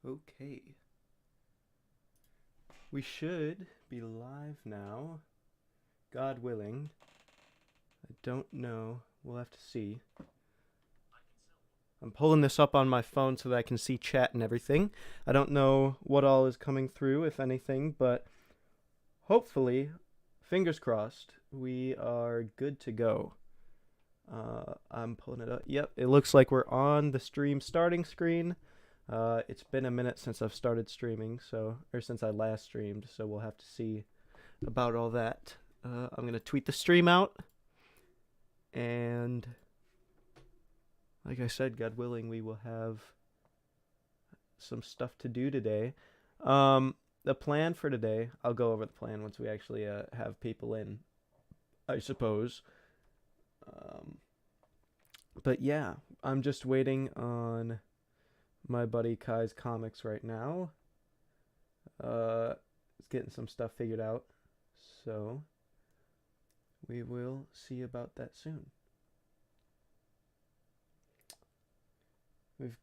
Okay. We should be live now. God willing. I don't know. We'll have to see. I'm pulling this up on my phone so that I can see chat and everything. I don't know what all is coming through, if anything, but hopefully, fingers crossed, we are good to go. I'm pulling it up. Yep, it looks like we're on the stream starting screen. It's been a minute since I've started streaming, or since I last streamed, so we'll have to see about all that. I'm gonna tweet the stream out, and like I said, God willing, we will have some stuff to do today. The plan for today, I'll go over the plan once we actually have people in, I suppose. But yeah, I'm just waiting on my buddy Kai's comics right now. He's getting some stuff figured out, so we will see about that soon.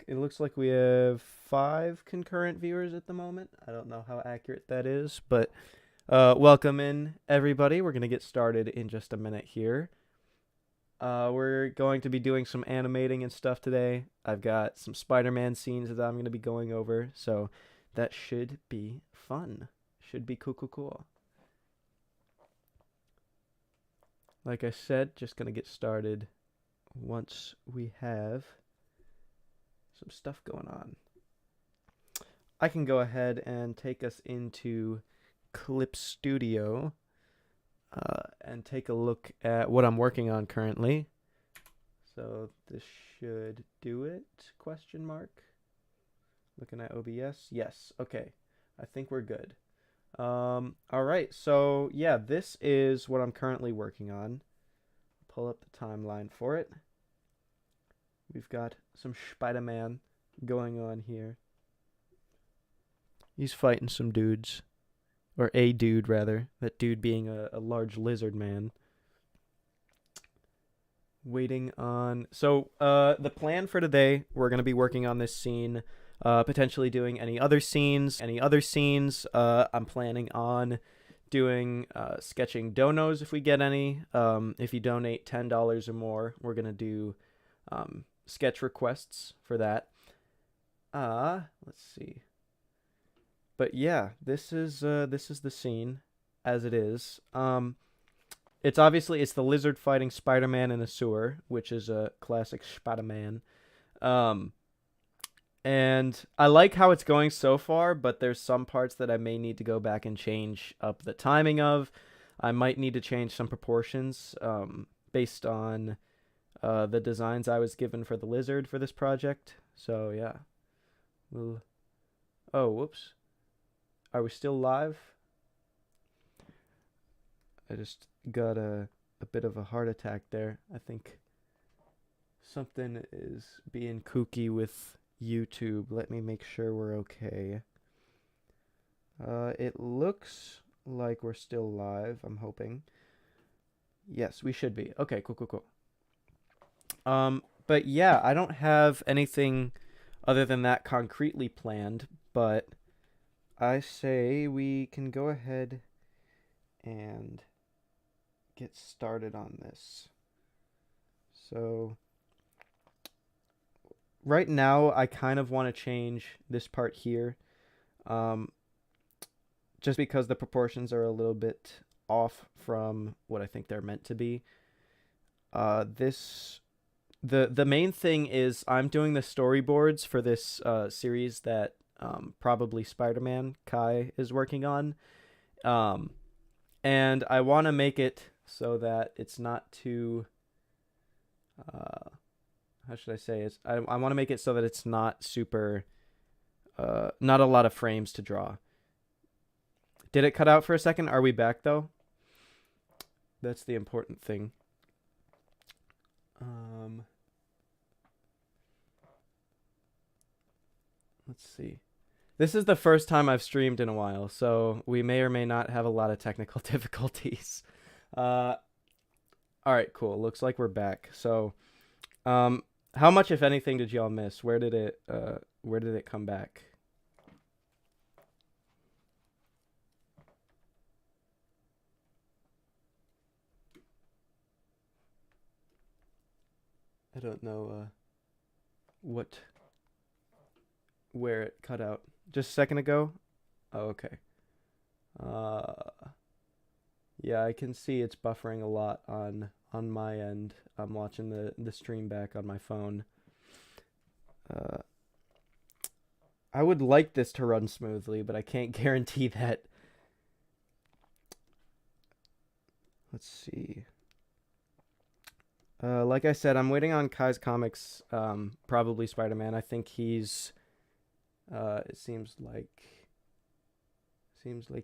It looks like we have 5 concurrent viewers at the moment. I don't know how accurate that is, but welcome in everybody. We're gonna get started in just a minute here. We're going to be doing some animating and stuff today. I've got some Spider-Man scenes that I'm going to be going over, so that should be fun. Should be cool. Like I said, just going to get started once we have some stuff going on. I can go ahead and take us into Clip Studio. And take a look at what I'm working on currently. So this should do it, question mark. Looking at OBS. Yes, okay. I think we're good. All right, so yeah, this is what I'm currently working on. Pull up the timeline for it. We've got some Spider-Man going on here. He's fighting some dudes. Or a dude, rather. That dude being a large lizard man. Waiting on... So, the plan for today, we're going to be working on this scene. Potentially doing any other scenes. I'm planning on doing sketching donos if we get any. If you donate $10 or more, we're going to do sketch requests for that. Let's see. But yeah, this is the scene as it is. It's the lizard fighting Spider-Man in a sewer, which is a classic Spider-Man. And I like how it's going so far, but there's some parts that I may need to go back and change up the timing of. I might need to change some proportions based on the designs I was given for the lizard for this project. So yeah. Oh, whoops. Are we still live? I just got a bit of a heart attack there. I think something is being kooky with YouTube. Let me make sure we're okay. It looks like we're still live, I'm hoping. Yes, we should be. Okay, cool. But yeah, I don't have anything other than that concretely planned, but I say we can go ahead and get started on this. So right now I kind of want to change this part here, just because the proportions are a little bit off from what I think they're meant to be. The main thing is I'm doing the storyboards for this series that probably Spider-Man Kai is working on. And I want to make it so that it's not too, how should I say it? I want to make it so that it's not super, not a lot of frames to draw. Did it cut out for a second? Are we back though? That's the important thing. Let's see. This is the first time I've streamed in a while, so we may or may not have a lot of technical difficulties. All right, cool. Looks like we're back. So, how much, if anything, did y'all miss? Where did it come back? I don't know where it cut out. Just a second ago? Oh, okay. Yeah, I can see it's buffering a lot on my end. I'm watching the stream back on my phone. I would like this to run smoothly, but I can't guarantee that. Let's see. Like I said, I'm waiting on Kai's comics, probably Spider-Man. I think he's it seems like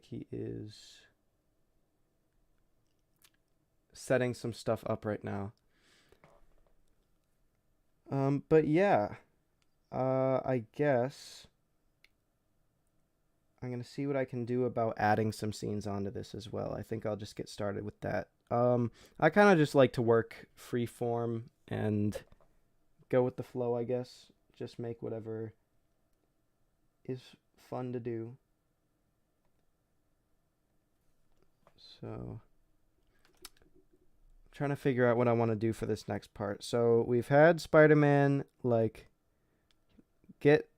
he is setting some stuff up right now. But yeah, I guess I'm gonna see what I can do about adding some scenes onto this as well. I think I'll just get started with that. I kind of just like to work free form and go with the flow, I guess. Just make whatever is fun to do. So, I'm trying to figure out what I want to do for this next part. So, we've had Spider-Man, like, get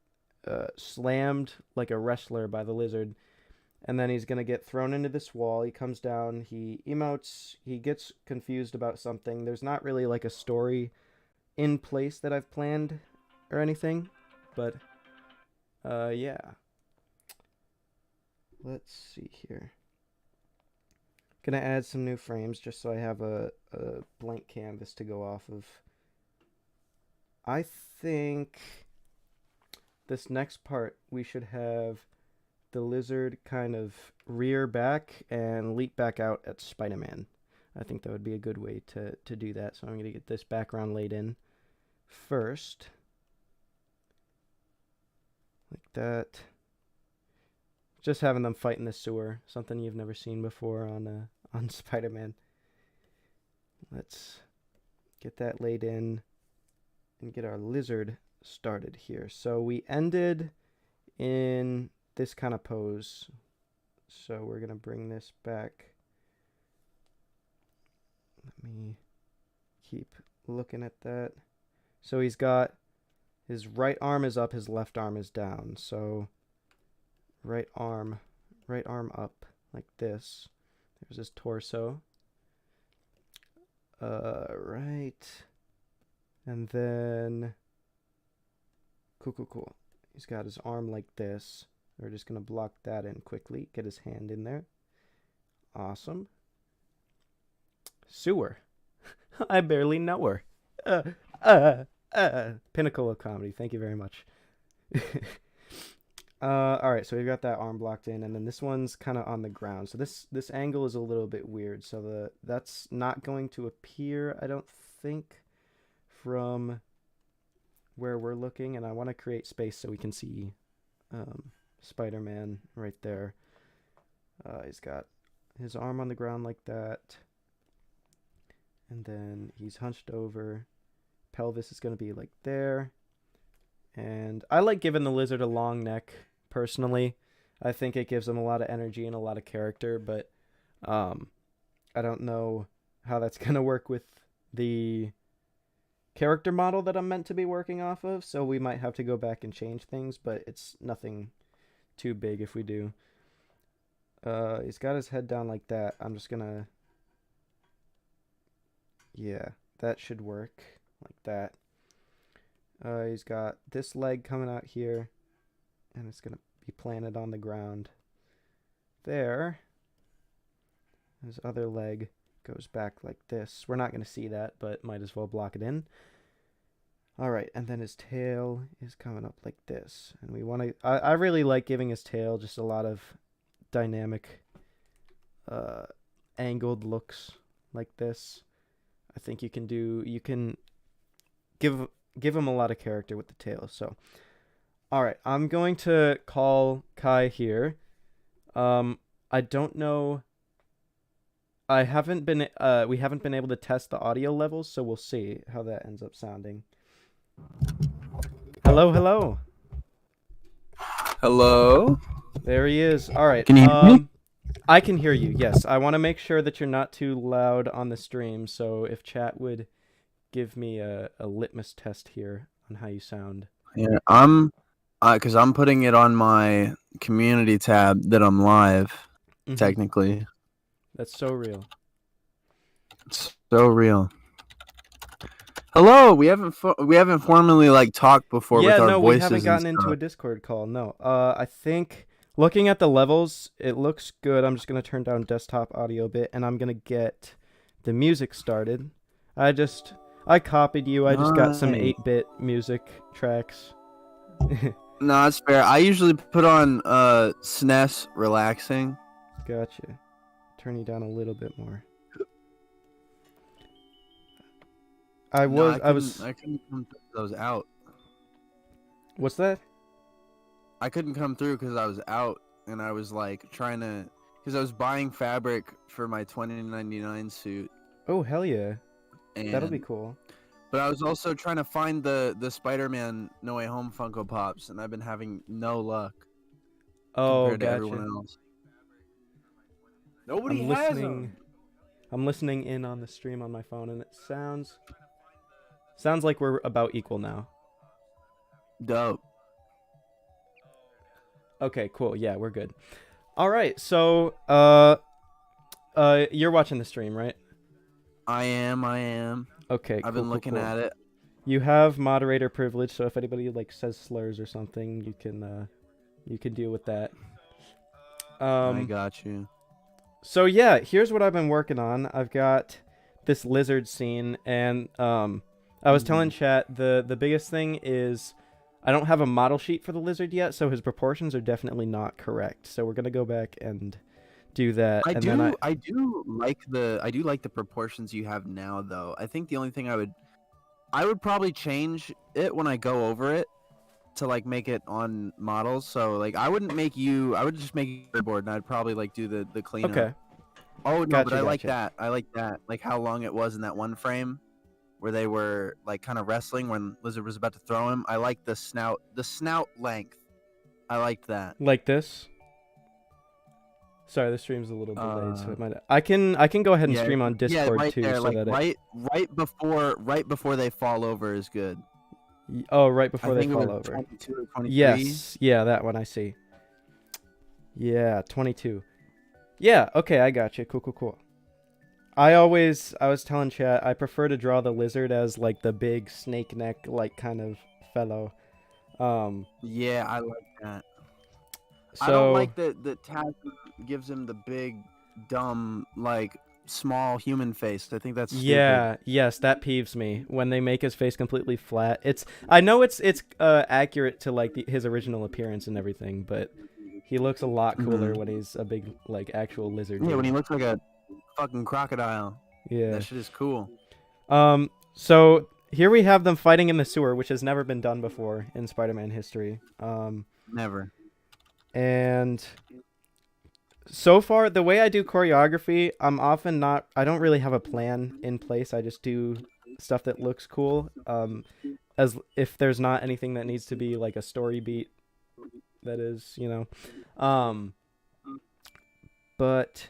slammed like a wrestler by the lizard, and then he's going to get thrown into this wall. He comes down, he emotes, he gets confused about something. There's not really, like, a story in place that I've planned or anything, but, yeah. Let's see here. Gonna add some new frames just so I have a blank canvas to go off of. I think this next part we should have the lizard kind of rear back and leap back out at Spider-Man. I think that would be a good way to do that. So I'm gonna get this background laid in first. Like that. Just having them fight in the sewer, something you've never seen before on Spider-Man. Let's get that laid in and get our lizard started here. So we ended in this kind of pose. So we're going to bring this back. Let me keep looking at that. So he's got his right arm is up, his left arm is down. So right arm up like this. There's his torso. Right. And then cool. He's got his arm like this. We're just gonna block that in quickly. Get his hand in there. Awesome. Sewer. I barely know her. Pinnacle of comedy. Thank you very much. Alright, so we've got that arm blocked in, and then this one's kind of on the ground. So this angle is a little bit weird. So that's not going to appear, I don't think, from where we're looking. And I want to create space so we can see Spider-Man right there. He's got his arm on the ground like that. And then he's hunched over. Pelvis is going to be like there. And I like giving the lizard a long neck, personally. I think it gives him a lot of energy and a lot of character, but I don't know how that's going to work with the character model that I'm meant to be working off of, so we might have to go back and change things, but it's nothing too big if we do. He's got his head down like that. I'm just going to... Yeah, that should work like that. He's got this leg coming out here, and it's going to be planted on the ground there. His other leg goes back like this. We're not going to see that, but might as well block it in. All right, and then his tail is coming up like this. And we want to... I really like giving his tail just a lot of dynamic angled looks like this. I think you can give him a lot of character with the tail. So, all right, I'm going to call Kai here. I don't know. We haven't been able to test the audio levels, so we'll see how that ends up sounding. Hello. Hello? There he is. All right. Can you hear me? I can hear you. Yes. I want to make sure that you're not too loud on the stream, so if chat would give me a litmus test here on how you sound. Yeah, because I'm putting it on my community tab that I'm live. Technically, That's so real. it's so real. Hello, we haven't formally like talked before with our No, we voices haven't and gotten into a stuff. Discord call. No. I think looking at the levels, it looks good. I'm just gonna turn down desktop audio a bit, and I'm gonna get the music started. I copied you. I just got some Nice. 8-bit music tracks. No, that's fair. I usually put on SNES relaxing. Gotcha. Turn you down a little bit more. I was. I couldn't come through 'cause I was out. What's that? I couldn't come through because I was out, and I was like trying to, because I was buying fabric for my 2099 suit. Oh hell yeah, that'll be And cool. but I was also trying to find the Spider-Man No Way Home Funko Pops, and I've been having no luck Oh, compared to everyone gotcha. else. Nobody has them. I'm listening in on the stream on my phone, and it sounds like we're about equal now. Dope. Okay, cool. Yeah, we're good. All right. So, you're watching the stream, right? I am. Okay, I've cool, been looking cool. at it. You have moderator privilege, so if anybody like says slurs or something, you can deal with that. I got you. So yeah, here's what I've been working on. I've got this lizard scene, and I was telling chat the biggest thing is I don't have a model sheet for the lizard yet, so his proportions are definitely not correct. So we're gonna go back and do that. I And do like the proportions you have now, though. I think the only thing I would probably change it when I go over it to like make it on models. So like I would just make you board, and I'd probably like do the cleanup. Okay. Oh no, Gotcha, but I like gotcha. that. I like that. Like how long it was in that one frame where they were like kind of wrestling when Lizard was about to throw him. I like the snout length. I liked that. Like this. Sorry, the stream's a little delayed, so it might. I can go ahead and stream on Discord right too, there, so like that right before they fall over is good. Oh, right before I they think fall it was over. 22 or 23. Yes, yeah, that one I see. Yeah, 22. Yeah, okay, I got you. Cool. I was telling chat, I prefer to draw the lizard as like the big snake neck like kind of fellow. Yeah, I like that. So I don't like that Taz gives him the big dumb like small human face. I think that's stupid. Yeah, yes, that peeves me when they make his face completely flat. I know it's accurate to like his original appearance and everything, but he looks a lot cooler when he's a big like actual lizard. Yeah, when he looks like a fucking crocodile. Yeah, that shit is cool. So here we have them fighting in the sewer, which has never been done before in Spider-Man history. Never. And so far, the way I do choreography, I don't really have a plan in place. I just do stuff that looks cool. As if there's not anything that needs to be like a story beat, that is, but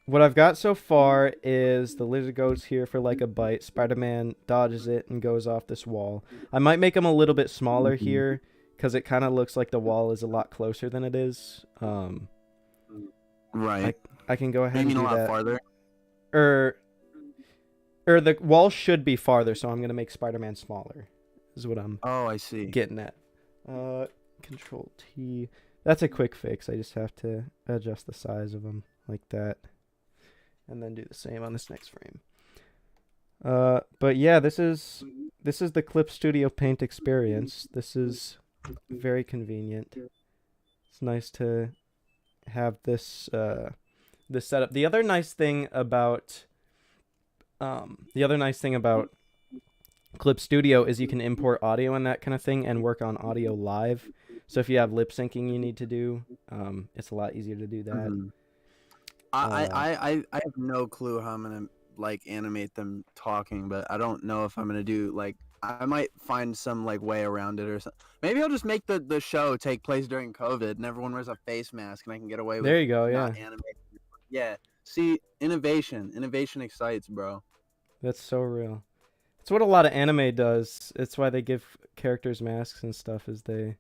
what I've got so far is the lizard goes here for like a bite. Spider-Man dodges it and goes off this wall. I might make him a little bit smaller here because it kind of looks like the wall is a lot closer than it is. Right. I can go ahead and do that. A lot farther? Or the wall should be farther, so I'm going to make Spider-Man smaller. Is what I'm I see. Getting at. Control T. That's a quick fix. I just have to adjust the size of them like that. And then do the same on this next frame. But yeah, this is the Clip Studio Paint experience. This is very convenient. It's nice to have this this setup. The other nice thing about Clip Studio is you can import audio and that kind of thing and work on audio live. So if you have lip syncing you need to do, it's a lot easier to do that. I have no clue how I'm gonna like animate them talking, but I don't know if I'm gonna do like I might find some like way around it or something. Maybe I'll just make the show take place during COVID and everyone wears a face mask and I can get away with there you go, not animating. Yeah. See, innovation excites, bro. That's so real. It's what a lot of anime does. It's why they give characters masks and stuff, is they,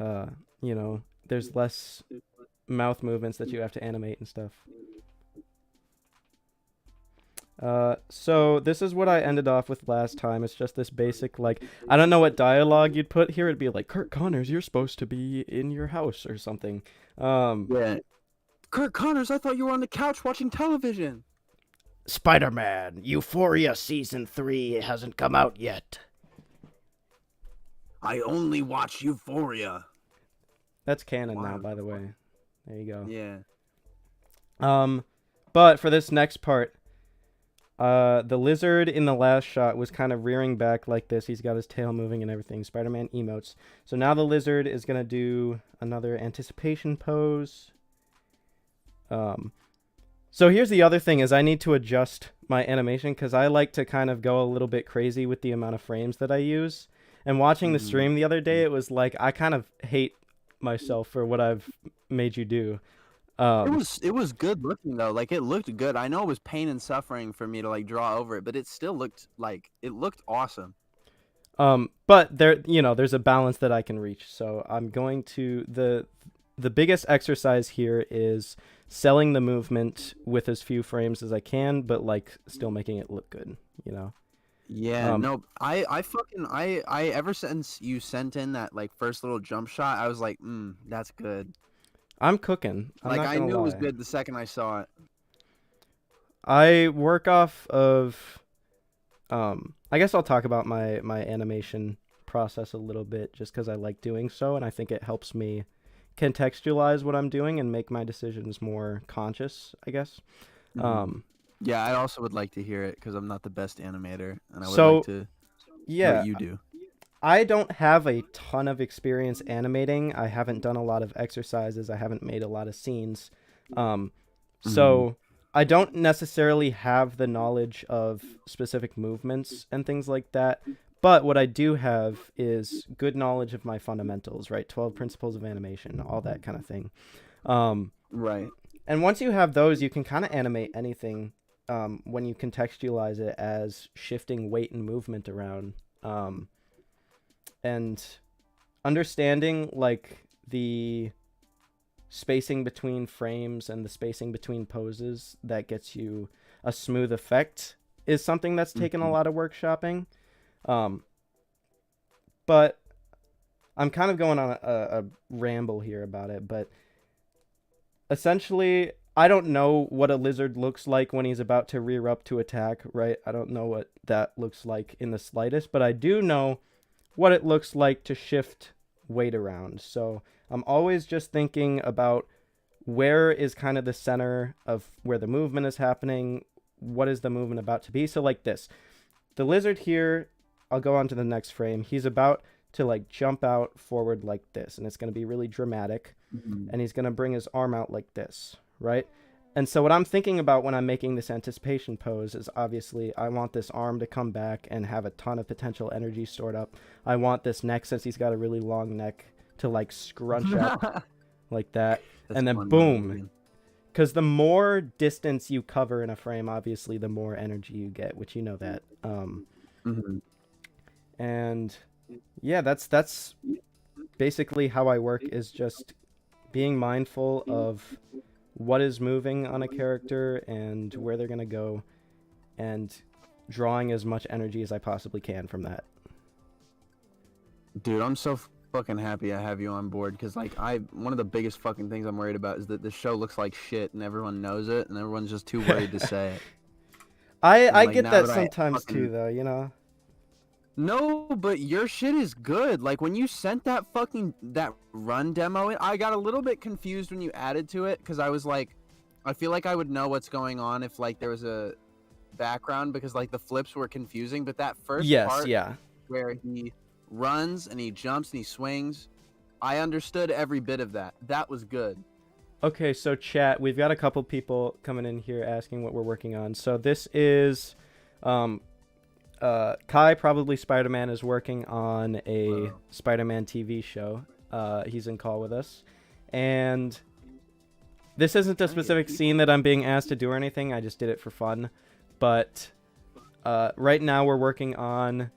uh, you know, there's less mouth movements that you have to animate and stuff. So this is what I ended off with last time. It's just this basic, like, I don't know what dialogue you'd put here. It'd be like, Kurt Connors, you're supposed to be in your house or something. Yeah. Kurt Connors, I thought you were on the couch watching television. Spider-Man, Euphoria Season 3 hasn't come out yet. I only watch Euphoria. That's canon now, by the way. There you go. Yeah. But for this next part, the lizard in the last shot was kind of rearing back like this. He's got his tail moving and everything. Spider-Man emotes. So now the lizard is going to do another anticipation pose. So here's the other thing is I need to adjust my animation because I like to kind of go a little bit crazy with the amount of frames that I use. And watching the stream the other day, it was like I kind of hate myself for what I've made you do. It was good looking though. Like it looked good. I know it was pain and suffering for me to like draw over it, but it still looked like it looked awesome. But there, there's a balance that I can reach. So I'm going to the biggest exercise here is selling the movement with as few frames as I can, but like still making it look good, Yeah, no, I ever since you sent in that like first little jump shot, I was like, that's good. I'm cooking. I'm not I gonna knew lie. it was good the second I saw it. I work off of, I guess I'll talk about my animation process a little bit just because I like doing so, and I think it helps me contextualize what I'm doing and make my decisions more conscious, I guess. Yeah, I also would like to hear it because I'm not the best animator, and I would So, like to yeah, know what you do. I don't have a ton of experience animating. I haven't done a lot of exercises. I haven't made a lot of scenes. So I don't necessarily have the knowledge of specific movements and things like that. But what I do have is good knowledge of my fundamentals, right? 12 principles of animation, all that kind of thing. Right. And once you have those, you can kind of animate anything when you contextualize it as shifting weight and movement around. And understanding like the spacing between frames and the spacing between poses that gets you a smooth effect is something that's taken a lot of workshopping. But I'm kind of going on a ramble here about it, but essentially I don't know what a lizard looks like when he's about to rear up to attack, right? I don't know what that looks like in the slightest, but I do know what it looks like to shift weight around. So I'm always just thinking about where is kind of the center of where the movement is happening. What is the movement about to be? So like this, the lizard here, I'll go on to the next frame. He's about to like jump out forward like this, and it's going to be really dramatic. And he's going to bring his arm out like this, right? And so what I'm thinking about when I'm making this anticipation pose is obviously I want this arm to come back and have a ton of potential energy stored up. I want this neck, since he's got a really long neck, to like scrunch up like that. And then boom. Because the more distance you cover in a frame, obviously the more energy you get, which you know that. And yeah, that's basically how I work, is just being mindful of what is moving on a character and where they're going to go, and drawing as much energy as I possibly can from that. Dude, I'm so fucking happy I have you on board, because like one of the biggest fucking things I'm worried about is that this show looks like shit and everyone knows it and everyone's just too worried to say it. I get that sometimes too, though, No, but your shit is good. Like when you sent that run demo in, I got a little bit confused when you added to it, because I was like, I feel like I would know what's going on if like there was a background, because like the flips were confusing, but that first part where he runs and he jumps and he swings, I understood every bit of that. That was good. Okay, so chat, we've got a couple people coming in here asking what we're working on. So this is Kai, probably Spider-Man, is working on a Spider-Man TV show. He's in call with us. And this isn't a specific scene that I'm being asked to do or anything. I just did it for fun. But Right now we're working on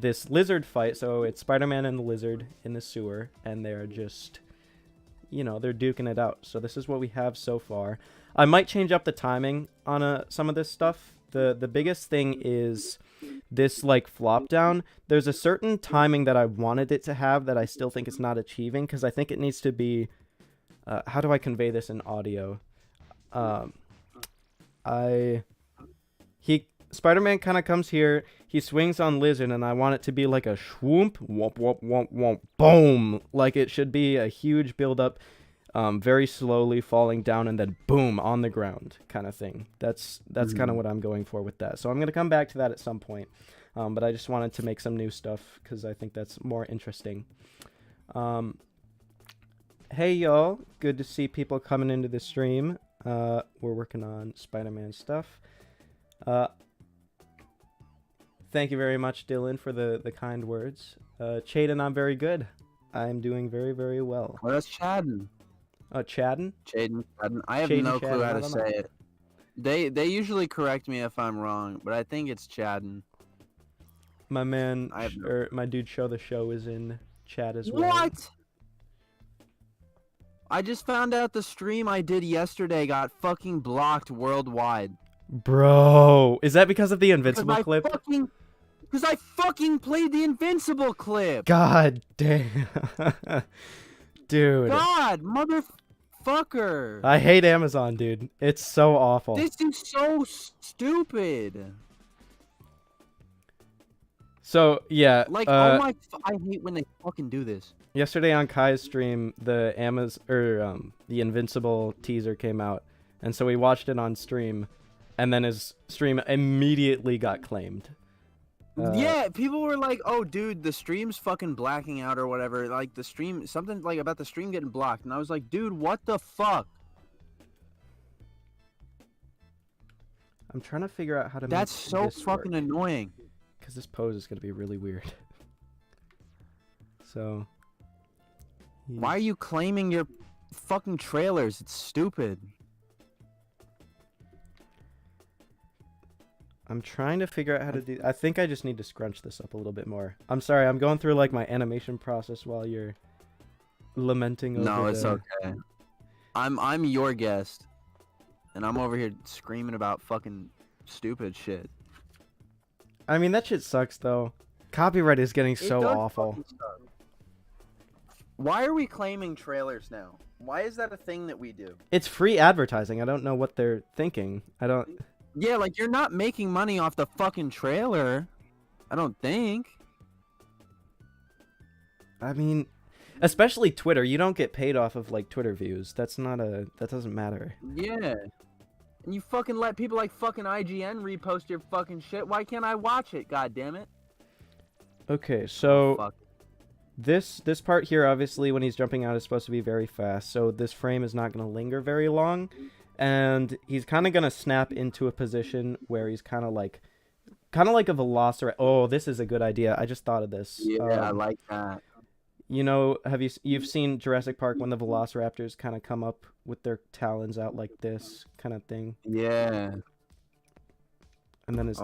this lizard fight. So it's Spider-Man and the lizard in the sewer, and they're just, they're duking it out. So this is what we have so far. I might change up the timing on some of this stuff. The biggest thing is this like flop down. There's a certain timing that I wanted it to have that I still think it's not achieving, because I think it needs to be, how do I convey this in audio? Spider-Man kind of comes here, he swings on Lizard, and I want it to be like a swoop, womp, womp, womp, womp, boom. Like it should be a huge build-up, very slowly falling down, and then boom, on the ground kind of thing. That's kind of what I'm going for with that. So I'm going to come back to that at some point. But I just wanted to make some new stuff because I think that's more interesting. Hey, y'all. Good to see people coming into the stream. We're working on Spider-Man stuff. Thank you very much, Dylan, for the kind words. Chaden, I'm very good. I'm doing very, very well. Well, that's Chaden. Chaden? Chaden. I have Chaden, no clue Chaden, how I to don't say know. it. They usually correct me if I'm wrong, but I think it's Chaden. My man, my dude Show the Show is in chat as well. What? I just found out the stream I did yesterday got fucking blocked worldwide. Bro, is that because of the Invincible clip? Because I fucking played the Invincible clip. God damn. Dude. God, motherfucker. I hate Amazon, dude. It's so awful. This is so stupid. So, yeah. Like, I hate when they fucking do this. Yesterday on Kai's stream, the Invincible teaser came out. And so we watched it on stream. And then his stream immediately got claimed. Yeah, people were like, "Oh, dude, the stream's fucking blacking out or whatever." Like the stream, something like about the stream getting blocked, and I was like, "Dude, what the fuck?" I'm trying to figure out how to. That's so fucking annoying. Because this pose is gonna be really weird. So. Why are you claiming your fucking trailers? It's stupid. I'm trying to figure out how to do. I think I just need to scrunch this up a little bit more. I'm sorry. I'm going through like my animation process while you're lamenting over. No, it's okay. I'm your guest, and I'm over here screaming about fucking stupid shit. I mean, that shit sucks though. Copyright is getting so awful. Why are we claiming trailers now? Why is that a thing that we do? It's free advertising. I don't know what they're thinking. I don't. Yeah, like, you're not making money off the fucking trailer. I don't think. I mean, especially Twitter. You don't get paid off of, like, Twitter views. That doesn't matter. Yeah. And you fucking let people like fucking IGN repost your fucking shit. Why can't I watch it, goddammit? Okay, so... fuck. This part here, obviously, when he's jumping out, is supposed to be very fast. So this frame is not going to linger very long. And he's kind of going to snap into a position where he's kind of like a velociraptor. Oh, this is a good idea. I just thought of this. Yeah, I like that. You know, you've seen Jurassic Park when the velociraptors kind of come up with their talons out like this kind of thing? Yeah. And then his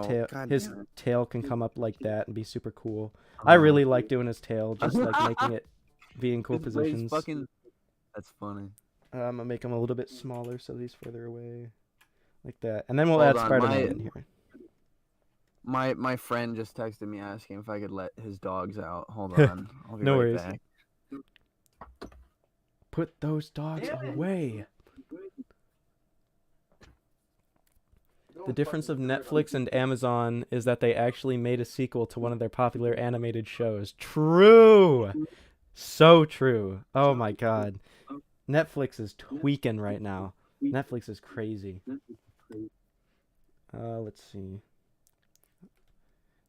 tail can come up like that and be super cool. I really like doing his tail, just like making it be in cool positions. That's funny. I'm gonna make him a little bit smaller so he's further away, like that. And then we'll add Spider-Man in here. My friend just texted me asking if I could let his dogs out. Hold on, I'll be no right worries. back. Put those dogs away. The difference of Netflix and Amazon is that they actually made a sequel to one of their popular animated shows. True! So true. Oh my god. Netflix is tweaking right now. Netflix is crazy. Let's see.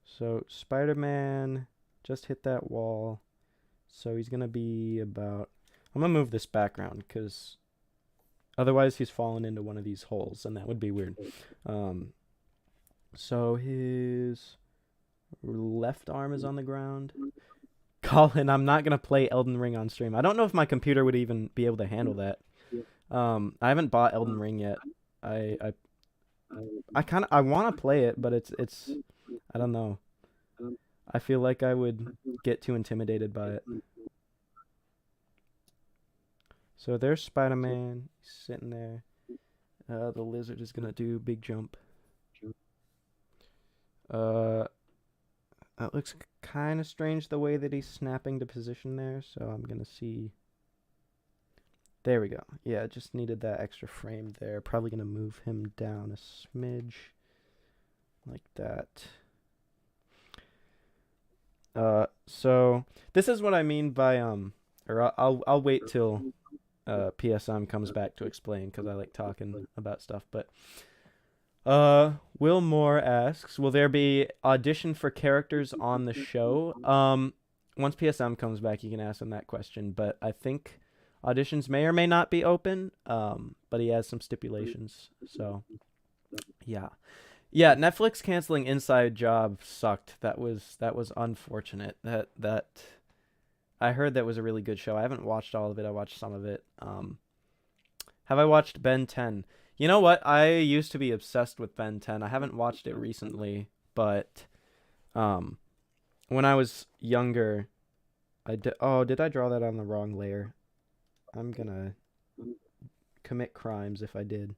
So, Spider-Man just hit that wall. So he's going to be about... I'm going to move this background because... Otherwise, he's fallen into one of these holes, and that would be weird. So his left arm is on the ground. Colin, I'm not going to play Elden Ring on stream. I don't know if my computer would even be able to handle that. I haven't bought Elden Ring yet. I want to play it, but it's I don't know. I feel like I would get too intimidated by it. So there's Spider-Man sitting there. The lizard is gonna do big jump. Uh, that looks kind of strange the way that he's snapping to position there. So I'm gonna see. There we go. Yeah, just needed that extra frame there. Probably gonna move him down a smidge, like that. So this is what I mean by or I'll wait till PSM comes back to explain because I like talking about stuff. But Will Moore asks, will there be audition for characters on the show? Once PSM comes back, you can ask him that question. But I think auditions may or may not be open. But he has some stipulations. So yeah. Yeah, Netflix canceling Inside Job sucked. That was unfortunate. That I heard that was a really good show. I haven't watched all of it. I watched some of it. Have I watched Ben 10? You know what? I used to be obsessed with Ben 10. I haven't watched it recently, but when I was younger, I did. Oh, did I draw that on the wrong layer? I'm gonna commit crimes if I did.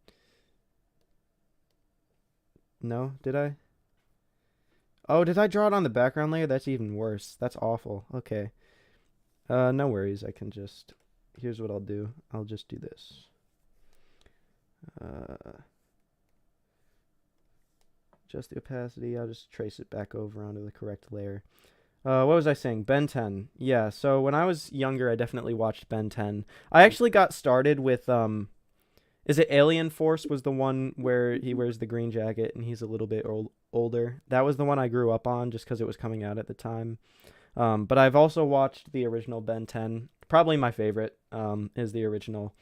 No, did I? Oh, did I draw it on the background layer? That's even worse. That's awful. Okay. No worries. I can just... Here's what I'll do. I'll just do this. Just the opacity. I'll just trace it back over onto the correct layer. What was I saying? Ben 10. Yeah, so when I was younger, I definitely watched Ben 10. I actually got started with... Is it Alien Force was the one where he wears the green jacket and he's a little bit older? That was the one I grew up on just because it was coming out at the time. But I've also watched the original Ben 10. Probably my favorite is the original.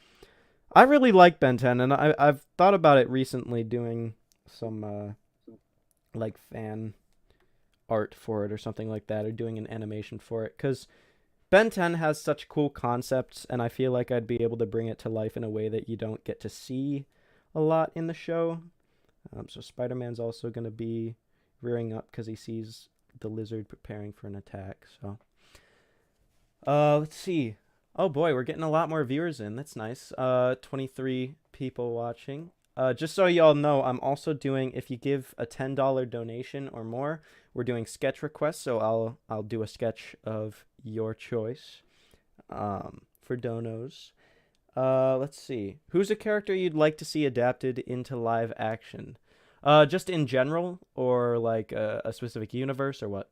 I really like Ben 10, and I've thought about it recently doing some like fan art for it or something like that, or doing an animation for it, because Ben 10 has such cool concepts, and I feel like I'd be able to bring it to life in a way that you don't get to see a lot in the show. So Spider-Man's also going to be rearing up because he sees the lizard preparing for an attack. So, let's see. Oh boy, we're getting a lot more viewers in. That's nice. 23 people watching. Just so y'all know, I'm also doing, if you give a $10 donation or more, we're doing sketch requests. So I'll do a sketch of your choice for donos. Let's see. Who's a character you'd like to see adapted into live action? Just in general, or like a specific universe, or what?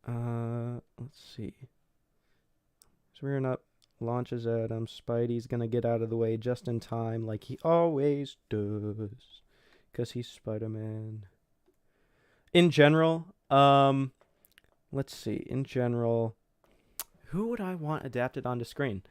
Let's see. Rearing up, launches at him. Spidey's gonna get out of the way just in time, like he always does, because he's Spider-Man. In general, let's see. In general, who would I want adapted onto screen?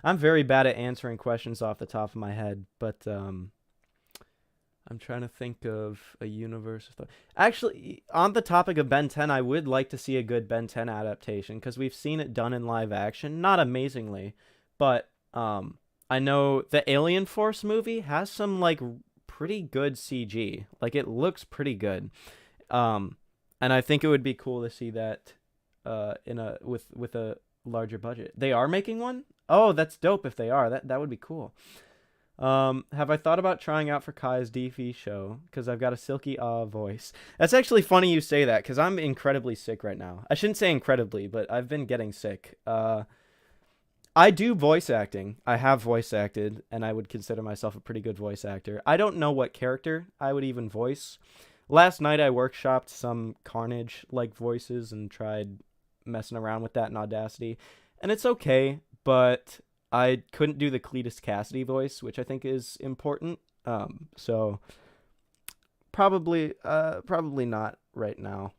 I'm very bad at answering questions off the top of my head, but I'm trying to think of a universe. Actually, on the topic of Ben 10, I would like to see a good Ben 10 adaptation because we've seen it done in live action. Not amazingly, but I know the Alien Force movie has some like pretty good CG. Like it looks pretty good. And I think it would be cool to see that in a with a larger budget. They are making one? Oh, that's dope if they are. That would be cool. Have I thought about trying out for Kai's DV show? Because I've got a silky voice. That's actually funny you say that, because I'm incredibly sick right now. I shouldn't say incredibly, but I've been getting sick. I do voice acting. I have voice acted, and I would consider myself a pretty good voice actor. I don't know what character I would even voice. Last night I workshopped some Carnage-like voices and tried messing around with that in Audacity. And it's okay, but I couldn't do the Cletus Cassidy voice, which I think is important. So probably not right now.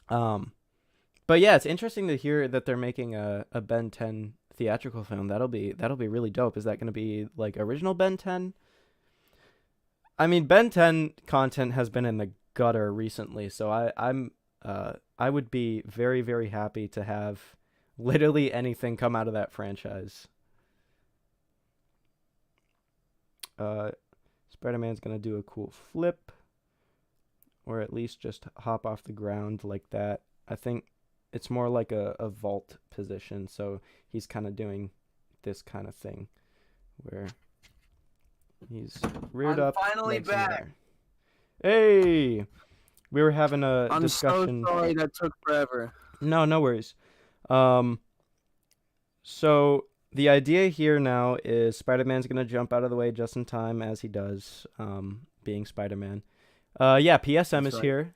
But yeah, it's interesting to hear that they're making a Ben 10 theatrical film. That'll be really dope. Is that going to be like original Ben 10? I mean, Ben 10 content has been in the gutter recently, so I would be very, very happy to have literally anything come out of that franchise. Spider-Man's gonna do a cool flip. or at least just hop off the ground like that. I think it's more like a vault position, so he's kind of doing this kind of thing where he's reared I'm up, finally legs in the back. air. Hey, we were having a I'm so discussion. sorry that took forever. No, no worries. Um, so the idea here now is Spider-Man's gonna jump out of the way just in time as he does, being Spider-Man. Yeah, PSM That's is right. here.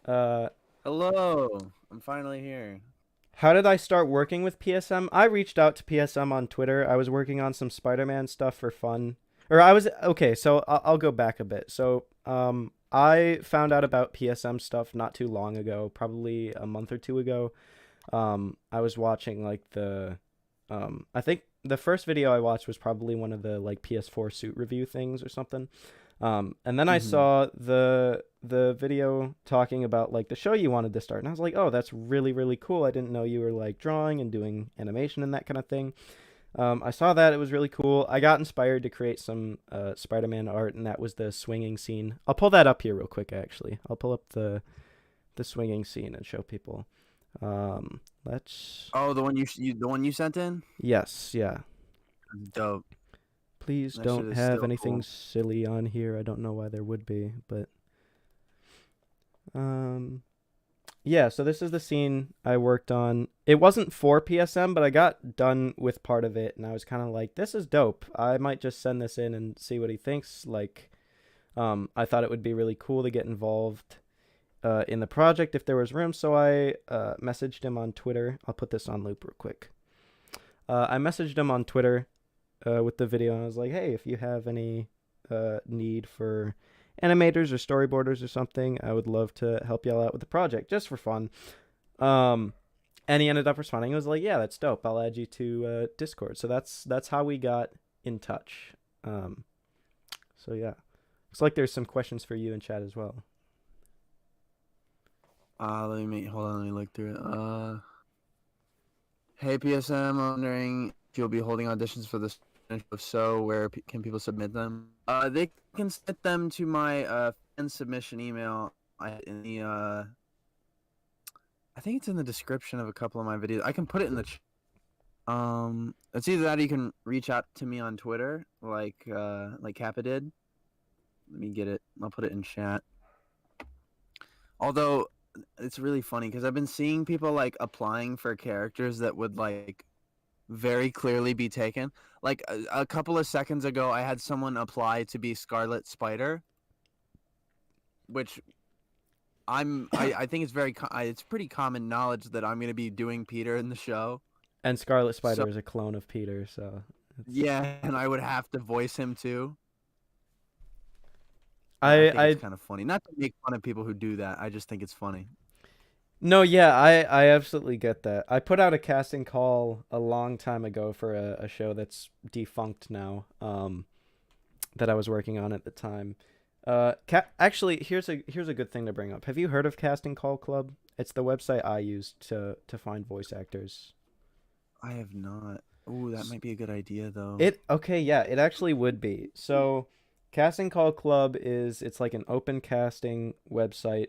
Uh, Hello. I'm finally here. how did I start working with PSM? I reached out to PSM on Twitter. I was working on some Spider-Man stuff for fun. Or I was okay, so I'll go back a bit. So, I found out about PSM stuff not too long ago, probably a month or two ago. I was watching like I think the first video I watched was probably one of the like PS4 suit review things or something. And then I Mm-hmm. saw the video talking about like the show you wanted to start, and I was like, oh, that's really really cool. I didn't know you were like drawing and doing animation and that kind of thing. I saw that, it was really cool. I got inspired to create some Spider-Man art, and that was the swinging scene. I'll pull that up here real quick. Actually, I'll pull up the swinging scene and show people. Let's. Oh, the one you sent in? Yes, yeah. Dope. Please That shit don't is have still anything cool. silly on here. I don't know why there would be, but um yeah, so this is the scene I worked on. It wasn't for PSM, but I got done with part of it and I was kind of like, this is dope. I might just send this in and see what he thinks. Like I thought it would be really cool to get involved in the project if there was room, so I messaged him on Twitter. I'll put this on loop real quick. I messaged him on Twitter with the video, and I was like, hey, if you have any need for animators or storyboarders or something, I would love to help y'all out with the project just for fun. Um, and he ended up responding. He was like, yeah, that's dope. I'll add you to Discord. So that's how we got in touch. Um, so yeah, looks like there's some questions for you in chat as well. Hold on, let me look through it. Hey PSM, I'm wondering if you'll be holding auditions for this. If so, where can people submit them? They can submit them to my fan submission email. In the I think it's in the description of a couple of my videos. I can put it in the. It's either that or you can reach out to me on Twitter, like Kappa did. Let me get it. I'll put it in chat. Although it's really funny because I've been seeing people like applying for characters that would like very clearly be taken. Like a couple of seconds ago, I had someone apply to be Scarlet Spider, which I think it's pretty common knowledge that I'm gonna be doing Peter in the show. And Scarlet So Spider is a clone of Peter, so it's. yeah, and I would have to voice him too. And I I think it's I kind of funny. Not to make fun of people who do that. I just think it's funny. No, yeah, I absolutely get that. I put out a casting call a long time ago for a show that's defunct now, that I was working on at the time. Actually, here's a good thing to bring up. Have you heard of Casting Call Club? It's the website I use to find voice actors. I have not. Ooh, that might be a good idea though. It okay, yeah, it actually would be. So, Casting Call Club it's like an open casting website.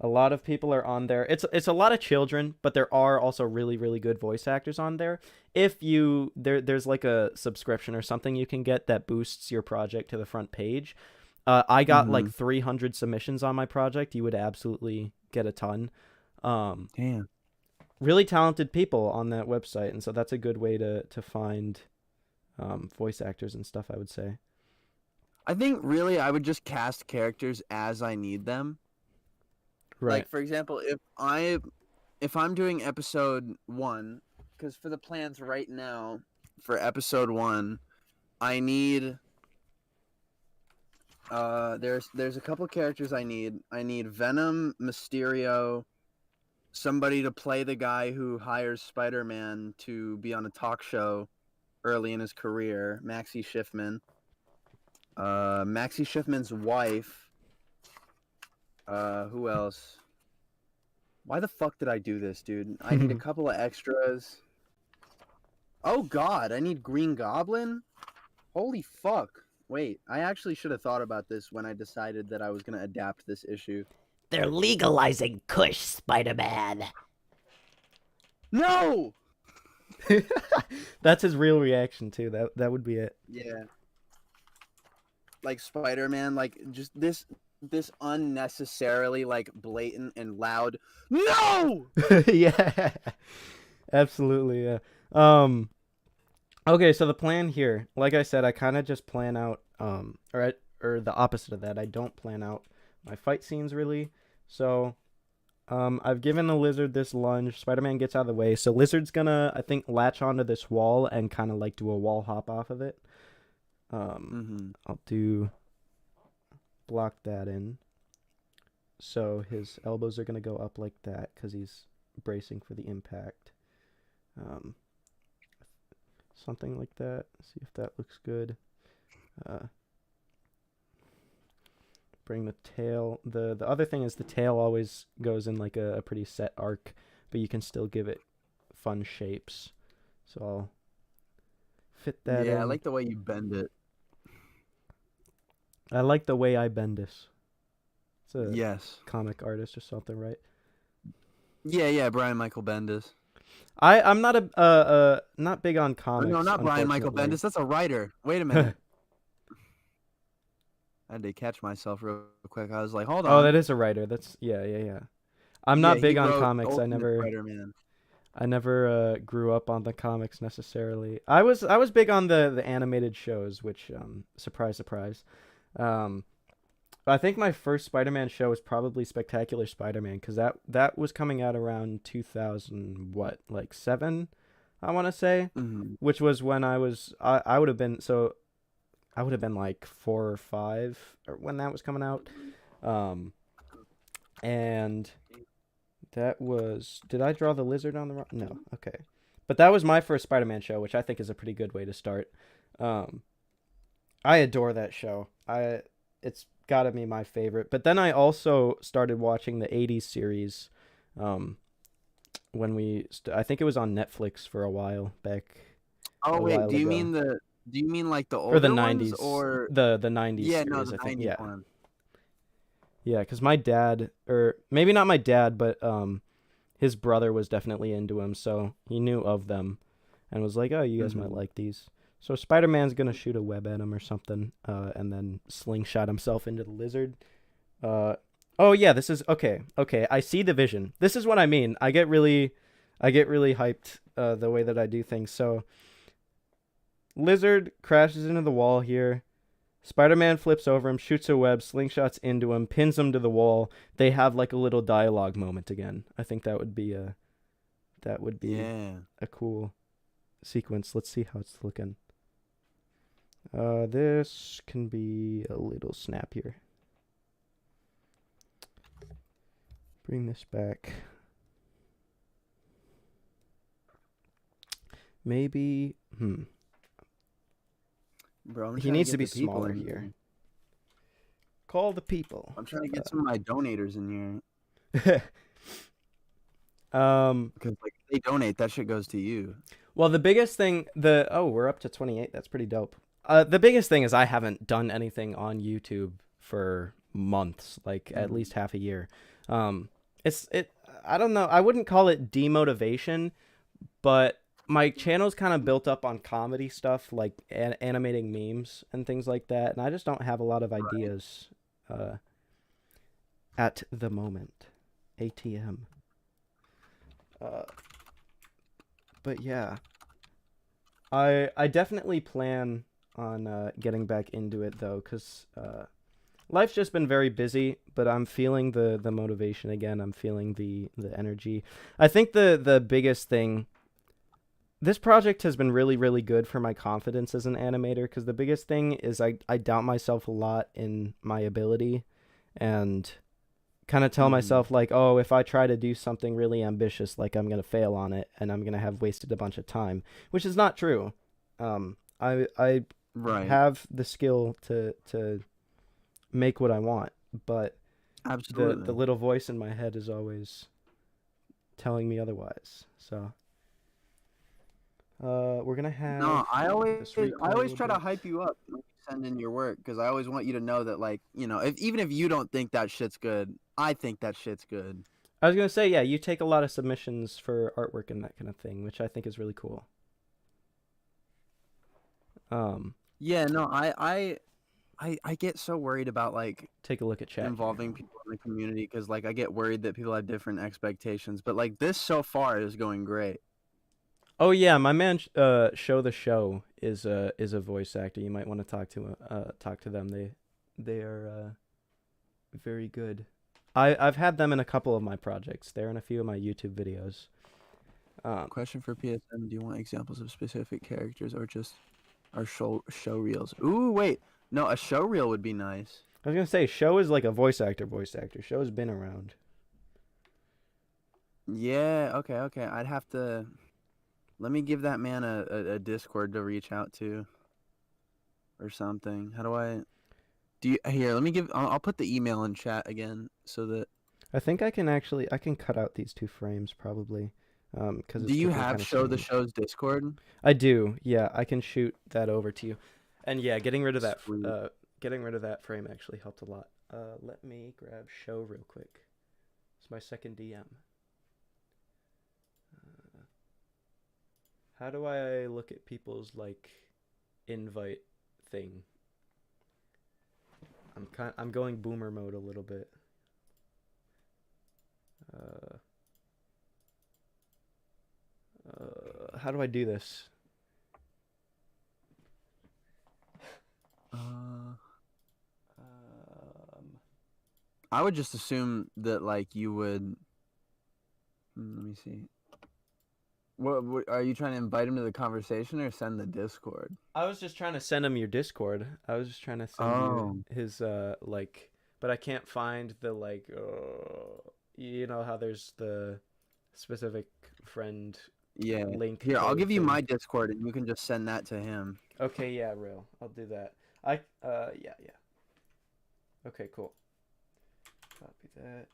A lot of people are on there. It's a lot of children, but there are also really really good voice actors on there. If you there's like a subscription or something you can get that boosts your project to the front page. I got like Mm-hmm. 300 submissions on my project. You would absolutely get a ton. Um, Damn. really talented people on that website, and so that's a good way to find voice actors and stuff, I would say. I think really I would just cast characters as I need them. Right. Like for example, if I'm doing episode 1, because for the plans right now for episode 1, I need there's a couple characters I need. I need Venom, Mysterio, somebody to play the guy who hires Spider-Man to be on a talk show early in his career, Maxie Schiffman. Maxie Schiffman's wife. Who else? Why the fuck did I do this, dude? I need a couple of extras. Oh god, I need Green Goblin? Holy fuck. Wait, I actually should have thought about this when I decided that I was going to adapt this issue. They're legalizing Kush, Spider-Man. No. That's his real reaction too. That would be it. Yeah. Like Spider-Man, like just this unnecessarily like blatant and loud no. Yeah. Absolutely, yeah. Okay, so the plan here, like I said, I kind of just plan out or the opposite of that. I don't plan out my fight scenes really. So, I've given the lizard this lunge. Spider-Man gets out of the way. So lizard's gonna, I think, latch onto this wall and kind of like do a wall hop off of it. I'll block that in. So his elbows are gonna go up like that because he's bracing for the impact. Something like that. See if that looks good. Bring the tail. The other thing is the tail always goes in like a pretty set arc, but you can still give it fun shapes. So I'll fit that in. Yeah, I like the way you bend it. I like the way I bend this. It's a Yes. comic artist or something, right? Yeah, Brian Michael Bendis. I'm not not big on comics. No, not Brian Michael unfortunately. Bendis. That's a writer. Wait a minute. I had to catch myself real quick. I was like, hold on. Oh, that is a writer. That's yeah. I'm not big on comics. I never grew up on the comics necessarily. I was big on the animated shows, which surprise surprise. I think my first Spider-Man show was probably Spectacular Spider-Man because that was coming out around 2000 like 7, I want to say, which was when I would have been like 4 or 5 when that was coming out, and that was, did I draw the lizard on the wrong? No, okay, but that was my first Spider-Man show, which I think is a pretty good way to start. I adore that show. It's gotta be my favorite. But then I also started watching the 80s series when I think it was on Netflix for a while back. Oh wait, do you mean like the older or the 90s ones or the 90s yeah, series, no, the I think. 90s Yeah. one. Yeah, because my dad, or maybe not my dad, but his brother was definitely into him, so he knew of them and was like, oh, you guys might like these. So Spider-Man's going to shoot a web at him or something, and then slingshot himself into the lizard. Oh, yeah, this is... Okay, I see the vision. This is what I mean. I get really hyped the way that I do things. So, lizard crashes into the wall here. Spider-Man flips over him, shoots a web, slingshots into him, pins him to the wall. They have like a little dialogue moment again. I think that would be a cool sequence. Let's see how it's looking. This can be a little snappier. Bring this back. Maybe, Bro, he needs to be smaller here. Call the people. I'm trying to get some of my donators in here. Because like if they donate, that shit goes to you. Well, the biggest thing, we're up to 28. That's pretty dope. The biggest thing is I haven't done anything on YouTube for months, like at least half a year. I don't know. I wouldn't call it demotivation, but my channel's kind of built up on comedy stuff, like animating memes and things like that, and I just don't have a lot of ideas at the moment. ATM. But yeah, I definitely plan on getting back into it though, because life's just been very busy, but I'm feeling the motivation again. I'm feeling the energy. I think the biggest thing, this project has been really, really good for my confidence as an animator, because the biggest thing is I doubt myself a lot in my ability and kind of tell myself like, oh, if I try to do something really ambitious, like I'm going to fail on it and I'm going to have wasted a bunch of time, which is not true. I have the skill to make what I want, but absolutely the little voice in my head is always telling me otherwise. So We're gonna have No, I always this try to record. hype you up when you send in your work because I always want you to know that, like, even if you don't think that shit's good, I think that shit's good. I was gonna say, yeah, you take a lot of submissions for artwork and that kind of thing, which I think is really cool. Yeah, no, I get so worried about like Take a look at chat. involving people in the community because like I get worried that people have different expectations, but like this so far is going great. Oh yeah, my man, Show the Show is a voice actor. You might want to talk to them. They are very good. I've had them in a couple of my projects. They're in a few of my YouTube videos. Question for PSM: do you want examples of specific characters or just our show reels? Ooh, wait, no, a show reel would be nice. I was gonna say Show is like a voice actor. Show's been around. Yeah, okay. I'd have to. Let me give that man a Discord to reach out to. Or something. How do I? Here? Let me give. I'll put the email in chat again so that. I think I can cut out these 2 frames probably. Because Do you have Show the Show's Discord? I do. Yeah, I can shoot that over to you. And yeah, getting rid of that frame actually helped a lot. Let me grab Show real quick. It's my second DM. How do I look at people's like invite thing? I'm going boomer mode a little bit. How do I do this? I would just assume that like you would. Let me see. What are you trying to invite him to the conversation or send the Discord? I was just trying to send him your Discord. I was just trying to send you his like, but I can't find the like. You know how there's the specific friend link. Here, I'll give you my Discord and you can just send that to him. Okay, yeah, real. I'll do that. Yeah. Okay, cool. Copy that.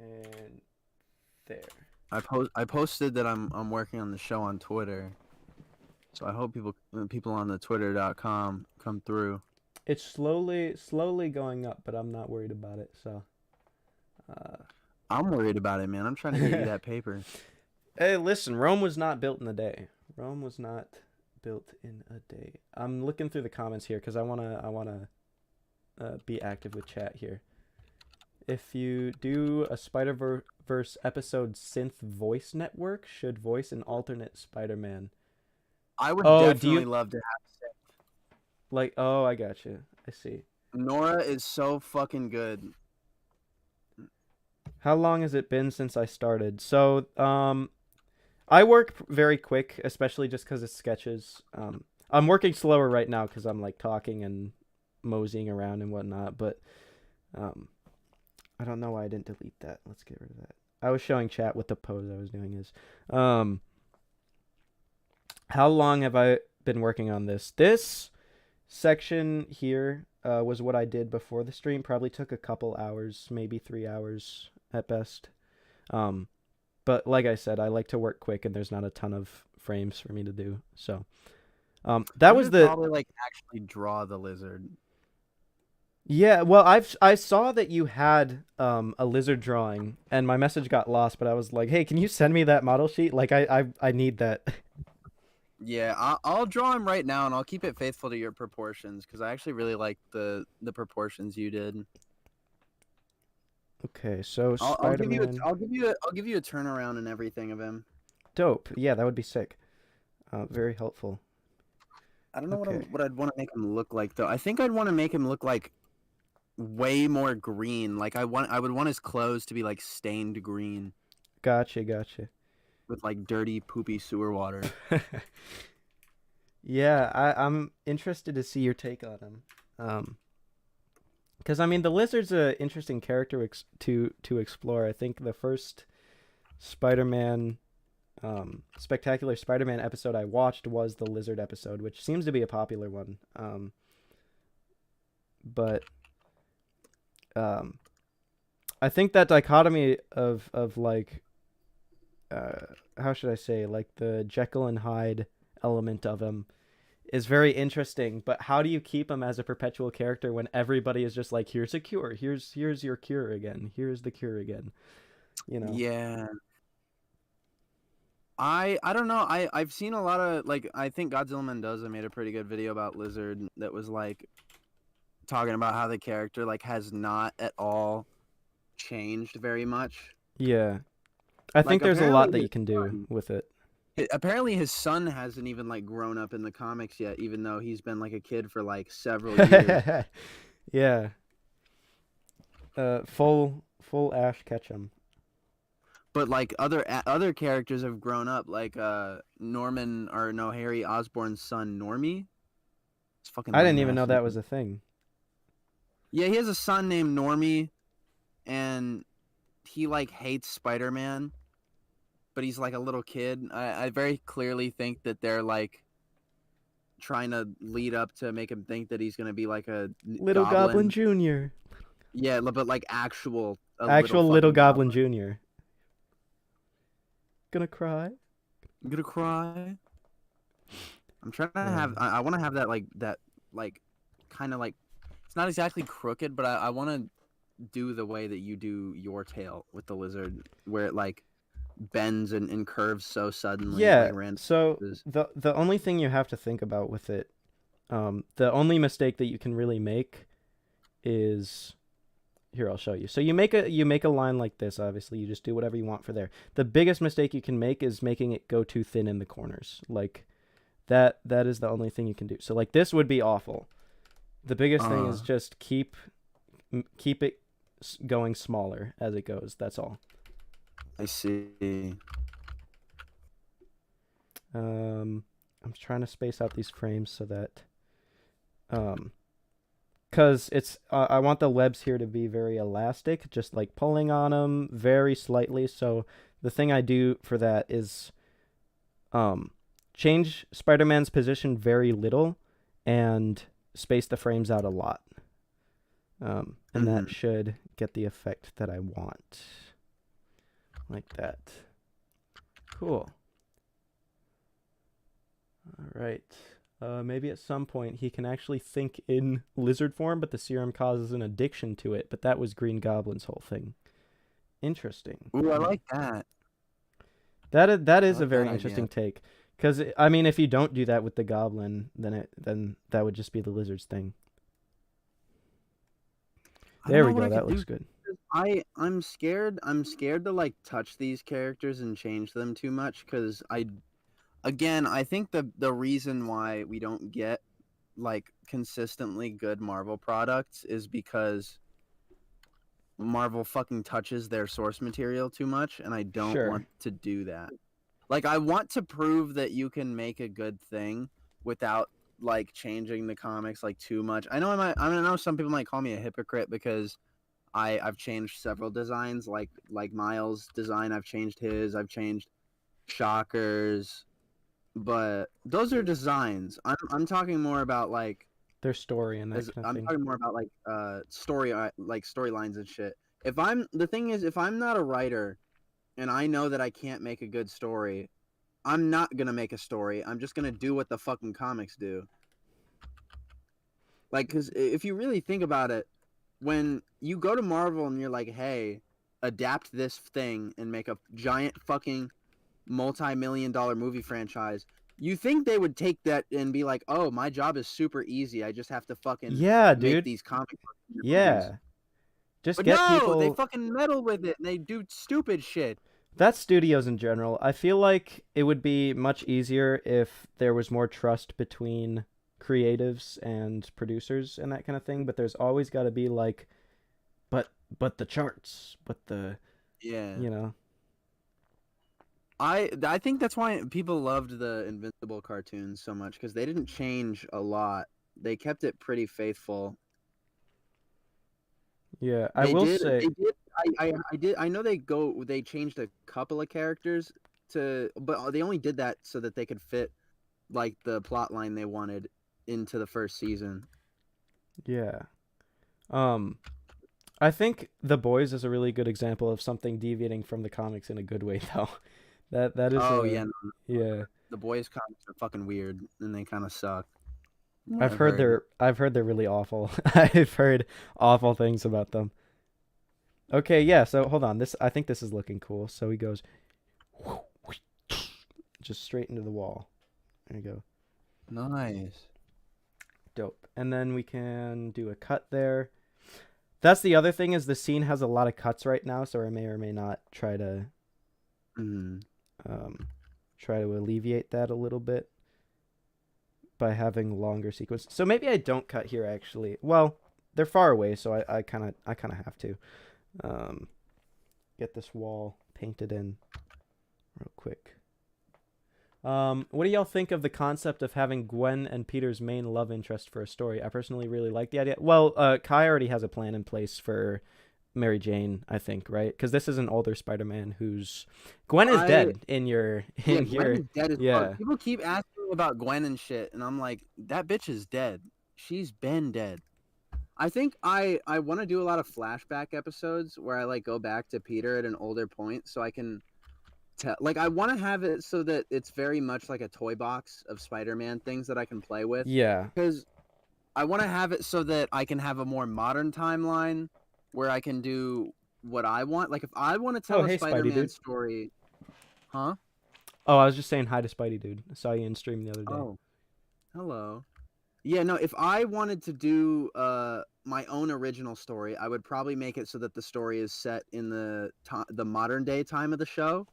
And there. I posted that I'm working on the show on Twitter. So I hope people on the twitter.com come through. It's slowly going up, but I'm not worried about it, so I'm worried about it, man. I'm trying to get you that paper. Hey, listen, Rome was not built in a day. I'm looking through the comments here because I wanna be active with chat here. If you do a Spider-Verse episode synth voice network, should voice an alternate Spider-Man. I would definitely love to have synth. Like, oh, I got you. I see. Nora is so fucking good. How long has it been since I started? So, I work very quick, especially just because it's sketches. I'm working slower right now because I'm like talking and moseying around and whatnot, but I don't know why I didn't delete that. Let's get rid of that. I was showing chat what the pose I was doing is. How long have I been working on this? This section here was what I did before the stream. Probably took a couple hours, maybe 3 hours at best. But like I said, I like to work quick, and there's not a ton of frames for me to do. So that was the probably like actually draw the lizard. Yeah, well, I saw that you had a lizard drawing, and my message got lost. But I was like, hey, can you send me that model sheet? Like, I need that. Yeah, I'll draw him right now, and I'll keep it faithful to your proportions because I actually really like the proportions you did. Okay, so I'll give you a turnaround and everything of him. Dope. Yeah, that would be sick. Very helpful. I don't know what I'd want to make him look like though. I think I'd want to make him look like way more green. Like I would want his clothes to be like stained green. Gotcha. With like dirty, poopy sewer water. Yeah, I'm interested to see your take on him. Because I mean, the lizard's an interesting character to explore. I think the first Spider-Man, Spectacular Spider-Man episode I watched was the lizard episode, which seems to be a popular one. But I think that dichotomy of like how should I say, like the Jekyll and Hyde element of him is very interesting, but how do you keep him as a perpetual character when everybody is just like, here's a cure, here's your cure again, here's the cure again, you know? Yeah. I don't know. I've seen a lot of, like, I think Godzilla Mendoza made a pretty good video about Lizard that was like talking about how the character like has not at all changed very much. Yeah. I think Like there's a lot that apparently you can do with it. apparently his son hasn't even like grown up in the comics yet, even though he's been like a kid for like several years. Yeah. Full Ash Ketchum. But like other characters have grown up, like Norman or no Harry Osborn's son Normie. It's fucking I didn't lame even know ass that name. was a thing. Yeah, he has a son named Normie, and he like hates Spider-Man, but he's like a little kid. I very clearly think that they're like trying to lead up to make him think that he's gonna be like a Little Goblin Jr. Yeah, but like actual Little fucking Goblin Jr. Gonna cry. I'm gonna cry. I'm trying to Yeah. have. I want to have that kind of like. It's not exactly crooked, but I want to do the way that you do your tail with the lizard, where it like bends and curves so suddenly. Yeah. Like, So the only thing you have to think about with it, the only mistake that you can really make is, here, I'll show you. So you make a line like this. Obviously, you just do whatever you want for there. The biggest mistake you can make is making it go too thin in the corners. Like that is the only thing you can do. So like this would be awful. The biggest thing is just keep it going smaller as it goes. That's all. I see. I'm trying to space out these frames so that because it's I want the webs here to be very elastic, just like pulling on them very slightly. So the thing I do for that is change Spider-Man's position very little and space the frames out a lot. And that should get the effect that I want. Like that. Cool. All right. Maybe at some point he can actually think in lizard form, but the serum causes an addiction to it. But that was Green Goblin's whole thing. Interesting. Ooh, I like that. That is like a very that interesting idea. take. Because I mean, if you don't do that with the goblin, then that would just be the lizard's thing. There we go. That looks good. I'm scared. I'm scared to like touch these characters and change them too much because I think the reason why we don't get like consistently good Marvel products is because Marvel fucking touches their source material too much, and I don't want to do that. Like, I want to prove that you can make a good thing without like changing the comics like too much. I know I know some people might call me a hypocrite because I've changed several designs, like Miles' design. I've changed his. I've changed Shocker's. But those are designs. I'm talking more about like their story and that kind of I'm thing. talking more about like storylines and shit. The thing is, if I'm not a writer and I know that I can't make a good story, I'm not gonna make a story. I'm just gonna do what the fucking comics do. Like, because if you really think about it, when you go to Marvel and you're like, hey, adapt this thing and make a giant fucking multi-million-dollar movie franchise, you think they would take that and be like, oh, my job is super easy. I just have to fucking make these comic books. Yeah. Just but get no, people... they fucking meddle with it and they do stupid shit. That's studios in general. I feel like it would be much easier if there was more trust between creatives and producers and that kind of thing, but there's always got to be like, but the charts, but the, you know. I think that's why people loved the Invincible cartoons so much, because they didn't change a lot. They kept it pretty faithful. Yeah, I will say. I know they changed a couple of characters but they only did that so that they could fit like the plot line they wanted into the first season. Yeah. I think The Boys is a really good example of something deviating from the comics in a good way, though. That is Oh a yeah, no, yeah. the boys comics are fucking weird and they kind of suck. from what I've heard they're really awful. I've heard awful things about them. Okay, yeah. So hold on. I think this is looking cool. So he goes just straight into the wall. There you go. Nice. Dope. And then we can do a cut there. That's the other thing is the scene has a lot of cuts right now, so I may or may not Mm. try to alleviate that a little bit by having longer sequences. So maybe I don't cut here actually. Well, they're far away, so I kind of have to get this wall painted in real quick. What do y'all think of the concept of having Gwen and Peter's main love interest for a story? I personally really like the idea. Well, Kai already has a plan in place for Mary Jane, I think, right? Because this is an older Spider-Man who's Gwen is dead in your Gwen is dead as yeah. fuck. People keep asking me about Gwen and shit, and I'm like, that bitch is dead. She's been dead. I think I want to do a lot of flashback episodes where I like go back to Peter at an older point, so I can tell. Like, I want to have it so that it's very much like a toy box of Spider-Man things that I can play with. Yeah. Because I want to have it so that I can have a more modern timeline where I can do what I want. Like, if I want to tell a hey, Spidey Spider-Man dude. story, huh? Oh, I was just saying hi to Spidey dude. I saw you in stream the other day. Oh, hello. Yeah, no, if I wanted to do my own original story, I would probably make it so that the story is set in the modern day time of the show,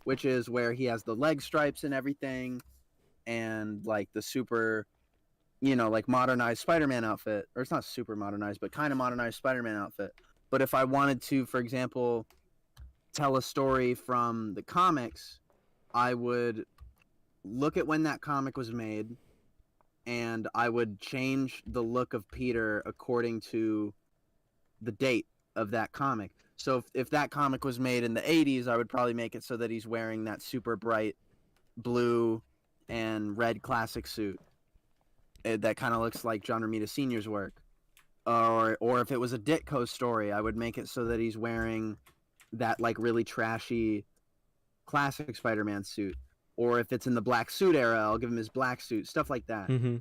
which is where he has the leg stripes and everything, and like the super, like modernized Spider-Man outfit, or it's not super modernized, but kind of modernized Spider-Man outfit. But if I wanted to, for example, tell a story from the comics, I would look at when that comic was made, and I would change the look of Peter according to the date of that comic. So if that comic was made in the 80s, I would probably make it so that he's wearing that super bright blue and red classic suit that kind of looks like John Romita Sr.'s work. Or if it was a Ditko story, I would make it so that he's wearing that like really trashy classic Spider-Man suit. Or if it's in the black suit era, I'll give him his black suit, stuff like that. Mm-hmm.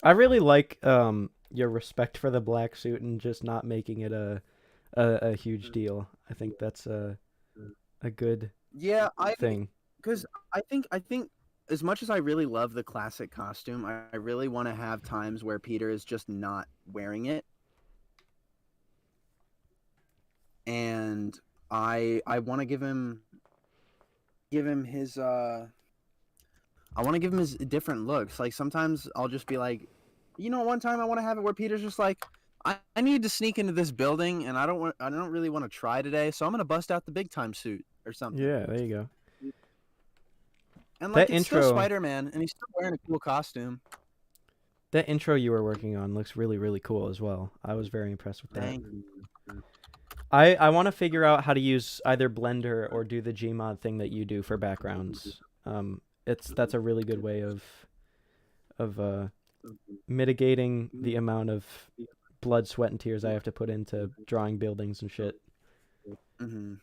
I really like your respect for the black suit and just not making it a huge deal. I think that's a good thing. Because I think as much as I really love the classic costume, I really want to have times where Peter is just not wearing it, and I want to give him his I want to give him his different looks. Like sometimes I'll just be like, one time I want to have it where Peter's just like, I need to sneak into this building and I don't really want to try today, so I'm gonna bust out the big time suit or something. Yeah, there you go. And like That it's intro, still Spider-Man and he's still wearing a cool costume. that intro you were working on looks really, really cool as well. I was very impressed with that. Thank you. I want to figure out how to use either Blender or do the Gmod thing that you do for backgrounds. That's a really good way of mitigating the amount of blood, sweat, and tears I have to put into drawing buildings and shit. Mm-hmm.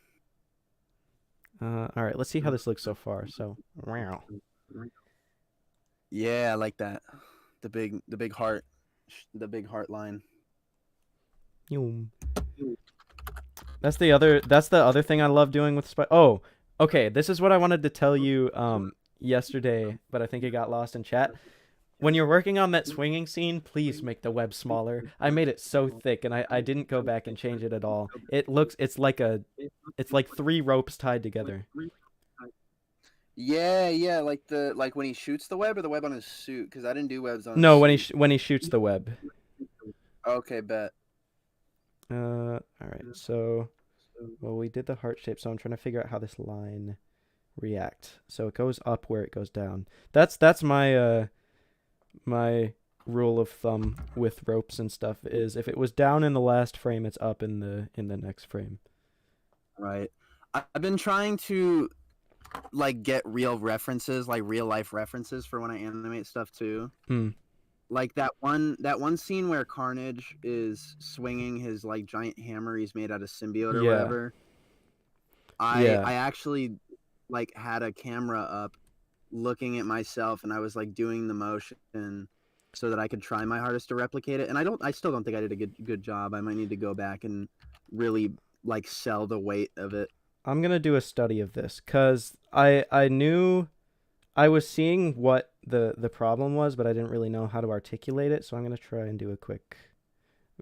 All right, let's see how this looks so far. So, wow. Yeah, I like that. The big heart line. Yum. That's the other thing I love doing with Oh, okay. This is what I wanted to tell you yesterday, but I think it got lost in chat. When you're working on that swinging scene, please make the web smaller. I made it so thick, and I didn't go back and change it at all. It's like 3 ropes tied together. Yeah, like when he shoots the web or the web on his suit, because I didn't do webs on. No, his when he shoots the web. Okay, bet. All right. So, well, we did the heart shape, so I'm trying to figure out how this line react. So it goes up where it goes down. That's my my rule of thumb with ropes and stuff is if it was down in the last frame, it's up in the next frame. Right. I've been trying to like get real references, like real life references for when I animate stuff too. Like that one scene where Carnage is swinging his like giant hammer he's made out of symbiote or whatever. I actually like had a camera up looking at myself, and I was like doing the motion so that I could try my hardest to replicate it. And I still don't think I did a good job. I might need to go back and really like sell the weight of it. I'm gonna do a study of this because I knew I was seeing what the problem was, but I didn't really know how to articulate it. So I'm gonna try and do a quick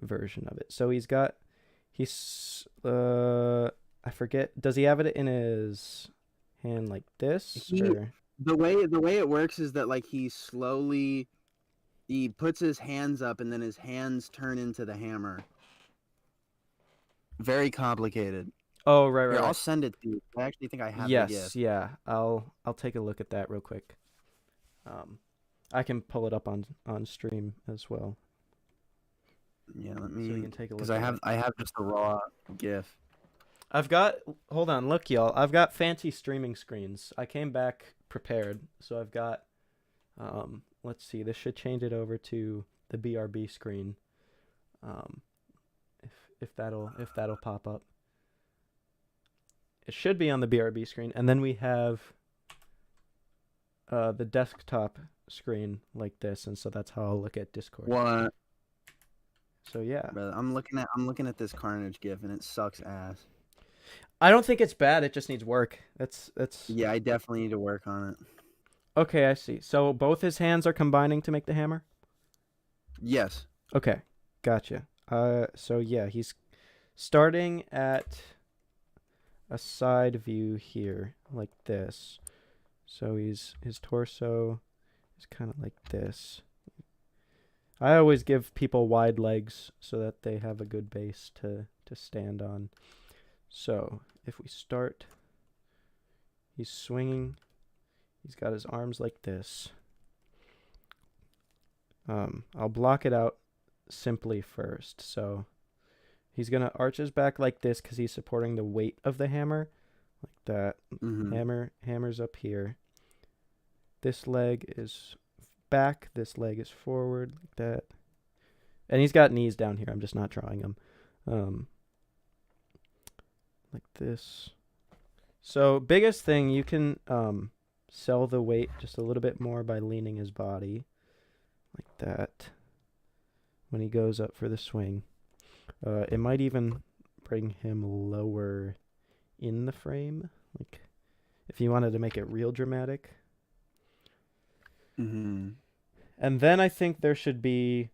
version of it. So he's I forget. Does he have it in his hand like this? Or? The way it works is that like he puts his hands up and then his hands turn into the hammer. Very complicated. Oh, right. Here, I'll send it to you. I actually think I have the Yes, gift. yeah. I'll take a look at that real quick. I can pull it up on stream as well. Yeah, let So me. we can take a look. Because I have just the raw GIF. Hold on, look, y'all. I've got fancy streaming screens. I came back prepared, so I've got. Let's see. This should change it over to the BRB screen. If that'll pop up. It should be on the BRB screen, and then we have the desktop screen like this, and so that's how I'll look at Discord. What? So yeah, Brother, I'm looking at this Carnage GIF, and it sucks ass. I don't think it's bad. It just needs work. That's. Yeah, I definitely need to work on it. Okay, I see. So both his hands are combining to make the hammer? Yes. Okay, gotcha. So yeah, he's starting at a side view here, like this. So his torso is kind of like this. I always give people wide legs so that they have a good base to stand on. So if we start, he's swinging. He's got his arms like this. I'll block it out simply first. So he's going to arch his back like this because he's supporting the weight of the hammer. Like that. Mm-hmm. Hammer's up here. This leg is back. This leg is forward like that. And he's got knees down here. I'm just not drawing them. Like this. So biggest thing, you can sell the weight just a little bit more by leaning his body like that when he goes up for the swing. It might even bring him lower in the frame, like if you wanted to make it real dramatic. Mm-hmm. And then I think there should be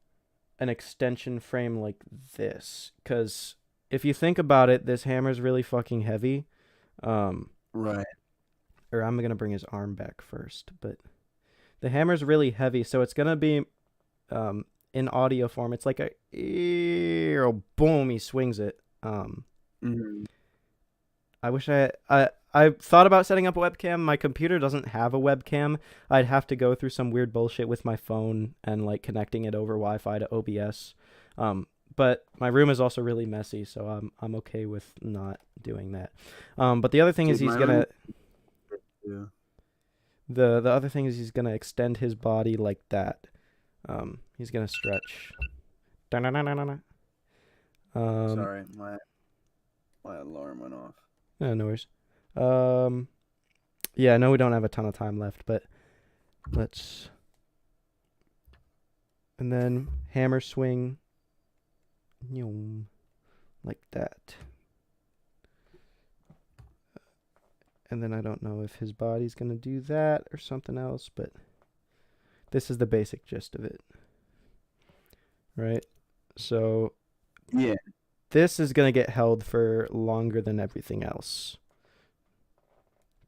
an extension frame like this, because if you think about it, this hammer's really fucking heavy. Right. Or I'm going to bring his arm back first, but the hammer's really heavy, so it's going to be in audio form. It's like a boom, he swings it. Mm-hmm. I wish I thought about setting up a webcam. My computer doesn't have a webcam. I'd have to go through some weird bullshit with my phone and like connecting it over Wi-Fi to OBS. But my room is also really messy, so I'm okay with not doing that. But the other thing is he's gonna. Yeah. The other thing is he's gonna extend his body like that. He's gonna stretch. Sorry, my alarm went off. No worries. Yeah, I know we don't have a ton of time left, but let's. And then hammer swing. Like that. And then I don't know if his body's going to do that or something else, but this is the basic gist of it. Right? So yeah, this is going to get held for longer than everything else.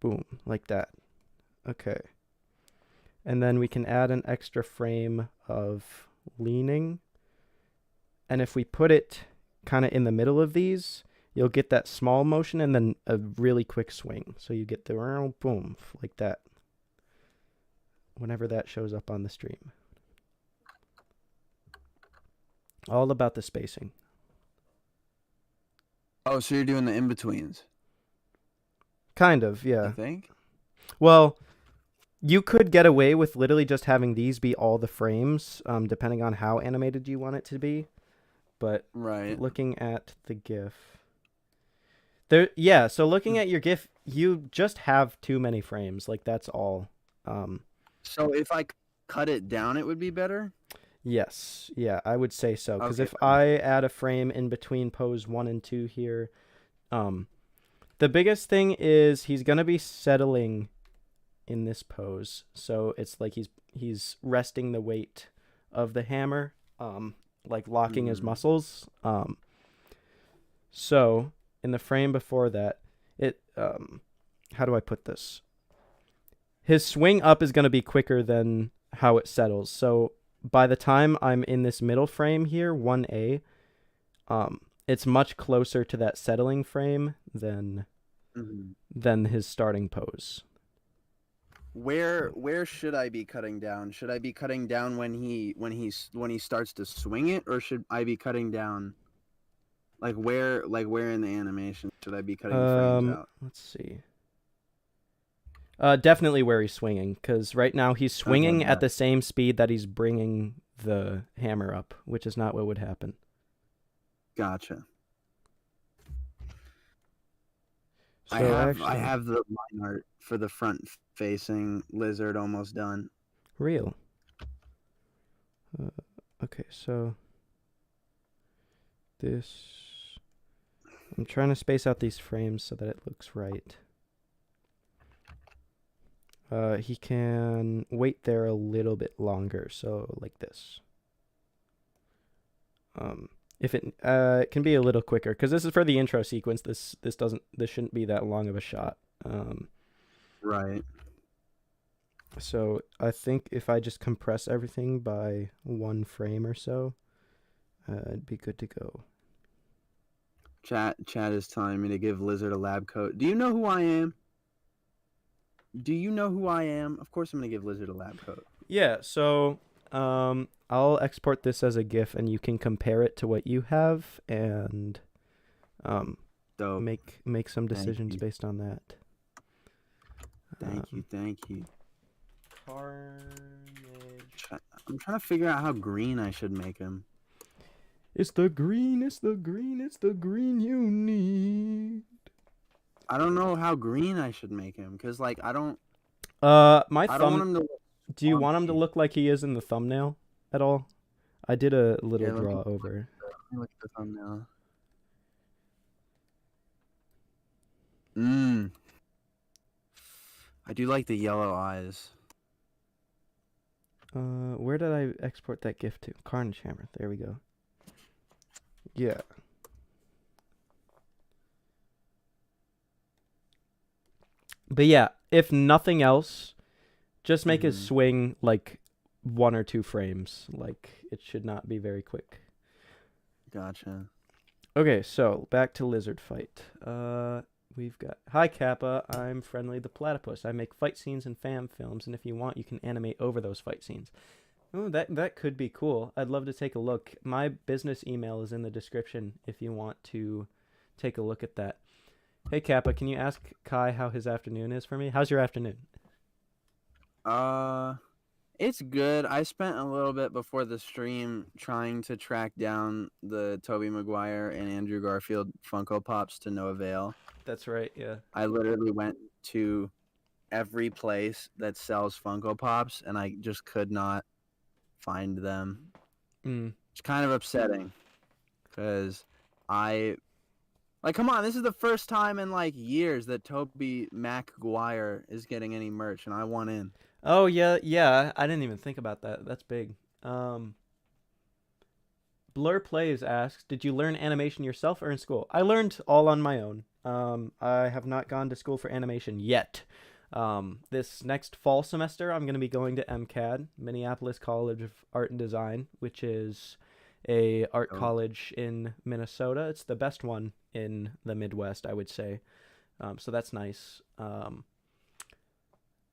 Boom, like that. Okay. And then we can add an extra frame of leaning. And if we put it kind of in the middle of these, you'll get that small motion and then a really quick swing. So you get the boom, like that. Whenever that shows up on the stream. All about the spacing. Oh, so you're doing the in-betweens? Kind of, yeah. I think. Well, you could get away with literally just having these be all the frames, depending on how animated you want it to be. But right. Looking at the GIF, Yeah, so looking at your GIF, you just have too many frames. Like, that's all. So if I cut it down, it would be better? Yes. Yeah, I would say so. Because Okay. if I add a frame in between pose 1 and 2 here, the biggest thing is he's going to be settling in this pose. So it's like he's resting the weight of the hammer, like locking his muscles. So in the frame before that, how do I put this? His swing up is going to be quicker than how it settles. So by the time I'm in this middle frame here, 1A, it's much closer to that settling frame than his starting pose. Where should I be cutting down? Should I be cutting down when he starts to swing it, or should I be cutting down where in the animation should I be cutting the frames out? Let's see. Definitely where he's swinging, because right now he's swinging at the same speed that he's bringing the hammer up, which is not what would happen. Gotcha. So I have the line art for the front-facing lizard almost done. Real. Okay, so this... I'm trying to space out these frames so that it looks right. He can wait there a little bit longer, so like this. If it can be a little quicker, because this is for the intro sequence. This shouldn't be that long of a shot. Right. So I think if I just compress everything by 1 frame or so, it'd be good to go. Chat is telling me to give Lizard a lab coat. Do you know who I am? Of course I'm going to give Lizard a lab coat. Yeah, so I'll export this as a GIF, and you can compare it to what you have, and make some decisions based on that. Thank you. Carnage. I'm trying to figure out how green I should make him. It's the green you need. I don't know how green I should make him, because I don't want him to look Do you want him to look like he is in the thumbnail at all? I did a little draw over. Let me look at the thumbnail. I do like the yellow eyes. Where did I export that GIF to? Carnage hammer. There we go. Yeah. But yeah, if nothing else, just make his swing like 1 or 2 frames. Like, it should not be very quick. Gotcha. Okay, so back to lizard fight. We've got... Hi, Kappa. I'm Friendly the Platypus. I make fight scenes and fan films, and if you want, you can animate over those fight scenes. Oh, that could be cool. I'd love to take a look. My business email is in the description if you want to take a look at that. Hey, Kappa, can you ask Kai how his afternoon is for me? How's your afternoon? It's good. I spent a little bit before the stream trying to track down the Tobey Maguire and Andrew Garfield Funko Pops to no avail. That's right, yeah. I literally went to every place that sells Funko Pops, and I just could not find them. It's kind of upsetting, because come on, this is the first time in years that Tobey Maguire is getting any merch, and I want in. Oh, yeah. I didn't even think about that. That's big. Blur Plays asks, did you learn animation yourself or in school? I learned all on my own. I have not gone to school for animation yet. This next fall semester, I'm going to be going to MCAD, Minneapolis College of Art and Design, which is a art college in Minnesota. It's the best one in the Midwest, I would say. So that's nice.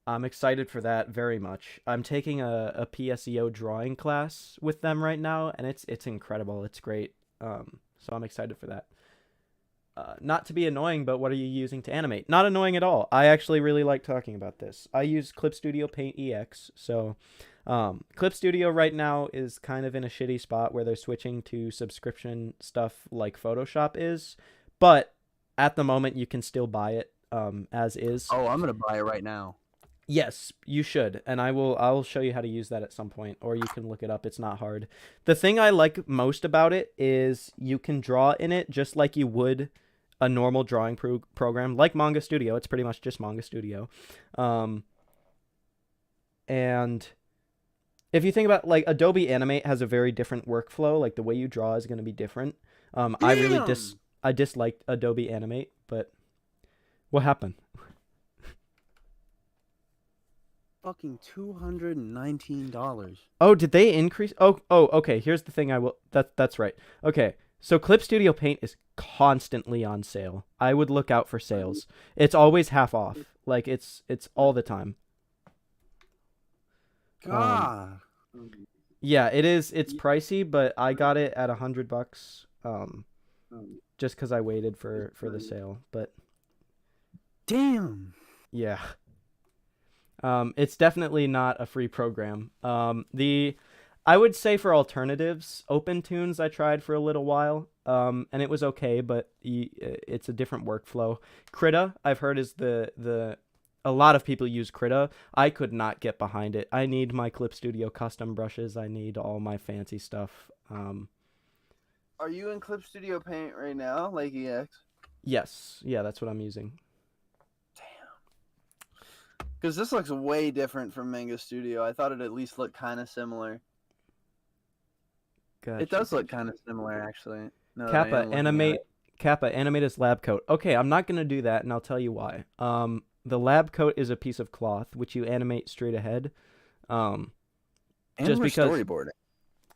I'm excited for that very much. I'm taking a PSEO drawing class with them right now, and it's incredible. It's great. So I'm excited for that. Not to be annoying, but what are you using to animate? Not annoying at all. I actually really like talking about this. I use Clip Studio Paint EX. So Clip Studio right now is kind of in a shitty spot where they're switching to subscription stuff like Photoshop is. But at the moment you can still buy it as is. Oh, I'm gonna buy it right now. Yes, you should, and I'll show you how to use that at some point, or you can look it up. It's not hard. The thing I like most about it is you can draw in it just like you would a normal drawing program, like Manga Studio. It's pretty much just Manga Studio. And if you think about, like, Adobe Animate has a very different workflow. Like, the way you draw is going to be different. I disliked Adobe Animate, but what happened? Fucking $219. Oh, did they increase? Oh, okay. Here's the thing. That's right. Okay, so Clip Studio Paint is constantly on sale. I would look out for sales. It's always half off. Like, it's all the time. God. Yeah, it is. It's pricey, but I got it at $100. Just because I waited for the sale. But damn. yeah. It's definitely not a free program. I would say for alternatives, OpenTunes I tried for a little while, and it was okay, but it's a different workflow. Krita, I've heard, is a lot of people use Krita. I could not get behind it. I need my Clip Studio custom brushes. I need all my fancy stuff. Are you in Clip Studio Paint right now, like EX? Yes. Yeah, that's what I'm using. Because this looks way different from Manga Studio. I thought it at least looked kind of similar. Gotcha. It does look kind of similar, actually. Kappa Animate as lab coat. Okay, I'm not going to do that, and I'll tell you why. The lab coat is a piece of cloth, which you animate straight ahead. And just we're because storyboarding.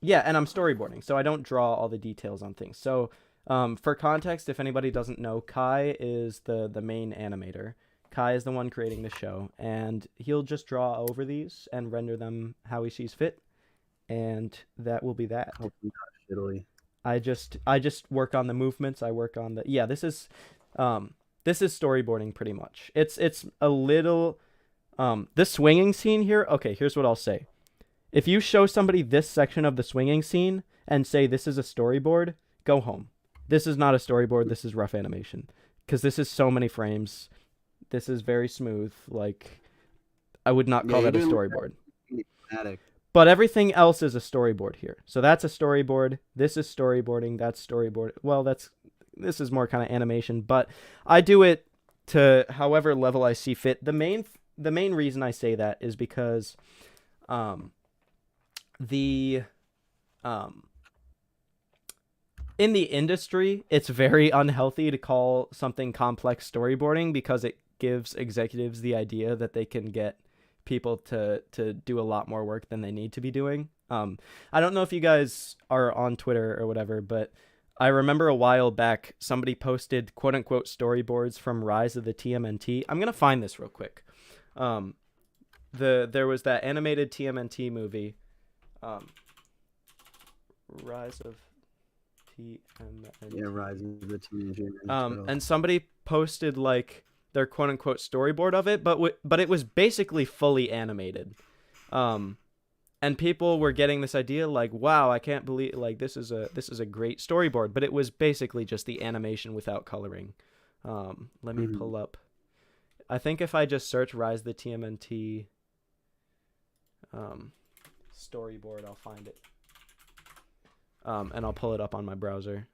Yeah, and I'm storyboarding, so I don't draw all the details on things. So for context, if anybody doesn't know, Kai is the main animator. Kai is the one creating the show, and he'll just draw over these and render them how he sees fit, and that will be that. Hopefully not shittily. I just work on the movements. I work on this is storyboarding pretty much. It's a little this swinging scene here. Okay, here's what I'll say. If you show somebody this section of the swinging scene and say this is a storyboard, go home. This is not a storyboard. This is rough animation, because this is so many frames. This is very smooth. Like, I would not call that a storyboard. But everything else is a storyboard here. So that's a storyboard. This is storyboarding. That's storyboard. Well, this is more kind of animation, but I do it to however level I see fit. The main reason I say that is because in the industry, it's very unhealthy to call something complex storyboarding, because it gives executives the idea that they can get people to do a lot more work than they need to be doing. I don't know if you guys are on Twitter or whatever, but I remember a while back somebody posted quote unquote storyboards from Rise of the TMNT. I'm gonna find this real quick. There was that animated TMNT movie, Rise of TMNT. Yeah, Rise of the Teenage Mutant. And somebody posted like their quote unquote storyboard of it, but it was basically fully animated. And people were getting this idea like, wow, I can't believe, like, this is a great storyboard, but it was basically just the animation without coloring. Let me pull up. I think if I just search Rise of the TMNT storyboard, I'll find it. And I'll pull it up on my browser.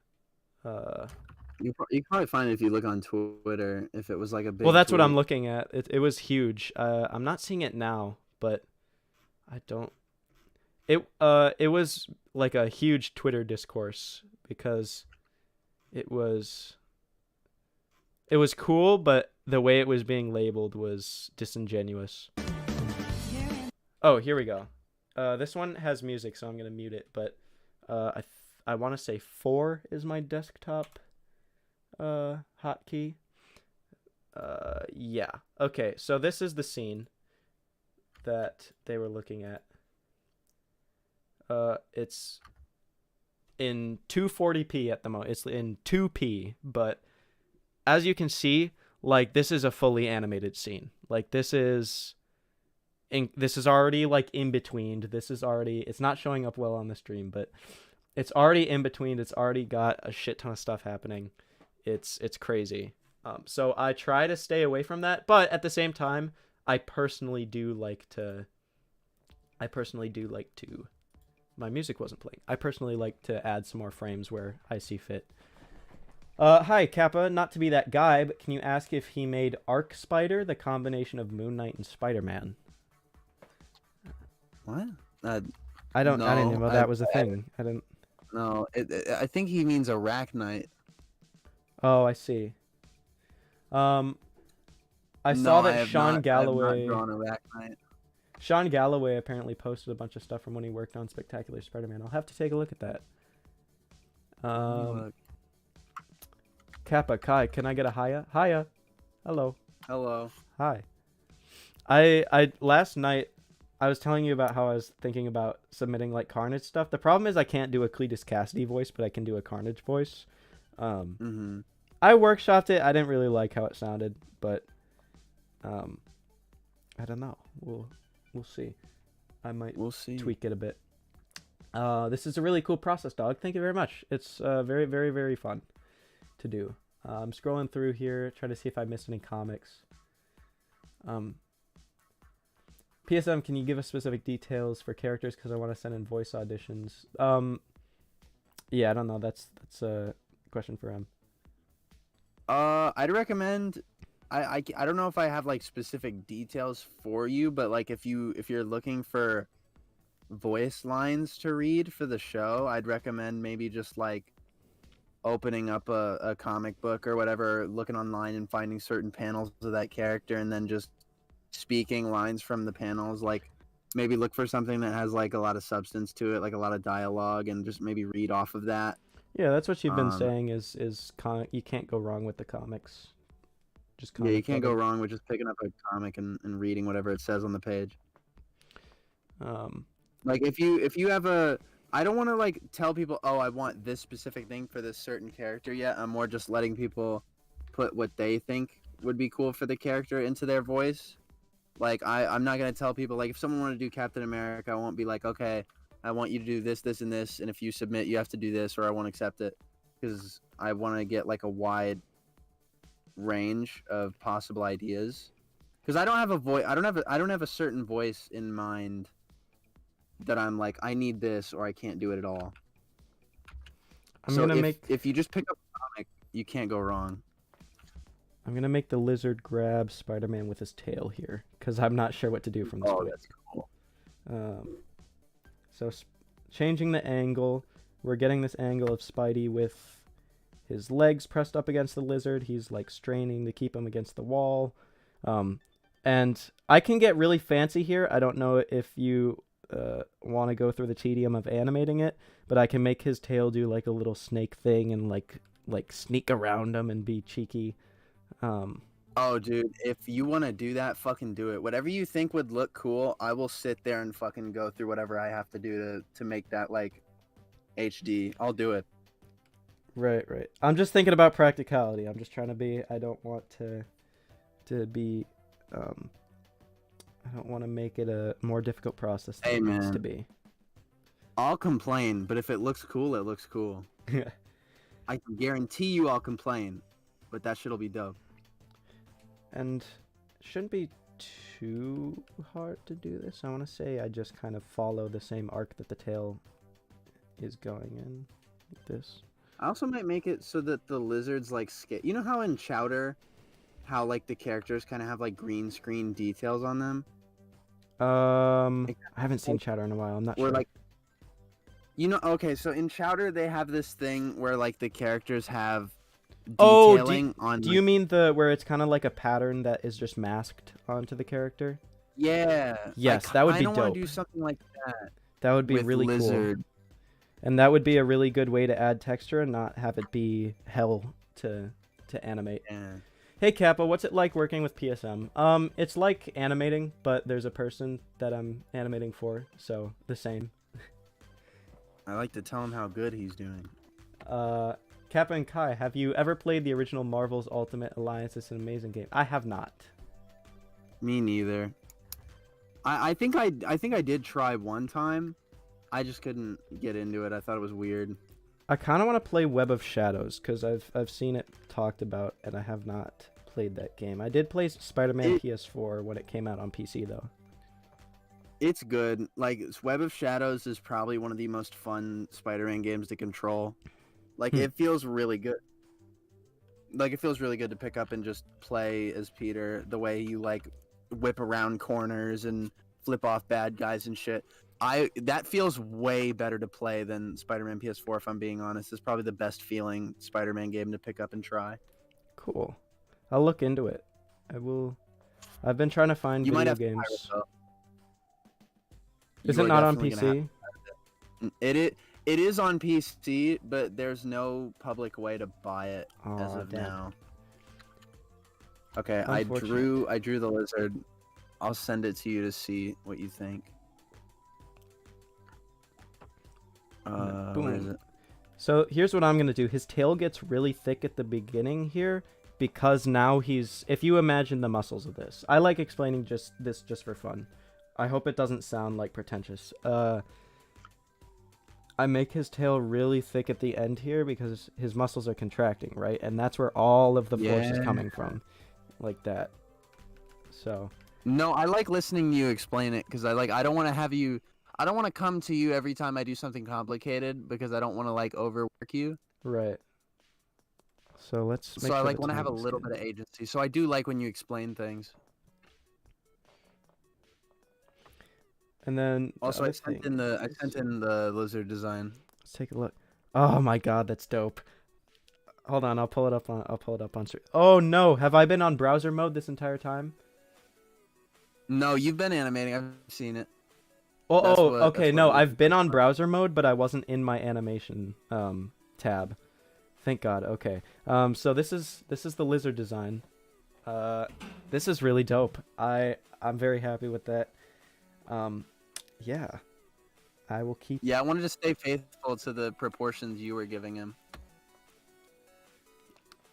You can probably find it if you look on Twitter, if it was like a big Well, that's tweet. what I'm looking at. It was huge. I'm not seeing it now, but I don't. It was like a huge Twitter discourse, because it was cool, but the way it was being labeled was disingenuous. Oh, here we go. This one has music, so I'm gonna mute it. But I want to say 4 is my desktop hotkey. Yeah. Okay, so this is the scene that they were looking at. It's in 240p at the moment. It's in 2p, but as you can see, like, this is a fully animated scene. Like, this is already like in between. It's not showing up well on the stream, but it's already in between. It's already got a shit ton of stuff happening. it's crazy. So I try to stay away from that, but at the same time, I personally do like to. My music wasn't playing. I personally like to add some more frames where I see fit. Hi, Kappa. Not to be that guy, but can you ask if he made Arc Spider, the combination of Moon Knight and Spider-Man? What? I didn't No, know that was a thing. I didn't. No, I think he means Arachnite. Oh, I see. I No, saw that I have Sean not Galloway. drawn Arachnite. Sean Galloway apparently posted a bunch of stuff from when he worked on Spectacular Spider-Man. I'll have to take a look at that. Look. Kappa, Kai, can I get a hiya? Hiya. Hello. Hello. Hi. I last night I was telling you about how I was thinking about submitting like Carnage stuff. The problem is I can't do a Cletus Cassidy voice, but I can do a Carnage voice. I workshopped it. I didn't really like how it sounded, but I don't know. We'll see. We'll see. Tweak it a bit. This is a really cool process, dog. Thank you very much. It's very, very, very fun to do. I'm scrolling through here, trying to see if I missed any comics. PSM, can you give us specific details for characters? Because I want to send in voice auditions. Yeah, I don't know. That's a question for him. I'd recommend. I don't know if I have like specific details for you, but like if you're looking for voice lines to read for the show, I'd recommend maybe just like opening up a comic book or whatever, looking online and finding certain panels of that character, and then just speaking lines from the panels. Like maybe look for something that has like a lot of substance to it, like a lot of dialogue, and just maybe read off of that. Yeah, that's what you've been saying. Is you can't go wrong with the comics. Yeah, you can't go wrong with just picking up a comic and reading whatever it says on the page. Like if you have a, I don't want to like tell people, oh, I want this specific thing for this certain character yet. I'm more just letting people put what they think would be cool for the character into their voice. Like I'm not gonna tell people, like if someone wanted to do Captain America, I won't be like, okay, I want you to do this, this, and this, and if you submit, you have to do this, or I won't accept it, because I want to get like a wide range of possible ideas. Because I don't have a voice, I don't have a certain voice in mind that I'm like, I need this or I can't do it at all. If you just pick up a comic, you can't go wrong. I'm gonna make the lizard grab Spider-Man with his tail here, because I'm not sure what to do from this point. That's cool. So changing the angle, we're getting this angle of Spidey with his legs pressed up against the lizard. He's like straining to keep him against the wall. And I can get really fancy here. I don't know if you want to go through the tedium of animating it, but I can make his tail do like a little snake thing and like sneak around him and be cheeky. Oh, dude, if you want to do that, fucking do it. Whatever you think would look cool, I will sit there and fucking go through whatever I have to do to make that like HD. I'll do it. Right. I'm just thinking about practicality. I'm just trying to be. I don't want to be. I don't want to make it a more difficult process than it needs to be. I'll complain, but if it looks cool, it looks cool. I can guarantee you I'll complain, but that shit'll be dope. And it shouldn't be too hard to do this. I want to say I just kind of follow the same arc that the tail is going in. Like this. I also might make it so that the lizards like you know how in Chowder, how like the characters kind of have like green screen details on them. I haven't seen Chowder in a while. I'm not sure. Like, you know, okay, so in Chowder they have this thing where like the characters have detailing on. Do you mean where it's kind of like a pattern that is just masked onto the character? Yeah. Yes, that would be dope. I want to do something like that. That would be really cool. And that would be a really good way to add texture and not have it be hell to animate. Yeah. Hey Kappa, what's it like working with PSM? It's like animating, but there's a person that I'm animating for, so the same. I like to tell him how good he's doing. Kappa and Kai, have you ever played the original Marvel's Ultimate Alliance? It's an amazing game. I have not. Me neither. I think I did try one time. I just couldn't get into it. I thought it was weird. I kind of want to play Web of Shadows because I've seen it talked about and I have not played that game. I did play Spider-Man PS4 when it came out on PC though. It's good. Like Web of Shadows is probably one of the most fun Spider-Man games to control. Like it feels really good. Like it feels really good to pick up and just play as Peter. The way you like whip around corners and flip off bad guys and shit. That feels way better to play than Spider-Man PS4. If I'm being honest, it's probably the best feeling Spider-Man game to pick up and try. Cool. I'll look into it. I will. I've been trying to find You might video have games. to pirate, Is You it are not on definitely gonna have PC? to pirate it. It is on PC, but there's no public way to buy it as Aw, of damn. now. Okay, I Unfortunate. drew the lizard. I'll send it to you to see what you think. Where is Boom. it? So here's what I'm gonna do. His tail gets really thick at the beginning here because now he's. If you imagine the muscles of this, I like explaining this just for fun. I hope it doesn't sound like pretentious. I make his tail really thick at the end here because his muscles are contracting, right? And that's where all of the force is coming from, like that. So. No, I like listening to you explain it because I don't want to have you. I don't want to come to you every time I do something complicated because I don't want to like overwork you. Right. So let's make So I sure like the want to have a timing's little good. bit of agency. So I do like when you explain things. And then the Also, other I sent thing in the lizard design. let's take a look. Oh my god, that's dope. Hold on, I'll pull it up on. Oh no, have I been on browser mode this entire time? No, you've been animating. I've seen it. Oh, That's oh, what- okay. that's what No, we- I've been on browser mode, but I wasn't in my animation tab. Thank God. Okay. So this is the lizard design. This is really dope. I'm very happy with that. Yeah. I will keep. Yeah, I wanted to stay faithful to the proportions you were giving him.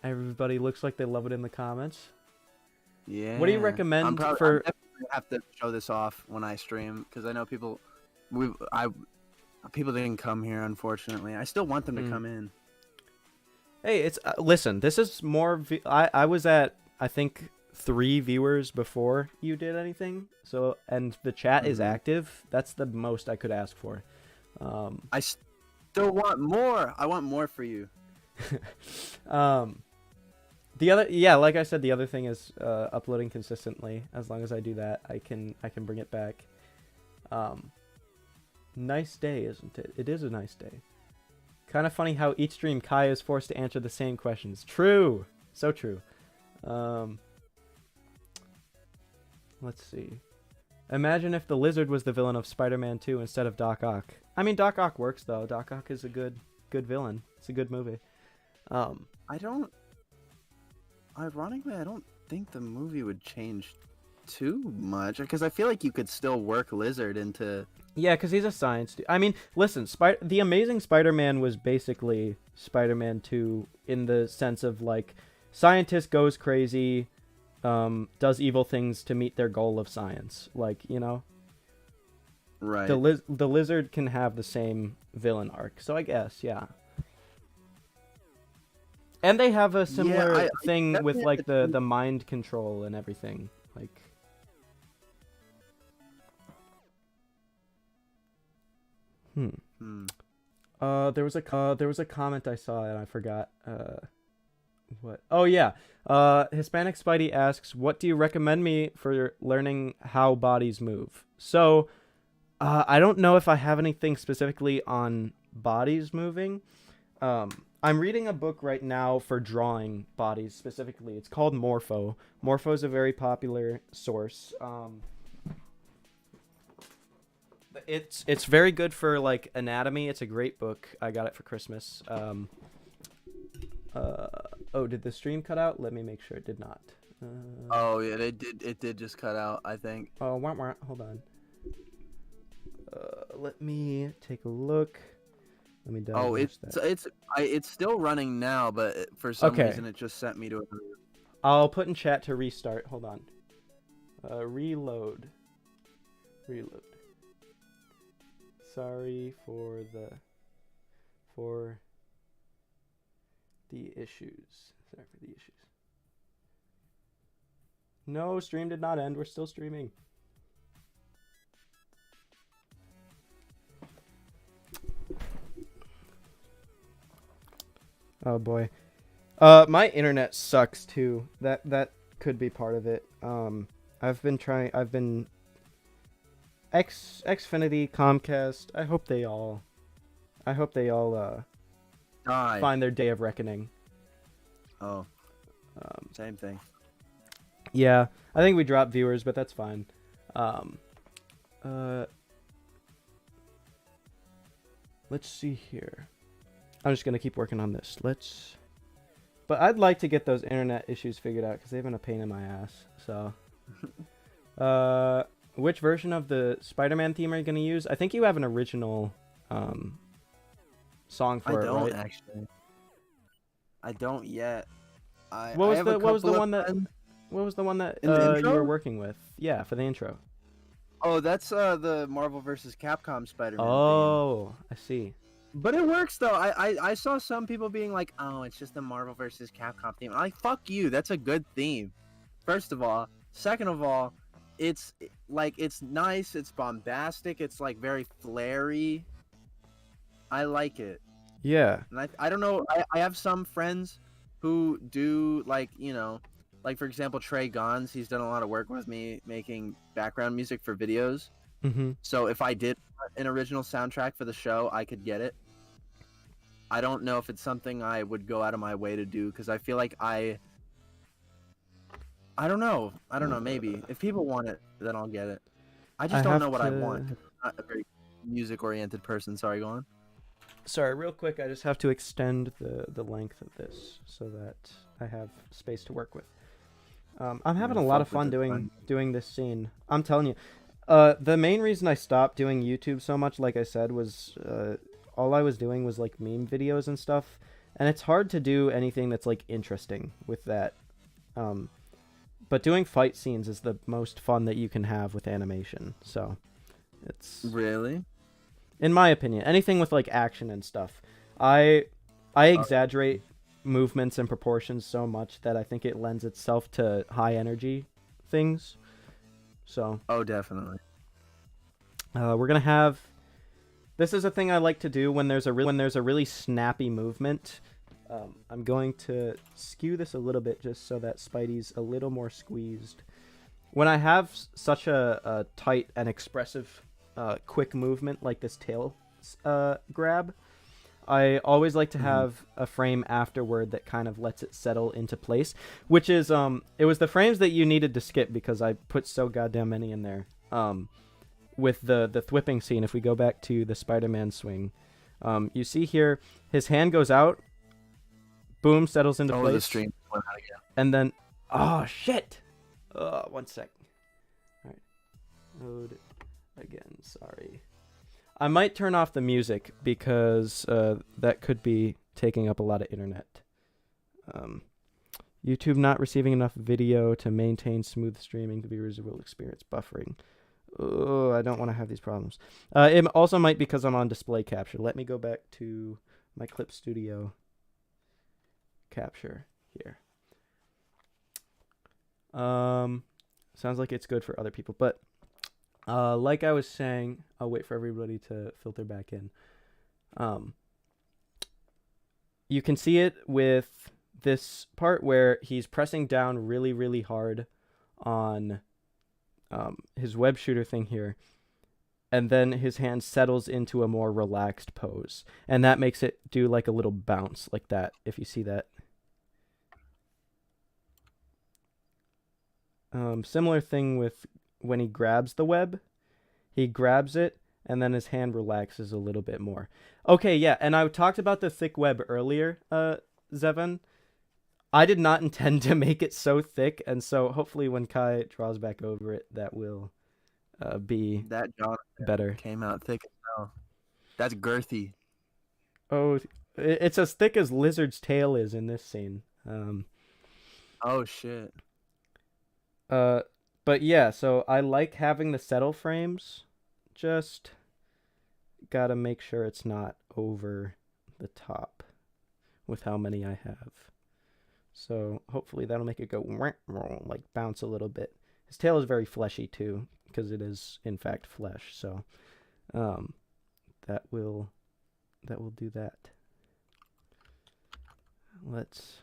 Everybody looks like they love it in the comments. Yeah. What do you recommend I'm for? definitely gonna have to show this off when I stream because I know people. People didn't come here, unfortunately. I still want them to come in. Hey, it's listen. This is more. I was at I think 3 viewers before you did anything. So and the chat is active. That's the most I could ask for. I still want more. I want more for you. The other, yeah, like I said, the other thing is uploading consistently. As long as I do that, I can bring it back. Nice day, isn't it? It is a nice day. Kind of funny how each stream Kai is forced to answer the same questions. True, so true. Let's see. Imagine if the lizard was the villain of Spider-Man 2 instead of Doc Ock. I mean, Doc Ock works though. Doc Ock is a good villain. It's a good movie. Ironically, I don't think the movie would change too much because I feel like you could still work Lizard into. Yeah, because he's a science dude. I mean, listen, The Amazing Spider-Man was basically Spider-Man 2 in the sense of like, scientist goes crazy, does evil things to meet their goal of science. Like, you know, Right. the lizard can have the same villain arc. So I guess, yeah. And they have a similar I thing with definitely like have to the mind control and everything. Like, there was a comment I saw and I forgot. What? Oh yeah. Hispanic Spidey asks, "What do you recommend me for learning how bodies move?" So, I don't know if I have anything specifically on bodies moving. I'm reading a book right now for drawing bodies specifically. It's called Morpho. Morpho is a very popular source. It's very good for like anatomy. It's a great book. I got it for Christmas. Oh, did the stream cut out? Let me make sure it did not. Oh yeah, it did just cut out, I think. Oh, hold on. Let me take a look. Let me Oh, it's still running now, but for some Okay. reason it just sent me to a. I'll put in chat to restart. Hold on. Reload. Sorry for the issues. Sorry for the issues. No, stream did not end. We're still streaming. Oh boy. My internet sucks too. That could be part of it. I've been Xfinity, Comcast. I hope they all Die. find their day of reckoning. Oh. Same thing. Yeah, I think we dropped viewers, but that's fine. Let's see here. I'm just gonna keep working on this. But I'd like to get those internet issues figured out because they've been a pain in my ass. So, which version of the Spider-Man theme are you gonna use? I think you have an original song for it, right? Actually. I don't yet. What was I have the a what was the couple of one that friends- what was the one that In the you were intro? working with? Yeah, for the intro. Oh, that's the Marvel vs. Capcom Spider-Man theme. Oh, I see. But it works though. I saw some people being like, "Oh, it's just the Marvel vs. Capcom theme." I'm like, "Fuck you. That's a good theme." First of all, second of all, it's nice. It's bombastic. It's like very flary. I like it. Yeah. And I don't know. I have some friends who do like for example Trey Gons. He's done a lot of work with me making background music for videos. Mm-hmm. So if I did an original soundtrack for the show, I could get it. I don't know if it's something I would go out of my way to do because I feel like I don't know. Maybe if people want it, then I'll get it. I just don't know what I want. I'm not a very music-oriented person. Sorry, go on. Sorry, real quick. I just have to extend the length of this so that I have space to work with. I'm having a lot of fun doing this scene. I'm telling you. The main reason I stopped doing YouTube so much, like I said, was all I was doing was like meme videos and stuff, and it's hard to do anything that's like interesting with that. But doing fight scenes is the most fun that you can have with animation. So, it's Really, in my opinion, anything with like action and stuff. I exaggerate movements and proportions so much that I think it lends itself to high energy things. So, oh, definitely. we're gonna have. This is a thing I like to do when there's a really snappy movement. I'm going to skew this a little bit just so that Spidey's a little more squeezed. When I have such a tight and expressive, quick movement like this tail grab, I always like to have a frame afterward that kind of lets it settle into place, which is it was the frames that you needed to skip because I put so goddamn many in there. With the thwipping scene, if we go back to the Spider-Man swing, you see here his hand goes out, boom, settles into place. The stream went out again. And then, oh shit! 1 sec. All right, load again. Sorry. I might turn off the music because that could be taking up a lot of internet. YouTube not receiving enough video to maintain smooth streaming. The viewers will experience buffering. Oh, I don't want to have these problems. It also might because I'm on display capture. Let me go back to my Clip Studio capture here. Sounds like it's good for other people, but like I was saying, I'll wait for everybody to filter back in. You can see it with this part where he's pressing down really, really hard on his web shooter thing here, and then his hand settles into a more relaxed pose, and that makes it do like a little bounce like that, if you see that. Similar thing with when he grabs the web. He grabs it, and then his hand relaxes a little bit more. Okay, yeah, and I talked about the thick web earlier, Zevon. I did not intend to make it so thick, and so hopefully when Kai draws back over it, that will be That John better. Came out thick as hell. That's girthy. Oh, it's as thick as Lizard's tail is in this scene. Oh shit. But yeah, so I like having the settle frames. Just gotta make sure it's not over the top with how many I have. So hopefully that'll make it go like bounce a little bit. His tail is very fleshy too, because it is in fact flesh. So that will do that. Let's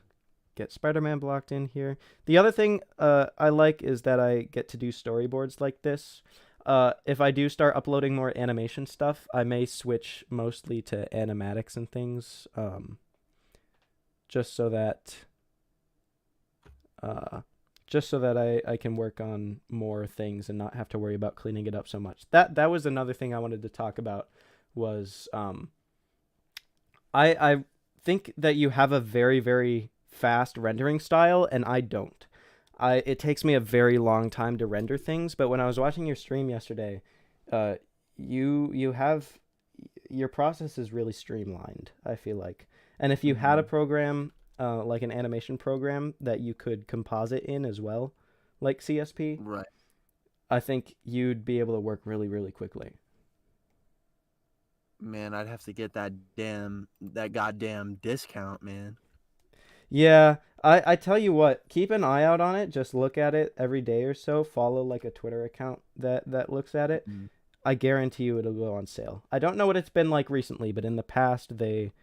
get Spider-Man blocked in here. The other thing I like is that I get to do storyboards like this. If I do start uploading more animation stuff, I may switch mostly to animatics and things, just so that I can work on more things and not have to worry about cleaning it up so much. That was another thing I wanted to talk about was I think that you have a very, very fast rendering style, and I don't. It takes me a very long time to render things, but when I was watching your stream yesterday, you have your process is really streamlined, I feel like. And if you had a program like an animation program that you could composite in as well, like CSP, Right. I think you'd be able to work really, really quickly. Man, I'd have to get that goddamn discount, man. Yeah, I tell you what, keep an eye out on it. Just look at it every day or so. Follow like a Twitter account that looks at it. Mm. I guarantee you it'll go on sale. I don't know what it's been like recently, but in the past they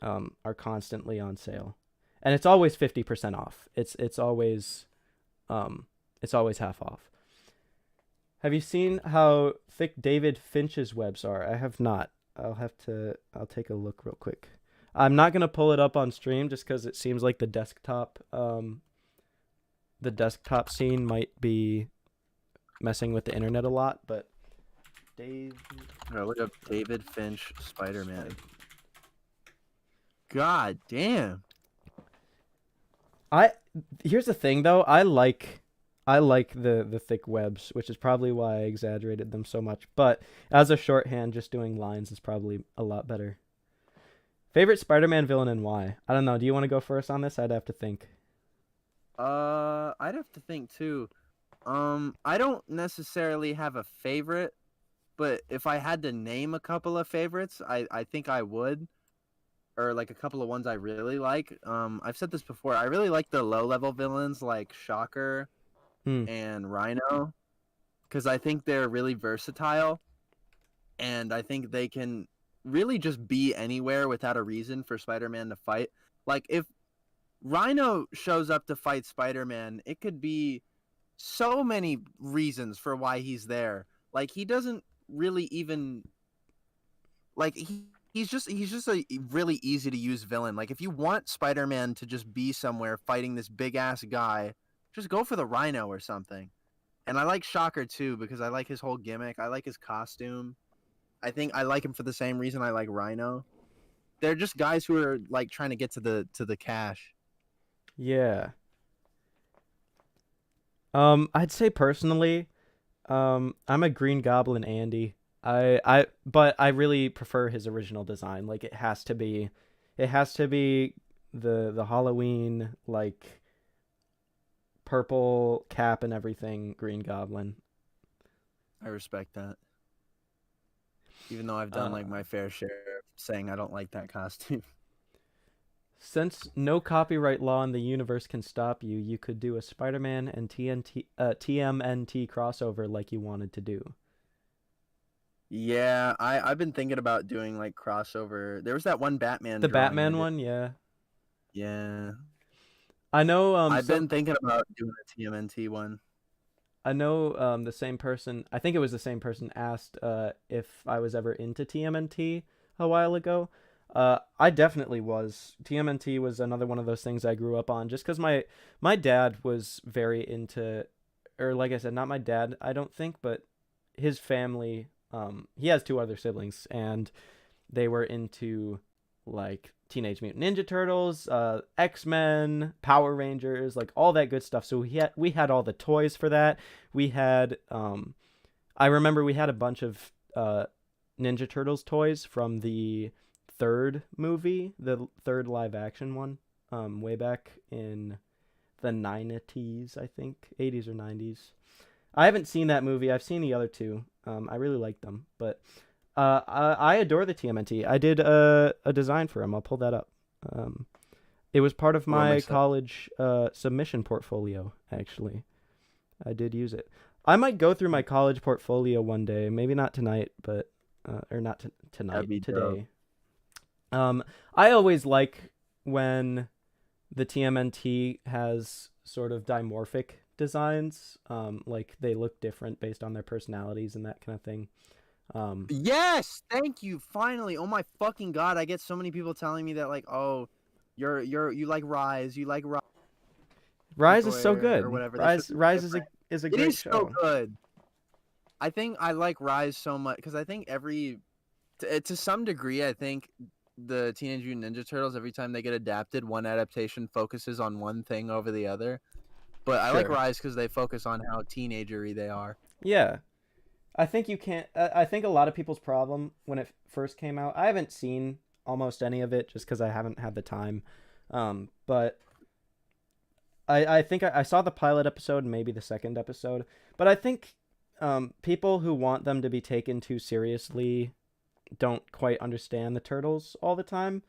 are constantly on sale, and it's always 50% off. It's always half off. Have you seen how thick David Finch's webs are? I have not. I'll take a look real quick. I'm not gonna pull it up on stream just because it seems like the desktop scene might be messing with the internet a lot. But Look up David Finch Spider-Man. God damn. Here's the thing though, I like the thick webs, which is probably why I exaggerated them so much. But as a shorthand, just doing lines is probably a lot better. Favorite Spider-Man villain and why? I don't know. Do you want to go first on this? I'd have to think. I'd have to think too. I don't necessarily have a favorite, but if I had to name a couple of favorites, I think I would. Or like a couple of ones I really like. I've said this before. I really like the low-level villains like Shocker and Rhino, because I think they're really versatile, and I think they can really just be anywhere without a reason for Spider-Man to fight. Like, if Rhino shows up to fight Spider-Man, it could be so many reasons for why he's there. Like, he doesn't really even... Like, he's just a really easy to use villain. Like, if you want Spider-Man to just be somewhere fighting this big-ass guy, just go for the Rhino or something. And I like Shocker, too, because I like his whole gimmick. I like his costume. I think I like him for the same reason I like Rhino. They're just guys who are like trying to get to the cash. Yeah. I'd say personally, I'm a Green Goblin Andy. But I really prefer his original design. Like it has to be the Halloween like purple cap and everything Green Goblin. I respect that. Even though I've done like my fair share of saying I don't like that costume. Since no copyright law in the universe can stop you, you could do a Spider-Man and TMNT crossover like you wanted to do. Yeah, I've been thinking about doing like crossover. There was that one Batman. The Batman one, yeah. Yeah. I know. I've been thinking about doing a TMNT one. I know the same person, I think it was the same person, asked if I was ever into TMNT a while ago. I definitely was. TMNT was another one of those things I grew up on just because my dad was very into, or like I said, not my dad, I don't think, but his family, he has two other siblings, and they were into like Teenage Mutant Ninja Turtles, X-Men, Power Rangers, like all that good stuff. So we had all the toys for that. We had I remember we had a bunch of Ninja Turtles toys from the third movie, the third live action one, way back in the 90s, I think, 80s or 90s. I haven't seen that movie. I've seen the other two. I really like them, but I adore the TMNT. I did a design for him. I'll pull that up. It was part of What am I my saying? college submission portfolio, actually. I did use it. I might go through my college portfolio one day. Maybe not tonight, but or not tonight, That'd be dope. today. I always like when the TMNT has sort of dimorphic designs. Like they look different based on their personalities and that kind of thing. Yes, thank you. Finally, oh my fucking god, I get so many people telling me that like, oh, you like Rise, you like Rise, Rise is so or good. whatever. They should be Rise different. is a It great is so show. good. I think I like Rise so much because I think to some degree, I think the Teenage Mutant Ninja Turtles, every time they get adapted, one adaptation focuses on one thing over the other. But I like Sure. Rise because they focus on how teenagery they are. Yeah. I think you can't. I think a lot of people's problem when it first came out. I haven't seen almost any of it just because I haven't had the time. But I think I saw the pilot episode, maybe the second episode. But I think people who want them to be taken too seriously don't quite understand the turtles all the time.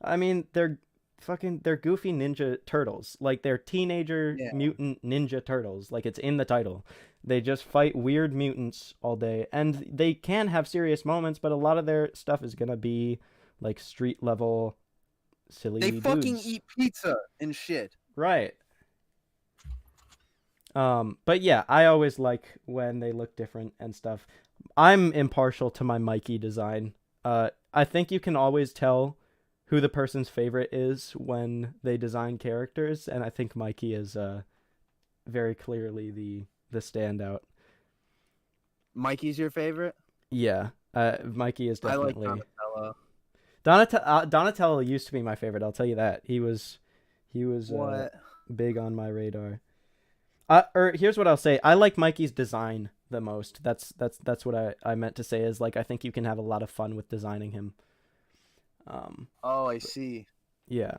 I mean, they're goofy ninja turtles. Like they're teenager Yeah. mutant ninja turtles. Like it's in the title. They just fight weird mutants all day, and they can have serious moments, but a lot of their stuff is gonna be like street level silly They fucking dudes. eat pizza and shit. Right. But yeah, I always like when they look different and stuff. I'm impartial to my Mikey design. I think you can always tell who the person's favorite is when they design characters, and I think Mikey is very clearly the standout. Mikey's your favorite? Yeah, Mikey is I like definitely. Donatello. Donatello used to be my favorite. I'll tell you that. He was What? big on my radar. Or here's what I'll say. I like Mikey's design the most. That's what I meant to say is like I think you can have a lot of fun with designing him. Oh, I see. Yeah.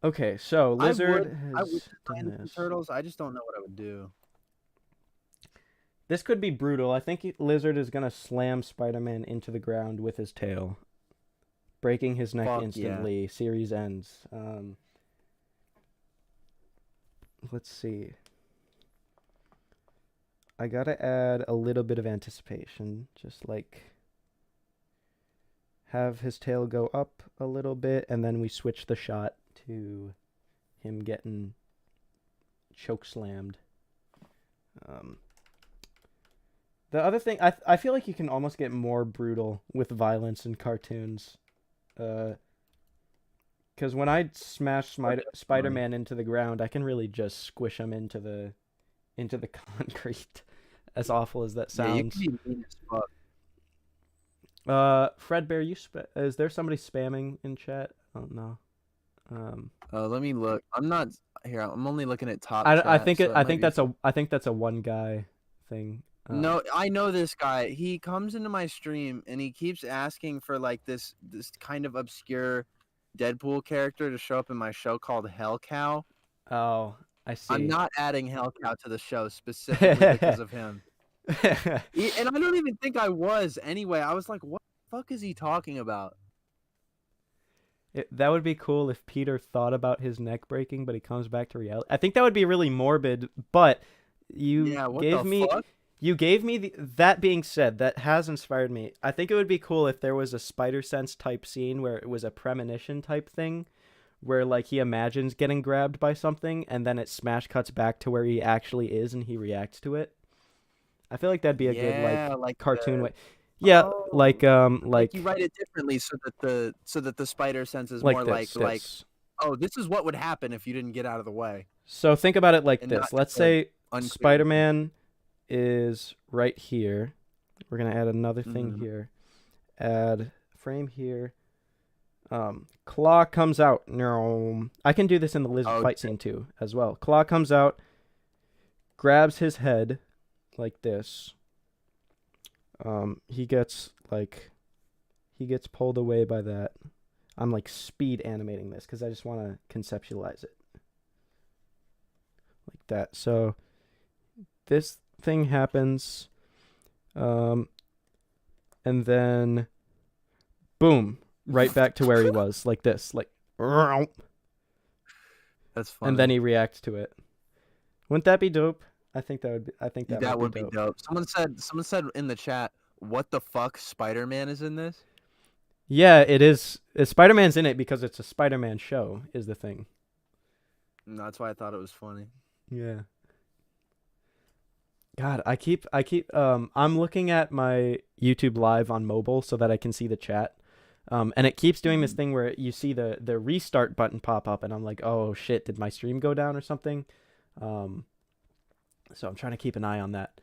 Okay, so Lizard I would has design done the this. turtles. I just don't know what I would do. This could be brutal. I think Lizard is gonna slam Spider-Man into the ground with his tail, breaking his neck Fuck instantly. Series ends. Let's see. I gotta add a little bit of anticipation, just like have his tail go up a little bit, and then we switch the shot to him getting choke slammed. The other thing, I feel like you can almost get more brutal with violence in cartoons. Because when I smash Spider-Man into the ground, I can really just squish him into the concrete. As awful as that Yeah, you sounds. can be mean as fuck. Fredbear, is there somebody spamming in chat? Oh no. Let me look. I'm not here. I'm only looking at top I chat, think so I might think be that's a one guy thing. No, I know this guy. He comes into my stream and he keeps asking for like this kind of obscure Deadpool character to show up in my show called Hell Cow. Oh, I see. I'm not adding Hell Cow to the show specifically because of him. And I don't even think I was anyway. I was like, what the fuck is he talking about? That would be cool if Peter thought about his neck breaking, but he comes back to reality. I think that would be really morbid, but What the fuck? You gave me that being said, that has inspired me. I think it would be cool if there was a Spider Sense type scene where it was a premonition type thing, where like he imagines getting grabbed by something and then it smash cuts back to where he actually is and he reacts to it. I feel like that'd be a good like cartoon way. Yeah, Oh, like you write it differently so that the Spider Sense is like more this. like oh, this is what would happen if you didn't get out of the way. So think about it like And this. not Let's just, like, say Spider-Man is right here. We're gonna add another thing here. Add frame here. Claw comes out. No, I can do this in the lizard fight scene too, as well. Claw comes out, grabs his head, like this. He gets pulled away by that. I'm like speed animating this because I just want to conceptualize it. Like that. So this thing happens, and then boom, right back to where he was, like this, like, and That's funny. then he reacts to it. Wouldn't that be dope? I think that would be. I think that That might would be be dope. dope. Someone said in the chat, "What the fuck? Spider-Man is in this?" Yeah, it is. Spider-Man's in it because it's a Spider-Man show. Is the thing. And that's why I thought it was funny. Yeah. God, I'm looking at my YouTube live on mobile so that I can see the chat. And it keeps doing this thing where you see the restart button pop up, and I'm like, oh shit, did my stream go down or something? So I'm trying to keep an eye on that.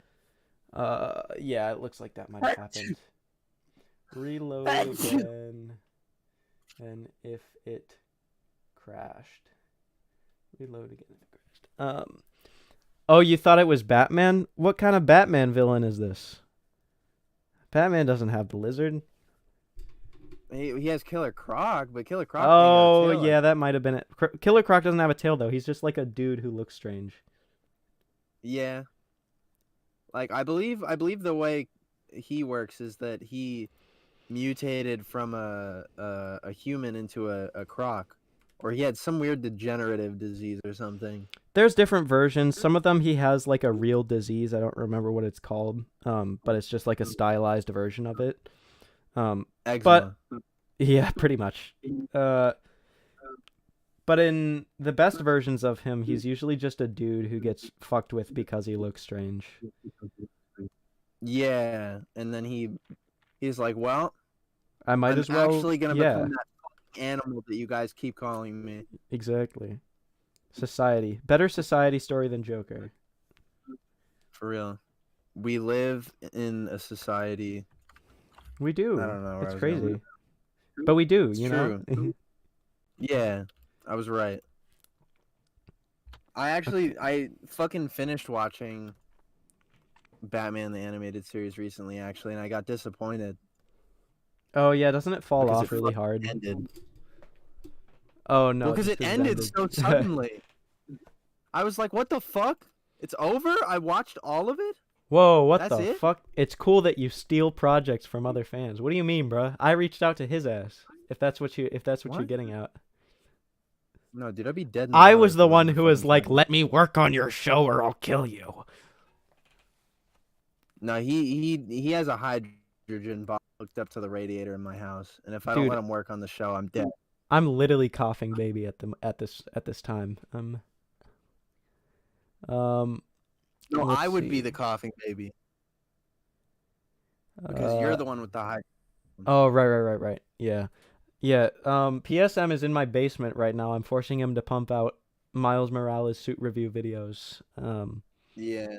Yeah, it looks like that might have happened. Reload again. And if it crashed. Reload again if it crashed. Oh, you thought it was Batman? What kind of Batman villain is this? Batman doesn't have the lizard. He has Killer Croc, but Killer Croc. Oh, ain't got a tail. yeah, that might have been it. Killer Croc doesn't have a tail, though. He's just like a dude who looks strange. Yeah. Like I believe the way he works is that he mutated from a human into a croc, or he had some weird degenerative disease or something. There's different versions. Some of them he has like a real disease. I don't remember what it's called. But it's just like a stylized version of it. Eczema. But yeah, pretty much. But in the best versions of him, he's usually just a dude who gets fucked with because he looks strange. Yeah, and then he's like, well, I might I'm as well. actually gonna Yeah, become that fucking animal that you guys keep calling me. exactly. Society. Better society story than Joker. For real. We live in a society. We do. I don't know where It's I was crazy. going. But we do, It's you true. know? Yeah, I was right. I fucking finished watching Batman the Animated Series recently, actually, and I got disappointed. Oh, yeah, doesn't it fall Because off really hard? Ended. Oh, no. Well, because just it ended so suddenly. I was like, what the fuck? It's over? I watched all of it? Whoa, what That's the it? fuck? It's cool that you steal projects from other fans. What do you mean, bruh? I reached out to his ass. If that's what you're What? getting at. No, dude, I'd be dead in I water was if the it one wasn't who for was fucking like, Batman. "Let me work on your show or I'll kill you." No, he has a hydrogen bomb hooked up to the radiator in my house, and if I don't Dude. let him work on the show, I'm dead. I'm literally coughing baby at this time. No, let's I would see. be the coughing baby because you're the one with the hydrogen. Oh, right. Yeah. PSM is in my basement right now. I'm forcing him to pump out Miles Morales suit review videos. Yeah.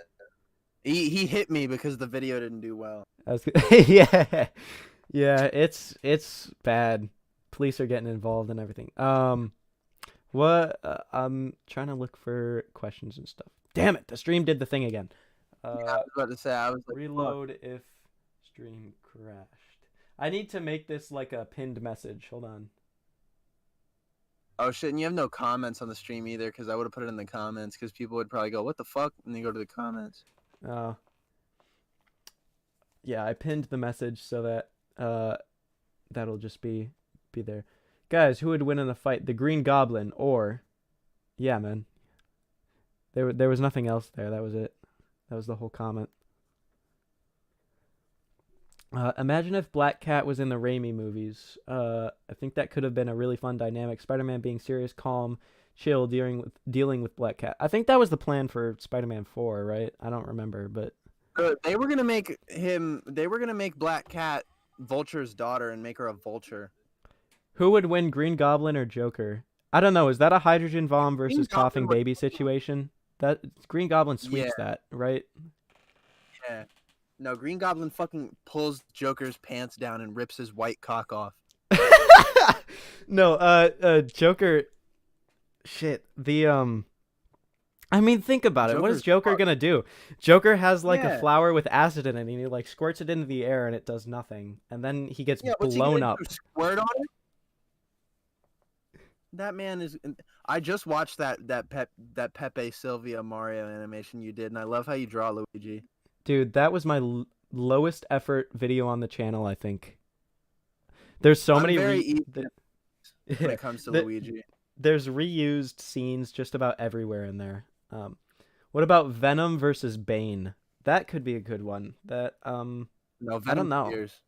He hit me because the video didn't do well. Yeah. Yeah, it's bad. Police are getting involved and everything. What I'm trying to look for questions and stuff. Damn it, the stream did the thing again. I was about to say, I was like, Reload if stream crashed. I need to make this like a pinned message. Hold on. oh shit, and you have no comments on the stream either, because I would have put it in the comments, because people would probably go, what the fuck, and they go to the comments. Yeah, I pinned the message so that that'll just be there. Guys, who would win in a fight, the Green Goblin or yeah, man. There was nothing else there. That was it. That was the whole comment. Imagine if Black Cat was in the Raimi movies. I think that could have been a really fun dynamic. Spider-Man being serious, calm, chill, dealing with Black Cat. I think that was the plan for Spider-Man 4, right? I don't remember, but They were gonna make Black Cat Vulture's daughter and make her a vulture. who would win, Green Goblin or Joker? I don't know. Is that a hydrogen bomb versus coughing baby situation? That Green Goblin sweeps that, right? Yeah. No, Green Goblin fucking pulls Joker's pants down and rips his white cock off. No, Joker. Shit. I mean, think about it. What is Joker gonna do? Joker has like a flower with acid in it, and he like squirts it into the air, and it does nothing. And then he gets blown up. Squirt on it? That man is. I just watched that Pepe Sylvia Mario animation you did, and I love how you draw Luigi. Dude, that was my lowest effort video on the channel, I think. There's so I'm many very easy when yeah, it comes to the, Luigi. there's reused scenes just about everywhere in there. What about Venom versus Bane? That could be a good one. That No, I don't Venom know. clears.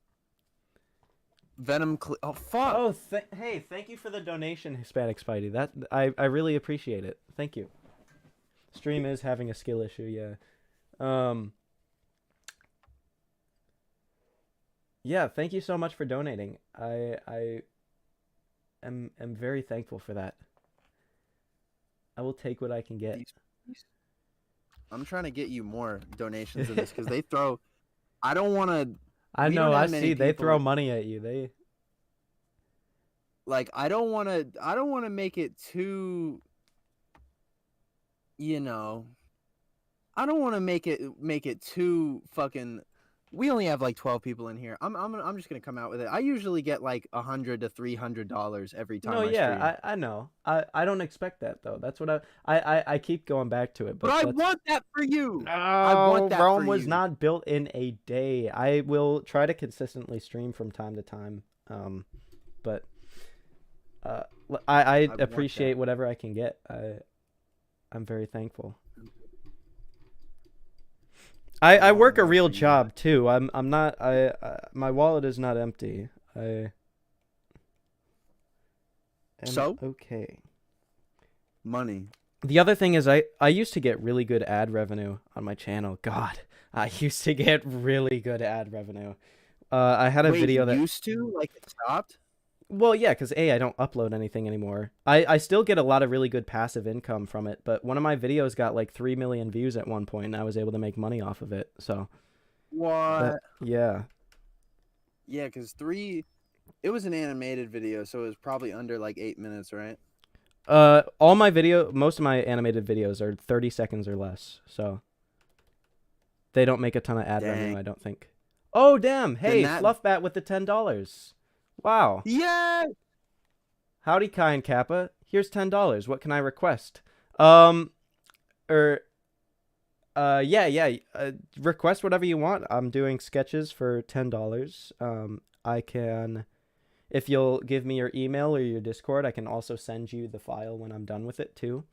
Venom oh fuck. Oh, hey, thank you for the donation, Hispanic Spidey. That I really appreciate it. Thank you. Stream is having a skill issue, yeah. Yeah, thank you so much for donating. I am very thankful for that. I will take what I can get. I'm trying to get you more donations in this because they throw. I don't want to. I We don't know, I have many see they throw people. money at you. They Like I don't want to. I don't want to make it too. You know. I don't want to make it too fucking. We only have like 12 people in here. I'm just gonna come out with it. I usually get like $100 to $300 every time No, I stream. yeah, I know. I don't expect that though. That's what I keep going back to it, But but I that's want that for you. No, I want that Rome for was you. not built in a day. I will try to consistently stream from time to time. But I want appreciate that. whatever I can get. I'm very thankful. I work a more real for you. job too. I'm not my wallet is not empty. I am So? okay. Money. The other thing is I used to get really good ad revenue on my channel. God, I used to get really good ad revenue. I had a Wait, video that used to like it stopped. well, yeah, because I don't upload anything anymore. I still get a lot of really good passive income from it, but one of my videos got like 3 million views at one point, and I was able to make money off of it. So What? yeah. Yeah, because it was an animated video, so it was probably under like 8 minutes, right? Most of my animated videos are 30 seconds or less, so they don't make a ton of ad revenue, I don't think. Oh, damn. Hey, Fluffbat with the $10. Wow. Yeah. Howdy, Kai Kappa. Here's $10. What can I request? Request whatever you want. I'm doing sketches for $10. I can, if you'll give me your email or your Discord, I can also send you the file when I'm done with it too,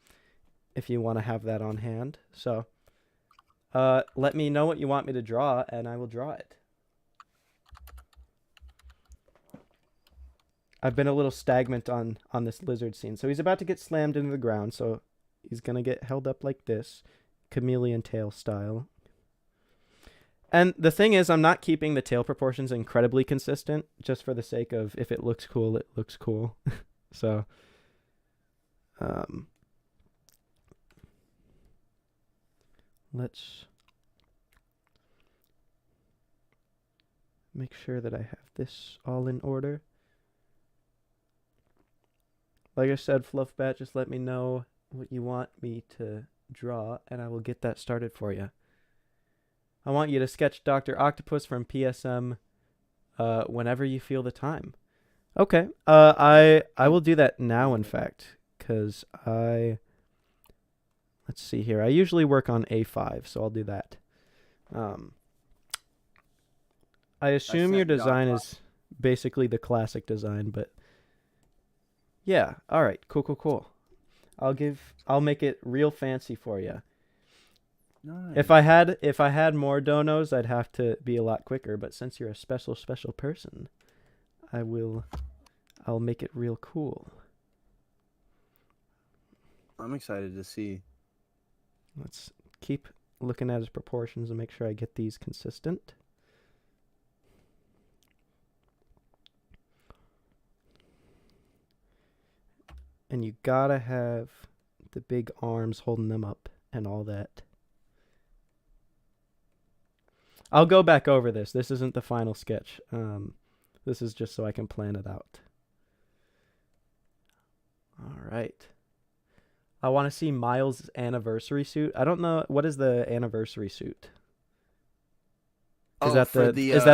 if you want to have that on hand. So, let me know what you want me to draw, and I will draw it. I've been a little stagnant on this lizard scene. So he's about to get slammed into the ground, so he's going to get held up like this, chameleon tail style. And the thing is, I'm not keeping the tail proportions incredibly consistent, just for the sake of if it looks cool, it looks cool. So, let's make sure that I have this all in order. Like I said, Fluffbat, just let me know what you want me to draw, and I will get that started for you. I want you to sketch Dr. Octopus from PSM whenever you feel the time. Okay. I will do that now, in fact, because let's see here. I usually work on A5, so I'll do that. I assume your design is basically the classic design, but yeah. All right. Cool. I'll make it real fancy for you. Nice. If I had more donos, I'd have to be a lot quicker, but since you're a special person, I'll make it real cool. I'm excited to see. Let's keep looking at his proportions and make sure I get these consistent. And you gotta have the big arms holding them up and all that. I'll go back over this. This isn't the final sketch. This is just so I can plan it out. All right. I want to see Miles' anniversary suit. I don't know, what is the anniversary suit? Is that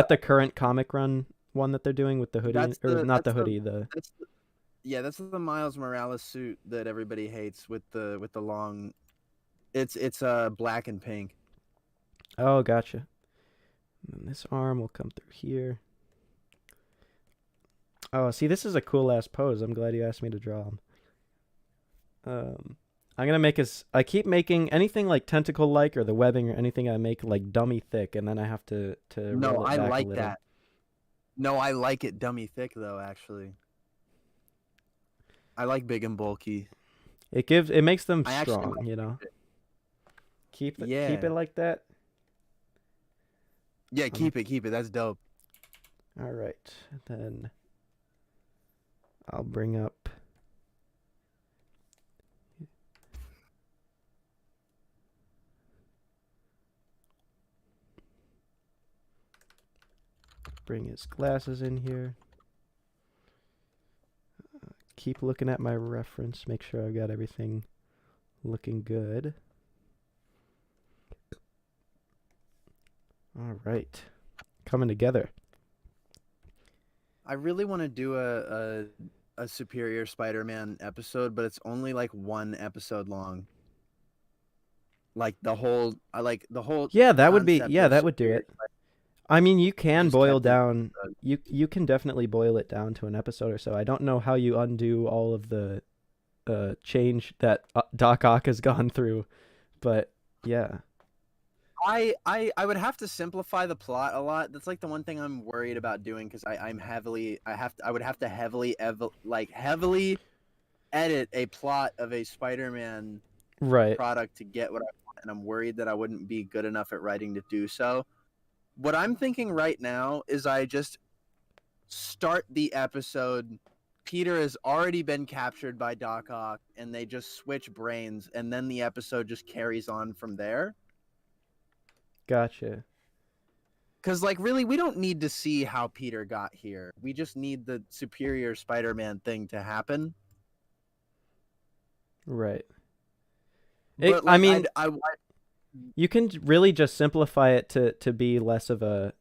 the current comic run one that they're doing with the hoodie? That's the Miles Morales suit that everybody hates with the long. It's black and pink. Oh, gotcha. And this arm will come through here. Oh, see, this is a cool ass pose. I'm glad you asked me to draw him. I'm gonna make his. I keep making anything like tentacle like or the webbing or anything I make like dummy thick, and then I have to No, roll it I back a like little. that. No, I like it dummy thick though. Actually, I like big and bulky. It makes them I actually strong, like you know. it. Keep it Yeah. like that. Yeah, keep it. That's dope. All right, then I'll bring up. Bring his glasses in here. Keep looking at my reference. Make sure I've got everything looking good. All right, coming together. I really want to do a Superior Spider-Man episode, but it's only like one episode long. Like the whole, Yeah, that would be. concept Yeah, of that would do Superior it. I mean, you can just boil kept it down. episode. You can definitely boil it down to an episode or so. I don't know how you undo all of the change that Doc Ock has gone through, but yeah. I would have to simplify the plot a lot. That's like the one thing I'm worried about doing because I would have to heavily edit a plot of a Spider-Man Right. product to get what I want, and I'm worried that I wouldn't be good enough at writing to do so. What I'm thinking right now is I just start the episode. Peter has already been captured by Doc Ock, and they just switch brains, and then the episode just carries on from there. Gotcha. Because, like, really, we don't need to see how Peter got here. We just need the Superior Spider-Man thing to happen. Right. But, I like, mean, you can really just simplify it to be less of a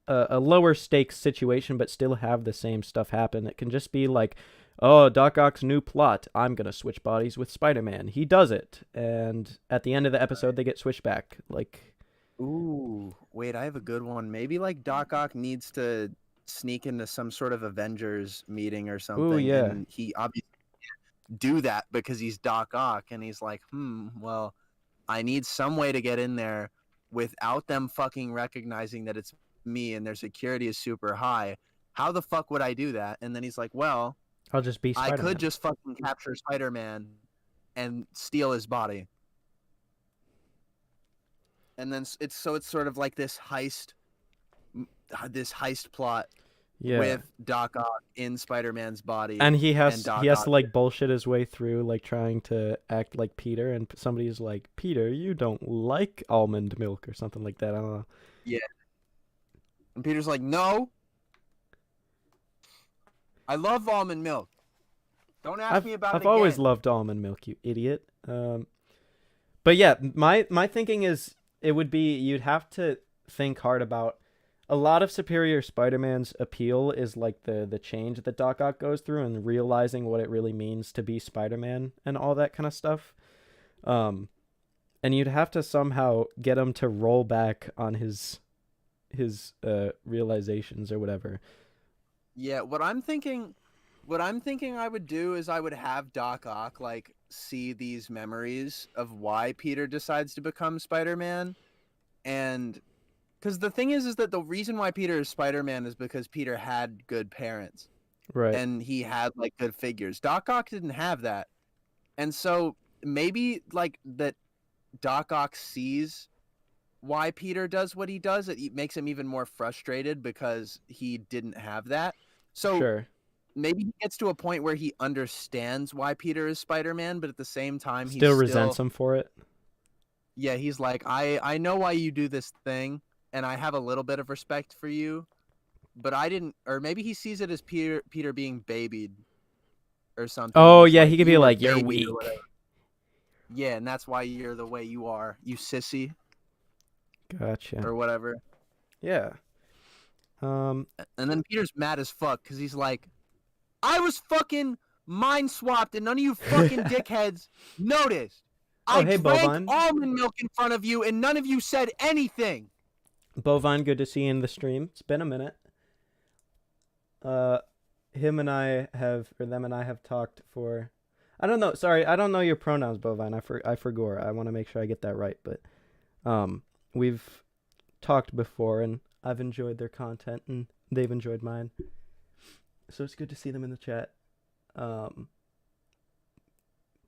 lower stakes situation, but still have the same stuff happen. It can just be like, oh, Doc Ock's new plot. I'm gonna switch bodies with Spider-Man. He does it, and at the end of the episode, they get switched back. Like, ooh, wait, I have a good one. Maybe, like, Doc Ock needs to sneak into some sort of Avengers meeting or something. ooh, yeah. And he obviously can't do that because he's Doc Ock, and he's like, well, I need some way to get in there without them fucking recognizing that it's me and their security is super high. How the fuck would I do that? And then he's like, well, I'll just be Spider-Man. I could just fucking capture Spider-Man and steal his body. And then it's sort of like this heist plot with Doc Ock in Spider-Man's body. And he has Doc to Ock. like bullshit his way through, like trying to act like Peter, and somebody's like, Peter, you don't like almond milk or something like that. I don't know. Yeah. And Peter's like, no. I love almond milk. Don't ask me about it I've again. always loved almond milk, you idiot. But yeah, my thinking is it would be you'd have to think hard about a lot of Superior Spider-Man's appeal is like the change that Doc Ock goes through and realizing what it really means to be Spider-Man and all that kind of stuff. And you'd have to somehow get him to roll back on his realizations or whatever. Yeah, what I'm thinking I would do is I would have Doc Ock like see these memories of why Peter decides to become Spider-Man, and because the thing is that the reason why Peter is Spider-Man is because Peter had good parents, Right. and he had like good figures. Doc Ock didn't have that, and so maybe like that Doc Ock sees why Peter does what he does. It makes him even more frustrated because he didn't have that. So Sure. maybe he gets to a point where he understands why Peter is Spider-Man, but at the same time, he Still resents him for it. Yeah, he's like, I know why you do this thing, and I have a little bit of respect for you, but I didn't. Or maybe he sees it as Peter being babied or something. Oh He's yeah, like, he could "You be were like, you're babied," or weak. whatever. Yeah, and that's why you're the way you are, you sissy, Gotcha. or whatever. Yeah. And then Peter's mad as fuck because he's like, I was fucking mind swapped and none of you fucking dickheads noticed. I hey, drank Bovine. almond milk in front of you and none of you said anything. Bovine, good to see you in the stream. It's been a minute. them and I have talked for. I don't know. Sorry, I don't know your pronouns, Bovine. I forgot. I want to make sure I get that right. But we've talked before, and I've enjoyed their content, and they've enjoyed mine. So it's good to see them in the chat.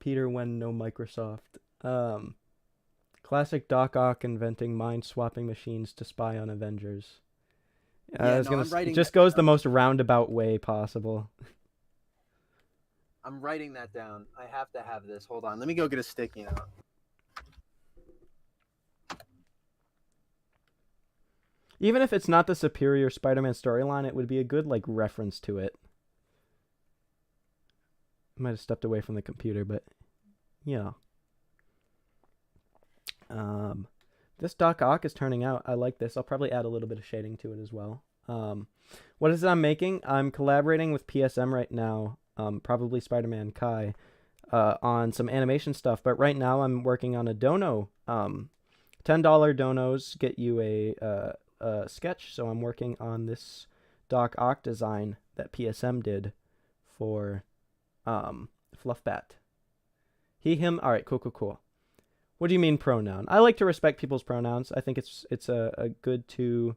Peter, when no Microsoft. Classic Doc Ock inventing mind-swapping machines to spy on Avengers. Yeah, I'm writing just goes the most roundabout way possible. I'm writing that down. I have to have this. Hold on. Let me go get a sticky note. Even if it's not the Superior Spider-Man storyline, it would be a good like reference to it. I might have stepped away from the computer, but yeah. This Doc Ock is turning out. I like this. I'll probably add a little bit of shading to it as well. What is it I'm making? I'm collaborating with PSM right now, probably Spider-Man Kai, on some animation stuff. But right now I'm working on a dono. $10 donos get you a sketch. So I'm working on this Doc Ock design that PSM did for Fluffbat. He, him. All right, cool. What do you mean pronoun? I like to respect people's pronouns. I think it's a good to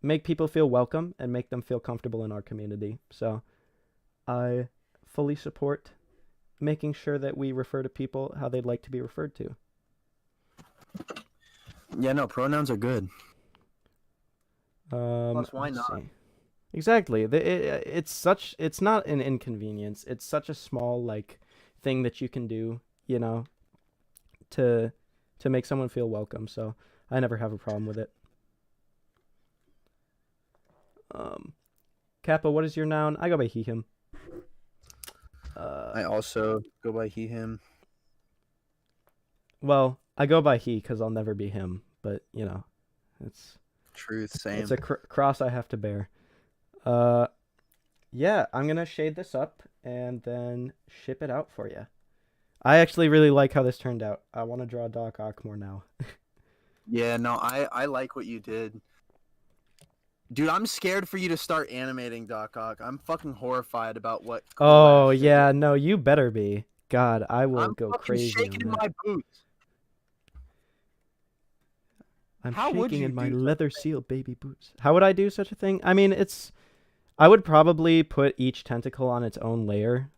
make people feel welcome and make them feel comfortable in our community. So I fully support making sure that we refer to people how they'd like to be referred to. Yeah, no, pronouns are good. Plus, why let's not? see. Exactly. It's not an inconvenience. It's such a small like thing that you can do, you know, to make someone feel welcome. So I never have a problem with it. Kappa, what is your noun? I go by he, him. I also go by he, him. Well, I go by he because I'll never be him. But, you know, it's... Truth, same. It's a cross I have to bear. Yeah, I'm going to shade this up and then ship it out for you. I actually really like how this turned out. I want to draw Doc Ock more now. Yeah, no, I like what you did. Dude, I'm scared for you to start animating Doc Ock. I'm fucking horrified about what. Oh, yeah, no, you better be. God, I will go crazy on I'm shaking in that. my boots. I'm How would shaking you in my do leather seal baby boots. How would I do such a thing? I mean, I would probably put each tentacle on its own layer,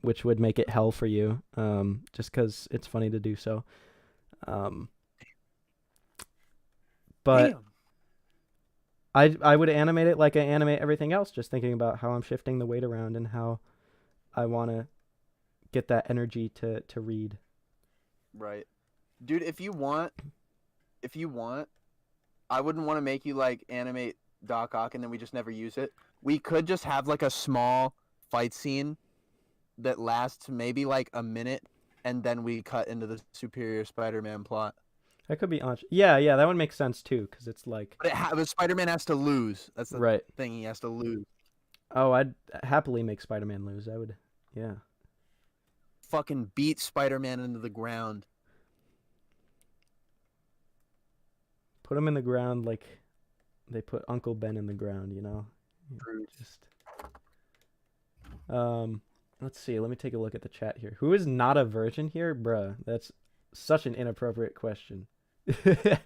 which would make it hell for you, just because it's funny to do so. But Damn. I would animate it like I animate everything else, just thinking about how I'm shifting the weight around and how I want to get that energy to read. Right. Dude, if you want, I wouldn't want to make you like animate Doc Ock and then we just never use it. We could just have like a small fight scene that lasts maybe like a minute and then we cut into the Superior Spider-Man plot. That could be yeah, that would make sense too, because it's like... But Spider-Man has to lose. That's the right. thing, he has to lose. Oh, I'd happily make Spider-Man lose. I would, yeah. Fucking beat Spider-Man into the ground. Put him in the ground like they put Uncle Ben in the ground, you know? Just... let's see. Let me take a look at the chat here. Who is not a virgin here? Bruh, that's such an inappropriate question. Why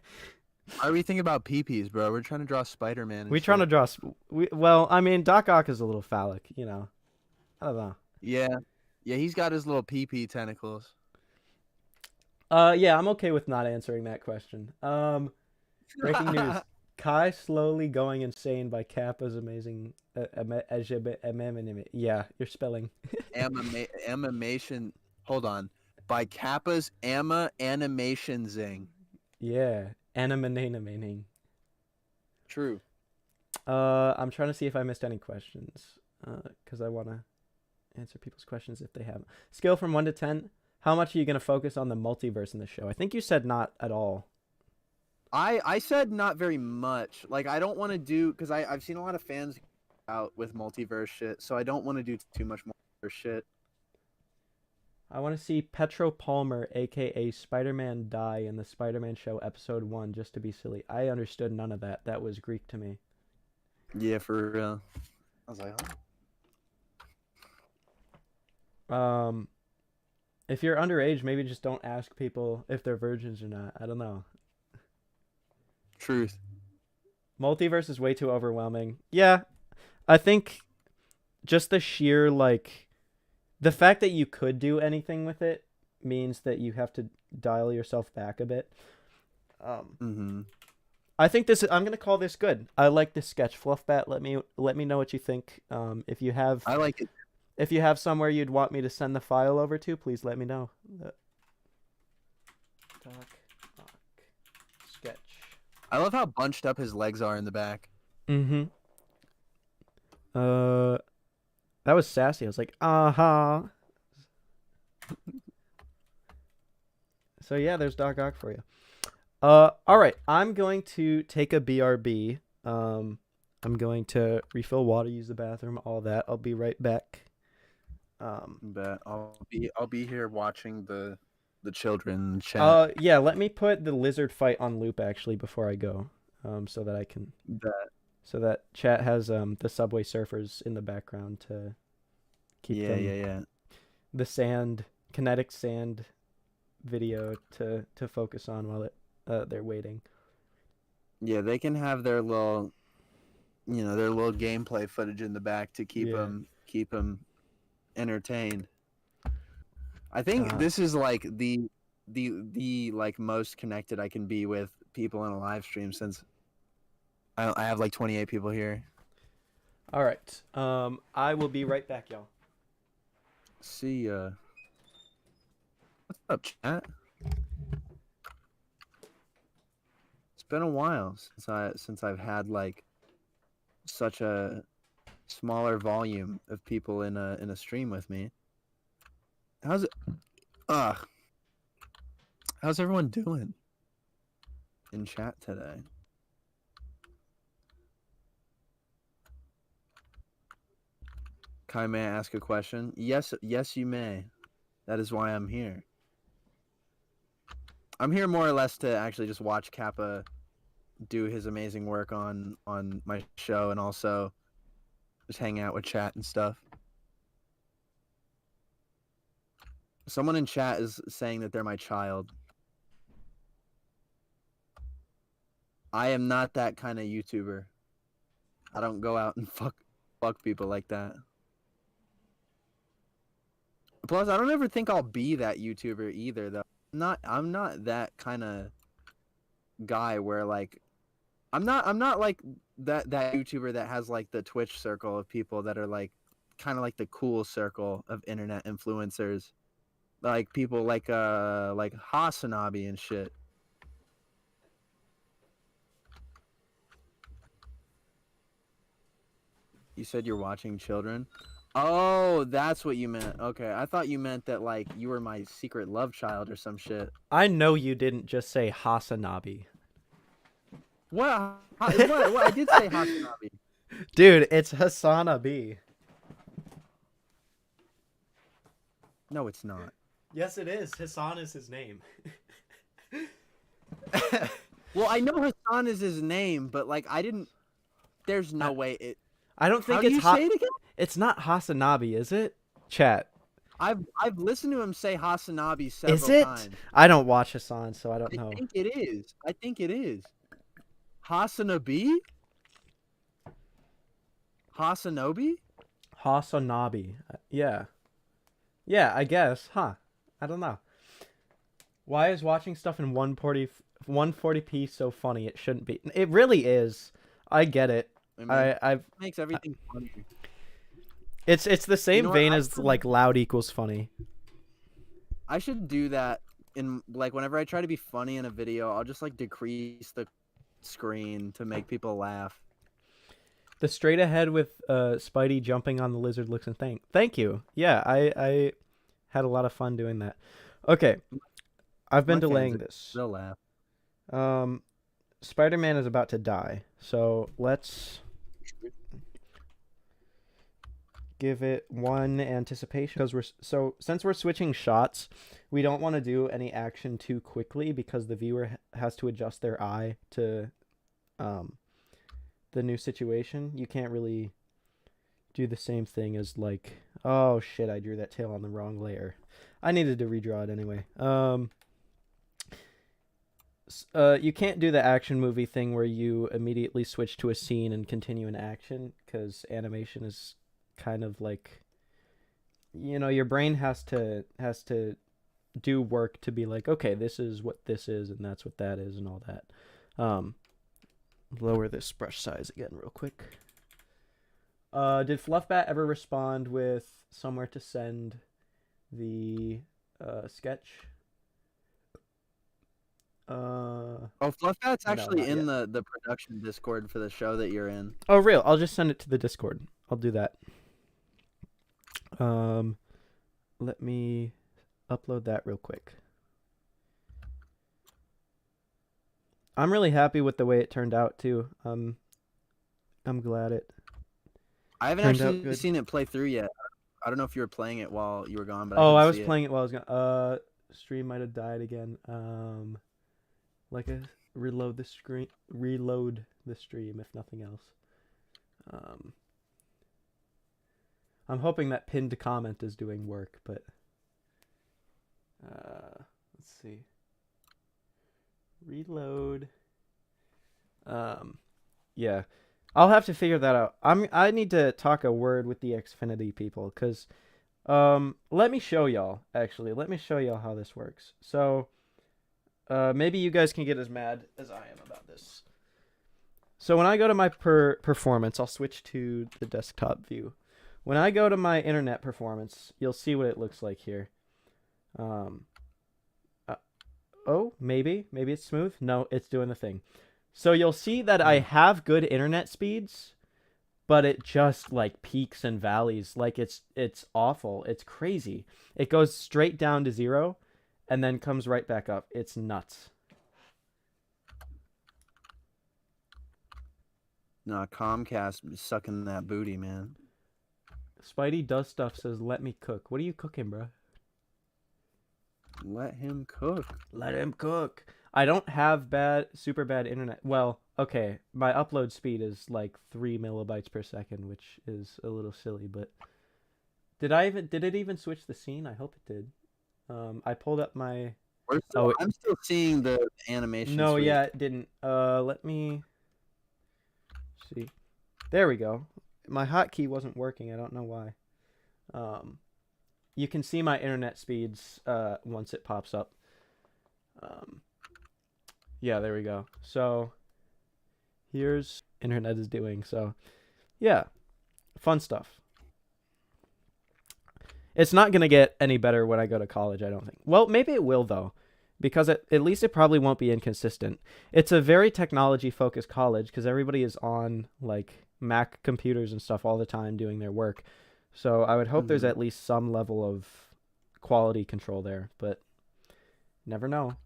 are we thinking about peepees, bro? We're trying to draw Spider-Man. We're trying to draw... well, I mean, Doc Ock is a little phallic, you know? I don't know. Yeah. Yeah, he's got his little peepee tentacles. Yeah, I'm okay with not answering that question. Breaking news. Kai slowly going insane by Kappa's amazing... yeah, you're spelling. Animation. Hold on. By Kappa's animation zing. Yeah, animating. True. I'm trying to see if I missed any questions, because I want to answer people's questions if they have. Scale from 1 to 10. How much are you going to focus on the multiverse in the show? I think you said not at all. I said not very much. Like, I don't want to do... Because I've seen a lot of fans out with multiverse shit, so I don't want to do too much multiverse shit. I want to see Petro Palmer, a.k.a. Spider-Man, die in the Spider-Man show episode 1, just to be silly. I understood none of that. That was Greek to me. Yeah, for real. I was like, If you're underage, maybe just don't ask people if they're virgins or not. I don't know. truth. Multiverse is way too overwhelming. Yeah, I think just the sheer like the fact that you could do anything with it means that you have to dial yourself back a bit. I think this. I'm gonna call this good. I like this sketch, Fluffbat. Let me know what you think. If you have, I like it. if you have somewhere you'd want me to send the file over to, please let me know. Sketch. I love how bunched up his legs are in the back. Mm-hmm. That was sassy. I was like, uh-huh. So yeah, there's Doc Ock for you. All right. I'm going to take a BRB. I'm going to refill water, use the bathroom, all that. I'll be right back. But I'll be here watching the children chat. Yeah. Let me put the lizard fight on loop actually before I go. So that I can. So that chat has the Subway Surfers in the background to keep them. The kinetic sand video to focus on while they're waiting. Yeah, they can have their little, their little gameplay footage in the back to keep them entertained. I think this is like the like most connected I can be with people in a live stream since I have like 28 people here. All right. I will be right back, y'all. See ya. What's up, chat? It's been a while since I've had like such a smaller volume of people in a stream with me. How's everyone doing in chat today? Kai, may I ask a question? Yes, you may. That is why I'm here. I'm here more or less to actually just watch Kappa do his amazing work on my show and also just hang out with chat and stuff. Someone in chat is saying that they're my child. I am not that kind of YouTuber. I don't go out and fuck people like that. Plus, I don't ever think I'll be that YouTuber either, though. I'm not that kind of guy where like I'm not like that YouTuber that has like the Twitch circle of people that are like kind of like the cool circle of internet influencers, like people like Hasanabi and shit. You said you're watching children? Oh, that's what you meant. Okay, I thought you meant that like you were my secret love child or some shit. I know you didn't just say Hasanabi. What? What? I did say Hasanabi. Dude, it's Hasanabi. No, it's not. Yes, it is. Hassan is his name. Well, I know Hassan is his name, but like I didn't. There's no way it. I don't think How do you say it again? It's not Hasanabi, is it? Chat. I've listened to him say Hasanabi several times. Is it? I don't watch Hassan, so I don't know. I think it is. Hasanabi? Hasanobi? Hasanabi. Yeah. Yeah, I guess. Huh. I don't know. Why is watching stuff in 140p so funny? It shouldn't be. It really is. I get it. I've makes everything funny. It's the same vein as like loud equals funny. I should do that in like whenever I try to be funny in a video, I'll just like decrease the screen to make people laugh. The straight ahead with Spidey jumping on the lizard looks and thank you. Yeah, I had a lot of fun doing that. Okay. I've been delaying this. They'll laugh. Spider-Man is about to die. So let's give it one anticipation because since we're switching shots, we don't want to do any action too quickly because the viewer has to adjust their eye to the new situation. You can't really do the same thing as like, oh shit, I drew that tail on the wrong layer. I needed to redraw it anyway. You can't do the action movie thing where you immediately switch to a scene and continue in action, because animation is kind of like, your brain has to do work to be like, okay, this is what this is and that's what that is and all that. Lower this brush size again real quick. Did Fluffbat ever respond with somewhere to send the sketch? Fluffbat's actually not in yet. the production Discord for the show that you're in. Oh, real? I'll just send it to the Discord. I'll do that. Let me upload that real quick. I'm really happy with the way it turned out too. I'm glad it. I haven't turned out actually good. seen it play through yet. I don't know if you were playing it while you were gone, but Oh, I I was see playing it while I was gone. Stream might have died again. Like a reload the stream if nothing else. I'm hoping that pinned comment is doing work, but let's see. Reload. Yeah. I'll have to figure that out. I need to talk a word with the Xfinity people, because let me show y'all, actually. Let me show y'all how this works. So maybe you guys can get as mad as I am about this. So when I go to my performance, I'll switch to the desktop view. When I go to my internet performance, you'll see what it looks like here. Oh, maybe it's smooth. No, it's doing the thing. So you'll see that I have good internet speeds, but it just like peaks and valleys. Like it's awful. It's crazy. It goes straight down to 0 and then comes right back up. It's nuts. No, Comcast is sucking that booty, man. Spidey Does Stuff says, let me cook. What are you cooking, bro? Let him cook. Let him cook. I don't have super bad internet. Well, okay, my upload speed is like 3 megabytes per second, which is a little silly, but did it even switch the scene? I hope it did. I pulled up my I'm still seeing the animation. No, suite. yeah, it didn't. Let me see. There we go. My hotkey wasn't working. I don't know why. You can see my internet speeds once it pops up. Yeah, there we go. So here's internet is doing. So yeah, fun stuff. It's not going to get any better when I go to college, I don't think. Well, maybe it will, though, because at least it probably won't be inconsistent. It's a very technology-focused college because everybody is on like Mac computers and stuff all the time doing their work. So I would hope there's at least some level of quality control there, but never know.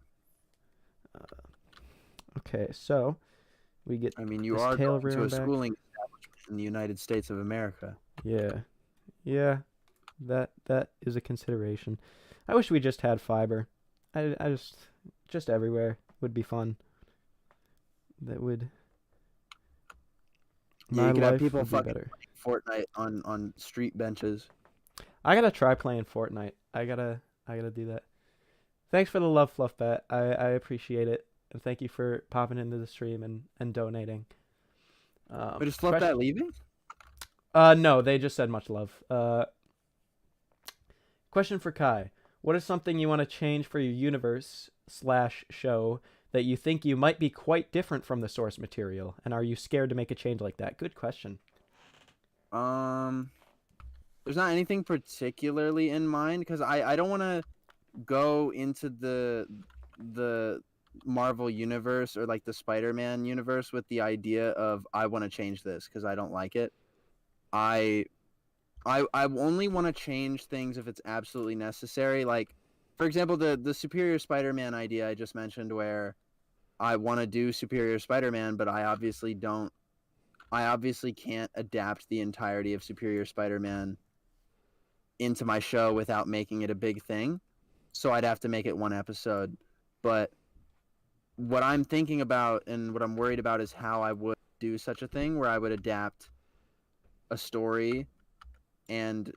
Okay, so we get. I mean, you are going to a schooling establishment in the United States of America. Yeah, that is a consideration. I wish we just had fiber. I just everywhere would be fun. That would. Yeah, you could have people fucking better. Fortnite on street benches. I gotta try playing Fortnite. I gotta do that. Thanks for the love, Fluffbat. I appreciate it, and thank you for popping into the stream and donating. But is Fluffbat leaving? No, they just said much love. Question for Kai: what is something you want to change for your universe/show that you think you might be quite different from the source material, and are you scared to make a change like that? Good question. There's not anything particularly in mind because I don't want to go into the Marvel universe or like the Spider-Man universe with the idea of I want to change this because I don't like it. I only want to change things if it's absolutely necessary. Like, for example, the Superior Spider-Man idea I just mentioned, where I want to do Superior Spider-Man, but I obviously can't adapt the entirety of Superior Spider-Man into my show without making it a big thing. So I'd have to make it one episode. But what I'm thinking about and what I'm worried about is how I would do such a thing where I would adapt a story and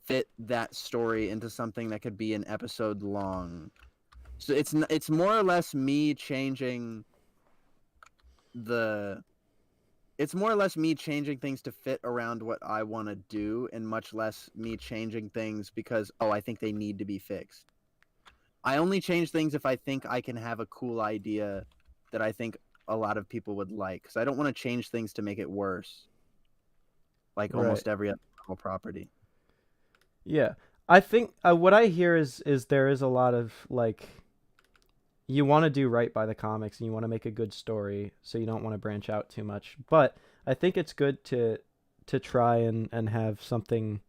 fit that story into something that could be an episode long. So it's more or less me changing the it's more or less me changing things to fit around what I want to do, and much less me changing things because, oh, I think they need to be fixed. I only change things if I think I can have a cool idea that I think a lot of people would like, because I don't want to change things to make it worse, like Right. almost every other Marvel property. Yeah. I think what I hear is there is a lot of like you want to do right by the comics and you want to make a good story, so you don't want to branch out too much. But I think it's good to try and have something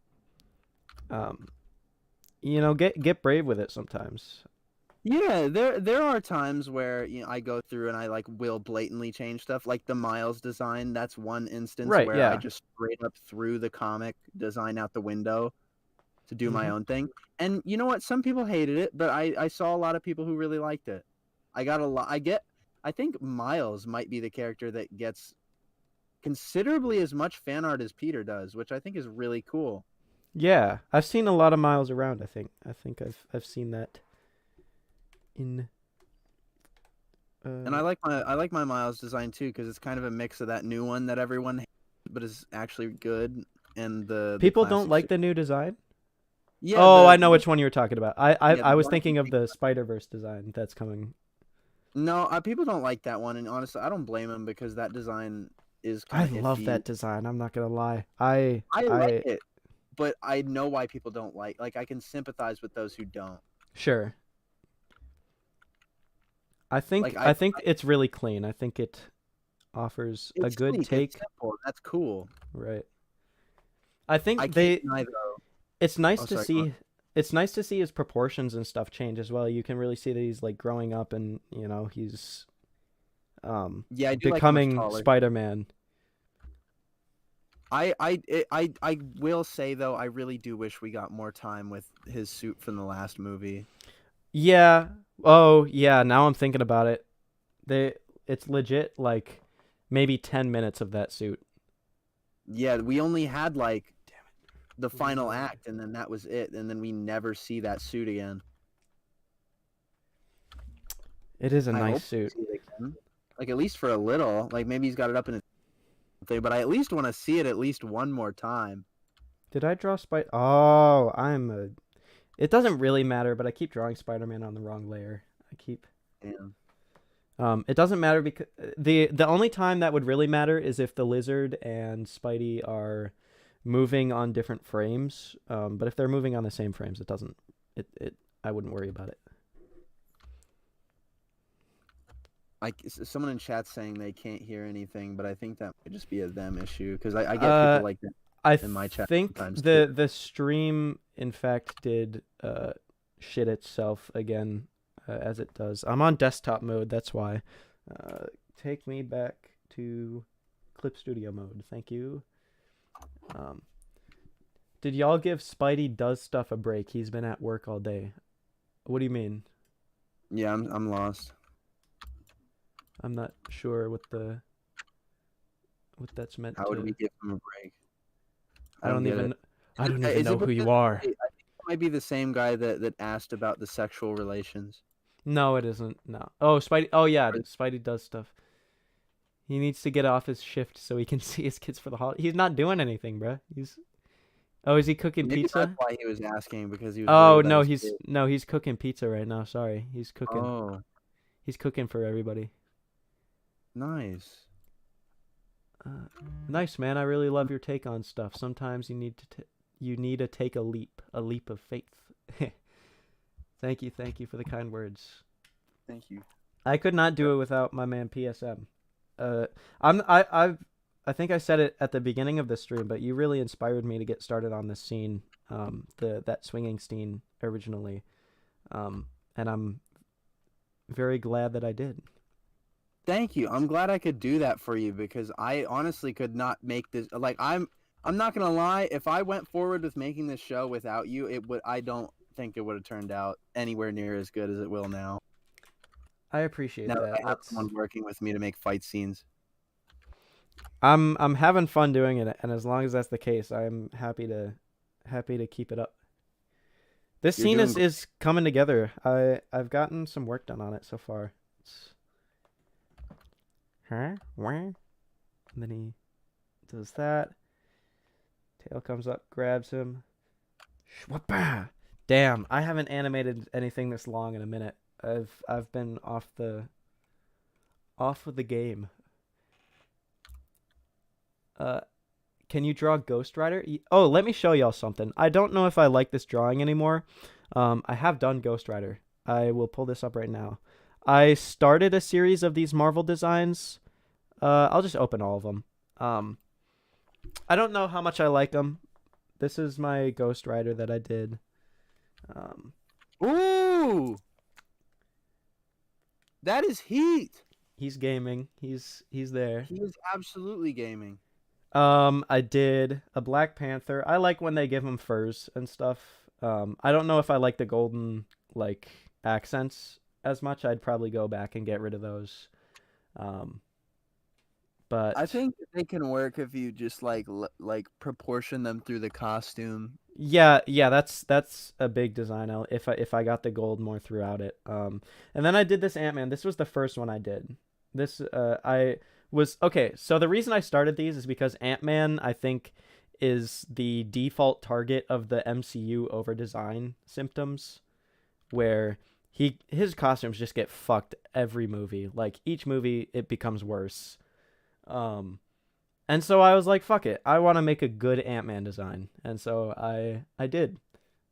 get brave with it sometimes. Yeah, there are times where I go through and I like will blatantly change stuff, like the Miles design. That's one instance Right, where I yeah. just straight up threw the comic design out the window to do my Mhm. own thing. And you know what? Some people hated it, but I saw a lot of people who really liked it. I got a lot. I think Miles might be the character that gets considerably as much fan art as Peter does, which I think is really cool. Yeah, I've seen a lot of Miles around, I think. I've seen that in And I like my Miles design too, because it's kind of a mix of that new one that everyone hates, but is actually good, and the people don't classic like the new design. Yeah, Oh, I know which one you were talking about. yeah, I the was one thinking of the Spider-Verse design that's coming. No, people don't like that one, and honestly, I don't blame them because that design is I kind of love iffy. that design. I'm not gonna lie. I like it, but I know why people don't like. I can sympathize with those who don't. Sure. I think Like I think it's really clean. I think it offers a it's good sleek, it's take. simple. That's cool. Right. I I think can't deny though. it's nice Oh, to sorry. Go on. see it's nice to see his proportions and stuff change as well. You can really see that he's like growing up and, he's Yeah, I do like how much becoming taller. Spider-Man. I will say though, I really do wish we got more time with his suit from the last movie. Yeah. Oh, yeah, now I'm thinking about it. It's legit like maybe 10 minutes of that suit. Yeah, we only had like the final act, and then that was it, and then we never see that suit again. It is a I nice hope we suit. see it again. Like at least for a little. Like maybe he's got it up in his thing, but I at least want to see it at least one more time. Did I draw Spider? Oh, It doesn't really matter, but I keep drawing Spider-Man on the wrong layer. I keep. Damn. It doesn't matter because the only time that would really matter is if the lizard and Spidey are moving on different frames. But if they're moving on the same frames, it doesn't. I wouldn't worry about it. Someone in chat saying they can't hear anything, but I think that might just be a them issue because I get people like that in my chat. I think sometimes the stream in fact did shit itself again, as it does. I'm on desktop mode, that's why. Take me back to Clip Studio mode, thank you. Did y'all give Spidey Does Stuff a break? He's been at work all day. What do you mean? Yeah, I'm lost. I'm not sure what that's meant How to. would we give him a break? I don't even Is know it who you because- are. I think it might be the same guy that asked about the sexual relations. No, it isn't. No. Oh, Spidey. Oh, yeah. Spidey does stuff. He needs to get off his shift so he can see his kids for the holiday. He's not doing anything, bro. Oh, is he cooking Maybe pizza? that's why he was asking, because he was Oh, worried no, about his kid. he's cooking pizza right now. Sorry. He's cooking. Oh, He's cooking for everybody. nice. Nice, man. I really love your take on stuff. Sometimes you need to take a leap of faith. Thank you for the kind words. Thank you. I could not do it without my man PSM. I think I said it at the beginning of the stream, but you really inspired me to get started on this scene, that swinging scene originally, and I'm very glad that I did. Thank you. I'm glad I could do that for you, because I honestly could not make this. Like I'm not gonna lie. If I went forward with making this show without you, I don't think it would have turned out anywhere near as good as it will now. I appreciate Now that. I have someone working with me to make fight scenes. I'm having fun doing it, and as long as that's the case, I'm happy to keep it up. This You're scene doing is coming together. I've gotten some work done on it so far. It's... Huh? Where? And then he does that. Tail comes up, grabs him. Shwappa! Damn, I haven't animated anything this long in a minute. I've been off of the game. Can you draw Ghost Rider? Oh, let me show y'all something. I don't know if I like this drawing anymore. I have done Ghost Rider. I will pull this up right now. I started a series of these Marvel designs. I'll just open all of them. I don't know how much I like them. This is my Ghost Rider that I did. Ooh, that is heat. He's gaming. He's there. He is absolutely gaming. I did a Black Panther. I like when they give him furs and stuff. I don't know if I like the golden like accents as much. I'd probably go back and get rid of those. But I think they can work if you just like proportion them through the costume. yeah, that's a big design if I got the gold more throughout it. And then I did this Ant-Man. This was the first one I did. This I was okay. So the reason I started these is because Ant-Man I think is the default target of the MCU over design symptoms, where his costumes just get fucked every movie. Like each movie it becomes worse. And so I was like, fuck it. I want to make a good Ant-Man design. And so I did.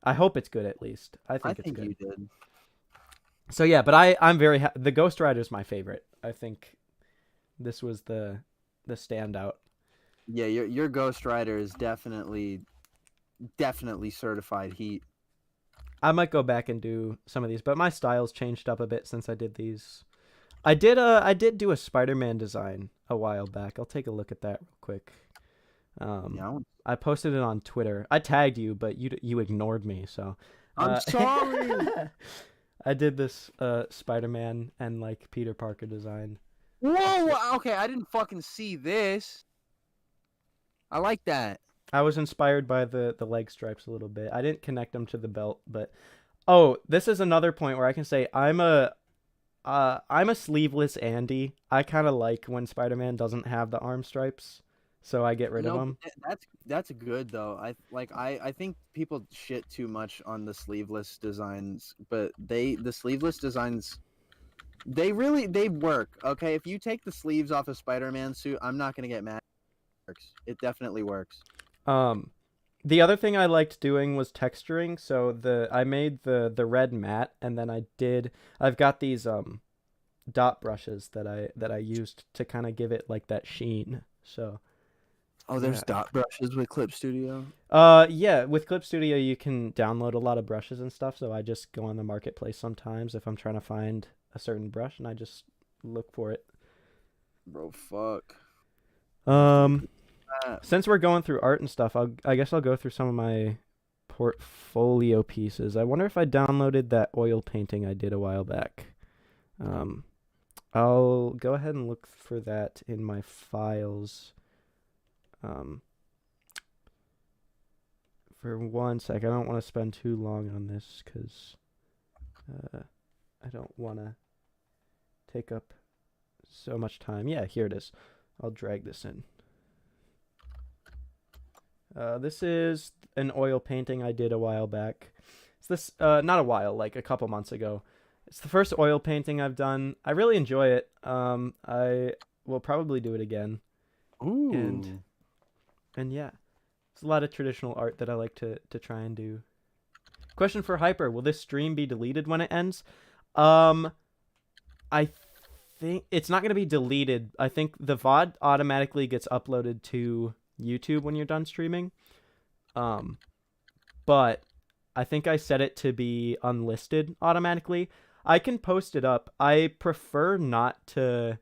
I hope it's good at least. I think it's good. You did. So yeah, but I'm very the Ghost Rider is my favorite. I think this was the standout. Yeah, your Ghost Rider is definitely certified heat. I might go back and do some of these, but my style's changed up a bit since I did these. I did do a Spider-Man design a while back. I'll take a look at that real quick. Yeah, I posted it on Twitter. I tagged you, but you ignored me. So I'm sorry. I did this Spider-Man and like Peter Parker design. Whoa! Okay, I didn't fucking see this. I like that. I was inspired by the leg stripes a little bit. I didn't connect them to the belt, but oh, this is another point where I can say I'm a sleeveless Andy. I kind of like when Spider-Man doesn't have the arm stripes, so I get rid of them. That's good though. I think people shit too much on the sleeveless designs, but the sleeveless designs they work. Okay, if you take the sleeves off a Spider-Man suit, I'm not gonna get mad. It works. It definitely works. The other thing I liked doing was texturing. So I made the red matte, and then I've got these dot brushes that I used to kind of give it like that sheen. So there's dot brushes with Clip Studio. Yeah, with Clip Studio you can download a lot of brushes and stuff. So I just go on the marketplace sometimes if I'm trying to find a certain brush, and I just look for it. Bro, fuck. Since we're going through art and stuff, I guess I'll go through some of my portfolio pieces. I wonder if I downloaded that oil painting I did a while back. I'll go ahead and look for that in my files. For 1 sec, I don't want to spend too long on this because I don't want to take up so much time. Yeah, here it is. I'll drag this in. This is an oil painting I did a while back. It's this, not a while, like a couple months ago. It's the first oil painting I've done. I really enjoy it. I will probably do it again. Ooh. And yeah, it's a lot of traditional art that I like to try and do. Question for Hyper: will this stream be deleted when it ends? I think it's not going to be deleted. I think the VOD automatically gets uploaded to YouTube when you're done streaming. But I think I set it to be unlisted automatically. I can post it up. I prefer not to.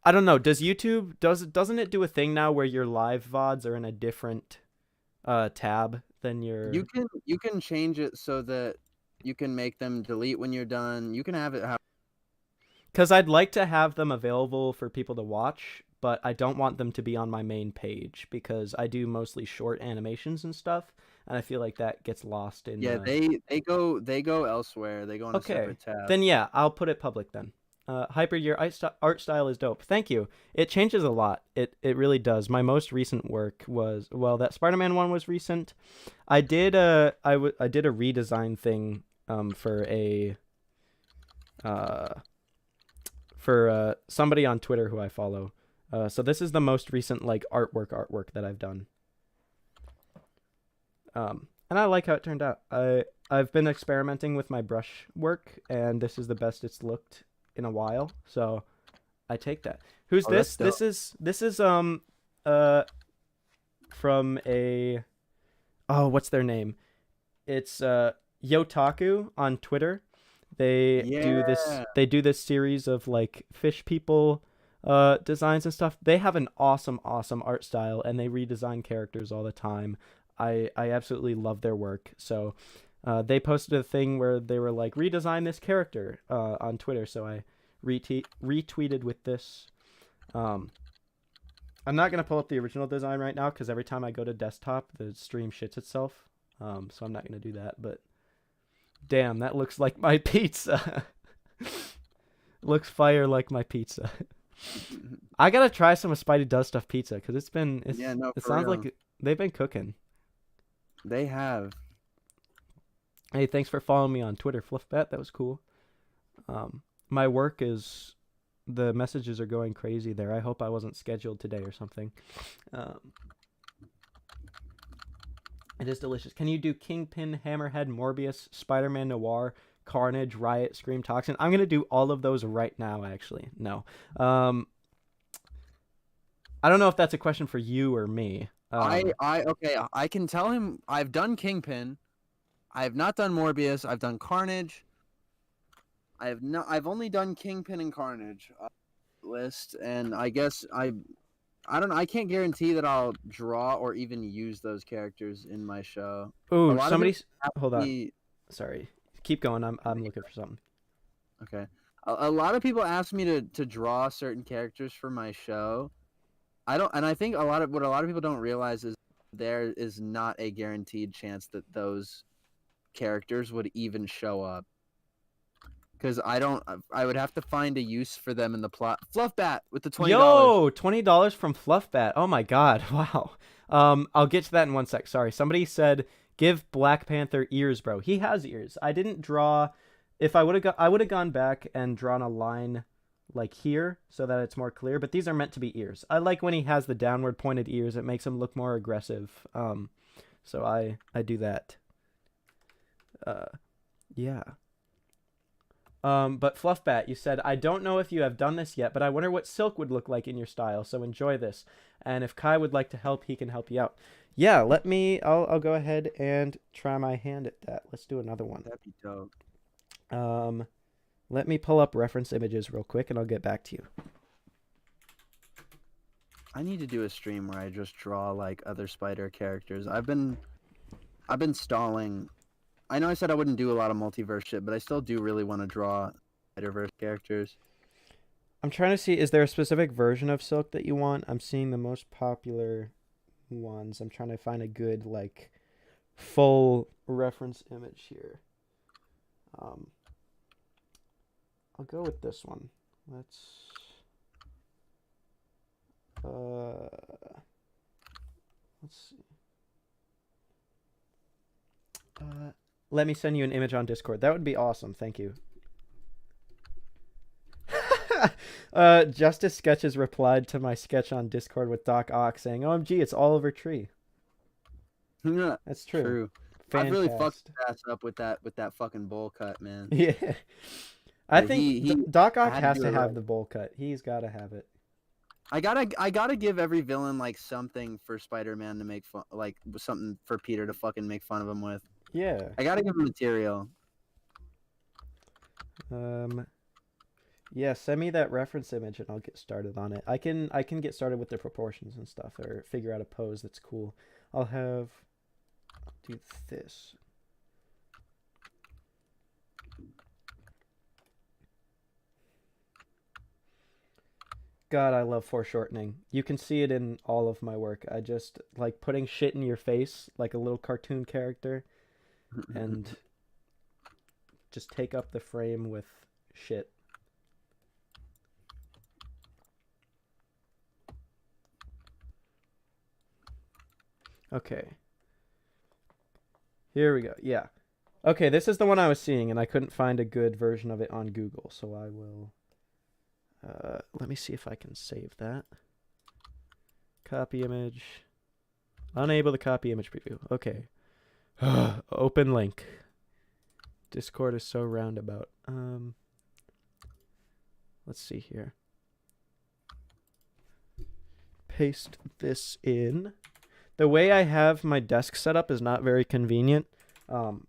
I don't know. Does YouTube doesn't it do a thing now where your live VODs are in a different tab than your? You can change it so that you can make them delete when you're done. You can have it how. Because I'd like to have them available for people to watch, but I don't want them to be on my main page because I do mostly short animations and stuff, and I feel like that gets lost in. Yeah, they go elsewhere. They go in a Okay, separate tab. then yeah, I'll put it public then. Hyper, your art style is dope. Thank you. It changes a lot. It really does. My most recent work was, well, that Spider-Man one was recent. I did a redesign thing for a somebody on Twitter who I follow. So this is the most recent like artwork that I've done. And I like how it turned out. I've been experimenting with my brush work, and this is the best it's looked in a while. So I take that. Who's Oh, this? that's This is from a, oh, what's their name? It's Yotaku on Twitter. They do this series of like fish people designs and stuff. They have an awesome art style, and they redesign characters all the time. I absolutely love their work. So they posted a thing where they were like, redesign this character on Twitter. So I retweeted with this. I'm not going to pull up the original design right now because every time I go to desktop, the stream shits itself. So I'm not going to do that. But damn, that looks like my pizza. Looks fire like my pizza. I got to try some of Spidey Does Stuff pizza because it sounds like they've been cooking. They have. Hey, thanks for following me on Twitter, Fluffbat. That was cool. My work is, the messages are going crazy there. I hope I wasn't scheduled today or something. It is delicious. Can you do Kingpin, Hammerhead, Morbius, Spider-Man Noir, Carnage, Riot, Scream, Toxin? I'm going to do all of those right now, actually. No. I don't know if that's a question for you or me. Okay, I can tell him I've done Kingpin. I have not done Morbius. I've done Carnage. I've only done Kingpin and Carnage list, and I guess I don't know. I can't guarantee that I'll draw or even use those characters in my show. Ooh, somebody's, hold on. Sorry. Keep going. I'm looking for something. Okay. A lot of people ask me to draw certain characters for my show. I think what a lot of people don't realize is there is not a guaranteed chance that those characters would even show up. Because I would have to find a use for them in the plot. Fluffbat with the $20. Yo, $20 from Fluffbat. Oh my god, wow. I'll get to that in one sec. Sorry, somebody said give Black Panther ears, bro. He has ears. I didn't draw. If I would have gone back and drawn a line like here so that it's more clear, but these are meant to be ears. I like when he has the downward pointed ears. It makes him look more aggressive. So I do that. Yeah. But Fluffbat, you said, I don't know if you have done this yet, but I wonder what Silk would look like in your style, so enjoy this. And if Kai would like to help, he can help you out. Yeah, I'll go ahead and try my hand at that. Let's do another one. That'd be dope. Let me pull up reference images real quick, and I'll get back to you. I need to do a stream where I just draw like other spider characters. I've been stalling. I know I said I wouldn't do a lot of multiverse shit, but I still do really want to draw Spider-Verse characters. I'm trying to see, is there a specific version of Silk that you want? I'm seeing the most popular ones. I'm trying to find a good, like, full reference image here. I'll go with this one. Let's see. Let me send you an image on Discord. That would be awesome. Thank you. Justice Sketches replied to my sketch on Discord with Doc Ock saying, OMG, it's Oliver Tree. That's true. I've really fucked his ass up with that fucking bowl cut, man. Yeah. I think Doc Ock has to have the bowl cut. He's got to have it. I gotta give every villain like something for Spider-Man to make fun, like something for Peter to fucking make fun of him with. Yeah. I gotta give him material. Yeah, send me that reference image and I'll get started on it. I can get started with the proportions and stuff, or figure out a pose that's cool. I'll do this. God, I love foreshortening. You can see it in all of my work. I just like putting shit in your face like a little cartoon character and just take up the frame with shit. Okay. Here we go. Yeah. Okay, this is the one I was seeing, and I couldn't find a good version of it on Google, so I will... let me see if I can save that. Copy image. Unable to copy image preview. Okay. Open link. Discord is so roundabout. Let's see here. Paste this in. The way I have my desk set up is not very convenient.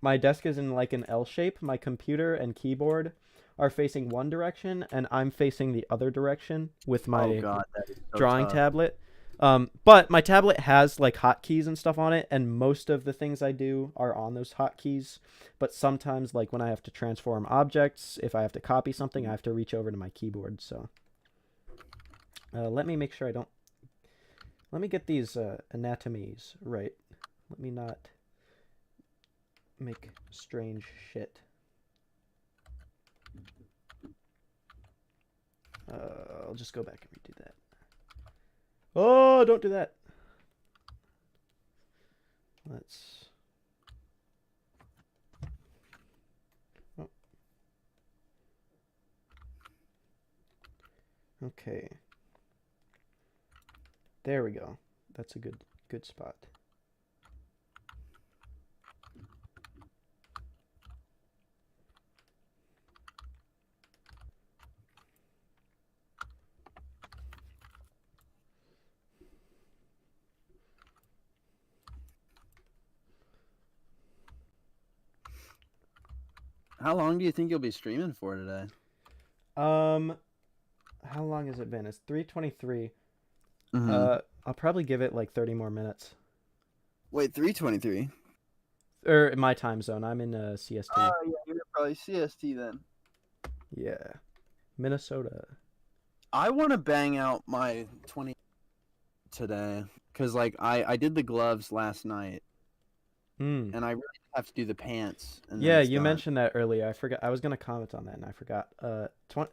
My desk is in like an L shape. My computer and keyboard are facing one direction, and I'm facing the other direction with my that is so drawing tough. tablet. But my tablet has like hotkeys and stuff on it, and most of the things I do are on those hotkeys. But sometimes, like when I have to transform objects, if I have to copy something, I have to reach over to my keyboard. So let me make sure I don't... Let me get these anatomies right. Let me not make strange shit. I'll just go back and redo that. Oh, don't do that. Let's... Oh. Okay. There we go. That's a good spot. How long do you think you'll be streaming for today? How long has it been? It's 3:23. Mm-hmm. I'll probably give it like 30 more minutes. Wait, 3:23. Or my time zone. I'm in CST. Oh yeah, you're probably CST then. Yeah. Minnesota. I want to bang out my 20 today because like I did the gloves last night Hmm. and I really have to do the pants. And then Yeah, it's you done. mentioned that earlier. I forgot. I was gonna comment on that and I forgot.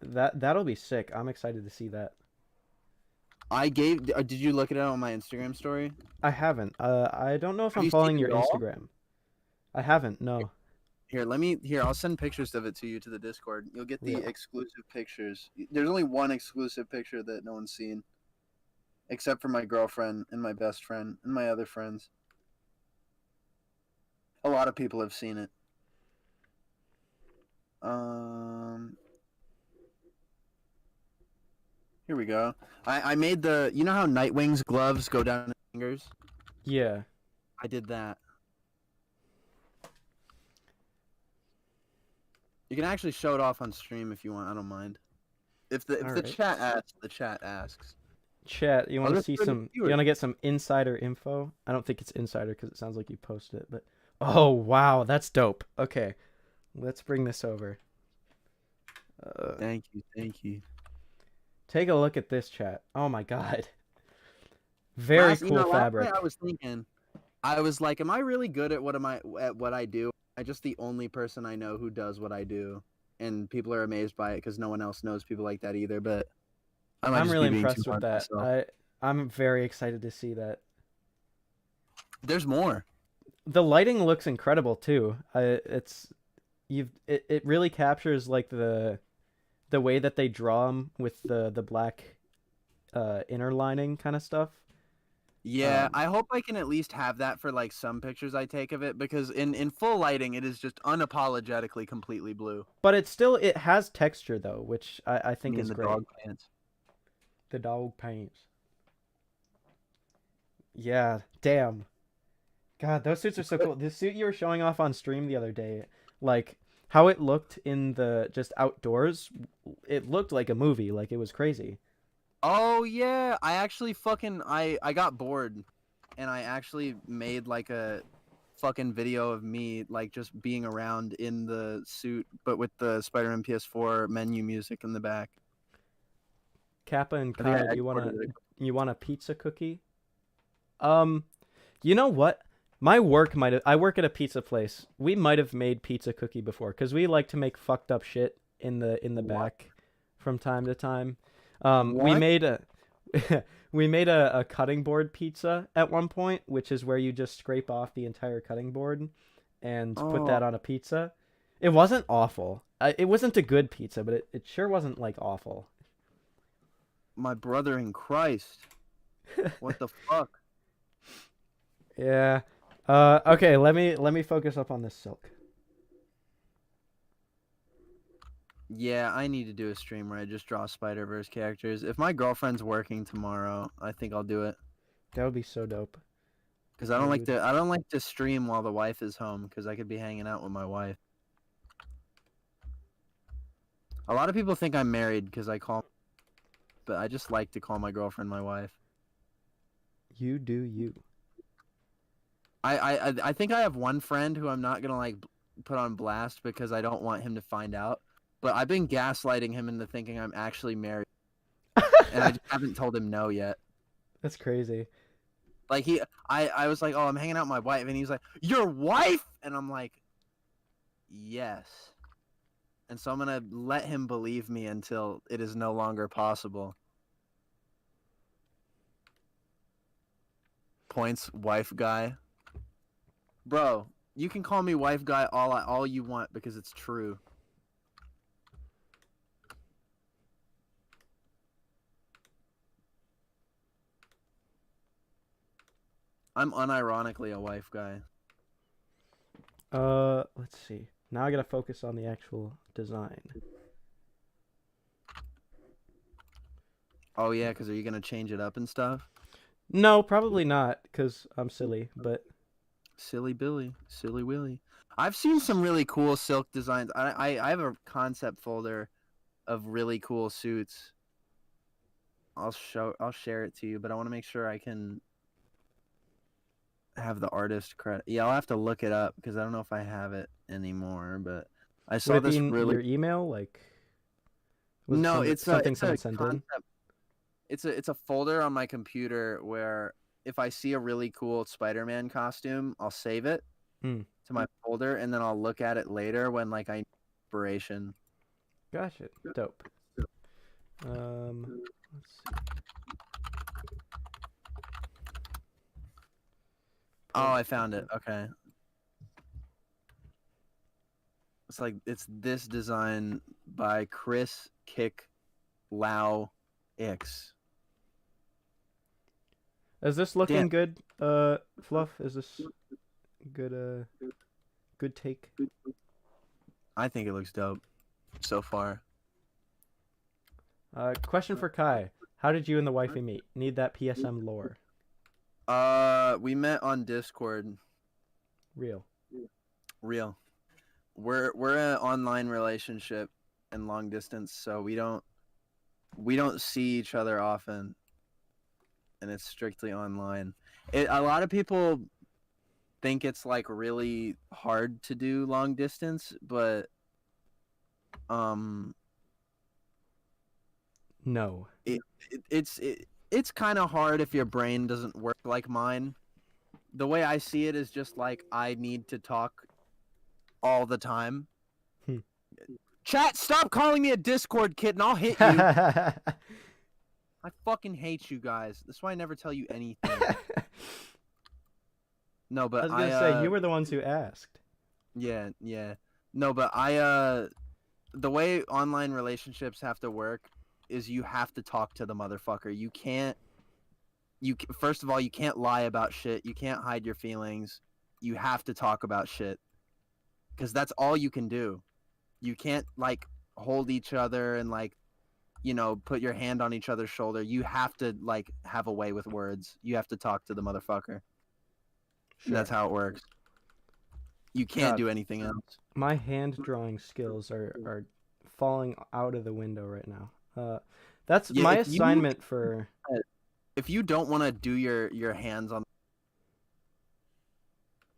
That'll be sick. I'm excited to see that. I gave. Did you look at it on my Instagram story? I haven't. I don't know if Have I'm you following seen your it all? Instagram. I haven't. No. Here, I'll send pictures of it to you to the Discord. You'll get the Yeah. exclusive pictures. There's only one exclusive picture that no one's seen, except for my girlfriend and my best friend and my other friends. A lot of people have seen it. Here we go. I made the. You know how Nightwing's gloves go down his fingers? Yeah. I did that. You can actually show it off on stream if you want. I don't mind. If the Alright. chat asks, the chat asks. Chat, you want to just see for the some? You viewers. want to get some insider info? I don't think it's insider because it sounds like you posted it, but oh wow, that's dope. Okay, let's bring this over. Thank you. Take a look at this, chat. Oh my god, very cool fabric. Last night I was thinking, I was like, am I really good at what I do? I'm just the only person I know who does what I do, and people are amazed by it because no one else knows people like that either. But I'm really impressed with that. I'm very excited to see that. There's more. The lighting looks incredible too. It really captures like the way that they draw them with the black inner lining kind of stuff. Yeah, I hope I can at least have that for like some pictures I take of it because in full lighting it is just unapologetically completely blue. But it has texture though, which I think is the great. dog pants. The dog pants. Yeah, damn. God, those suits are so cool. The suit you were showing off on stream the other day, like how it looked in the just outdoors, it looked like a movie. Like it was crazy. Oh yeah, I actually I got bored and I actually made like a fucking video of me like just being around in the suit but with the Spider-Man PS4 menu music in the back. Kappa and I think Kai, I you want exported you want a pizza cookie? You know what? My work might have. I work at a pizza place. We might have made pizza cookie before because we like to make fucked up shit in the What? back from time to time. We What? made a we made a cutting board pizza at one point, which is where you just scrape off the entire cutting board and put Oh, that on a pizza. It wasn't awful. It wasn't a good pizza, but it sure wasn't like awful. my brother in Christ. What the fuck? Yeah. Okay, let me focus up on this silk. Yeah, I need to do a stream where I just draw Spider-Verse characters. If my girlfriend's working tomorrow, I think I'll do it. That would be so dope. Cause I don't like Dude. to. I don't like to stream while the wife is home. Cause I could be hanging out with my wife. A lot of people think I'm married because I call, but I just like to call my girlfriend my wife. You do you. I think I have one friend who I'm not gonna like put on blast because I don't want him to find out. But I've been gaslighting him into thinking I'm actually married, and I just haven't told him no yet. That's crazy. Like I was like, oh, I'm hanging out with my wife, and he's like, your wife, and I'm like, yes. And so I'm gonna let him believe me until it is no longer possible. Points, wife guy. Bro, you can call me wife guy all you want because it's true. I'm unironically a wife guy. Let's see. Now I gotta focus on the actual design. Oh yeah, because are you gonna change it up and stuff? No, probably not, because I'm silly, but Silly Billy, Silly Willy. I've seen some really cool silk designs. I have a concept folder of really cool suits. I'll share it to you, but I want to make sure I can have the artist credit. Yeah, I'll have to look it up because I don't know if I have it anymore. But I would saw it be this in really. your email? Like, was it No, something it's someone a sent in? concept. It's a folder on my computer where if I see a really cool Spider-Man costume, I'll save it Hmm. to my folder, and then I'll look at it later when like I need inspiration. Gosh, it dope. Let's see. Oh, I found it. Okay. It's this design by Chris Kick Lau X. Is this looking Damn. good? Fluff, is this good? Good take. I think it looks dope so far. Question for Kai. How did you and the wifey meet? Need that PSM lore. We met on Discord. Real. Real. We're an online relationship and long distance, so we don't see each other often, and it's strictly online. A lot of people think it's like really hard to do long distance, but No. it's kind of hard if your brain doesn't work like mine. The way I see it is just like I need to talk all the time. Chat, stop calling me a Discord kid and I'll hit you. I fucking hate you guys. That's why I never tell you anything. No, but I was gonna say you were the ones who asked. Yeah. No, but the way online relationships have to work is you have to talk to the motherfucker. First of all, you can't lie about shit. You can't hide your feelings. You have to talk about shit. Because that's all you can do. You can't, like, hold each other and, like, you know, put your hand on each other's shoulder. You have to, like, have a way with words. You have to talk to the motherfucker. Sure. That's how it works. You can't God, do anything else. My hand drawing skills are falling out of the window right now. That's Yeah, my if you- assignment for. If you don't want to do your hands on,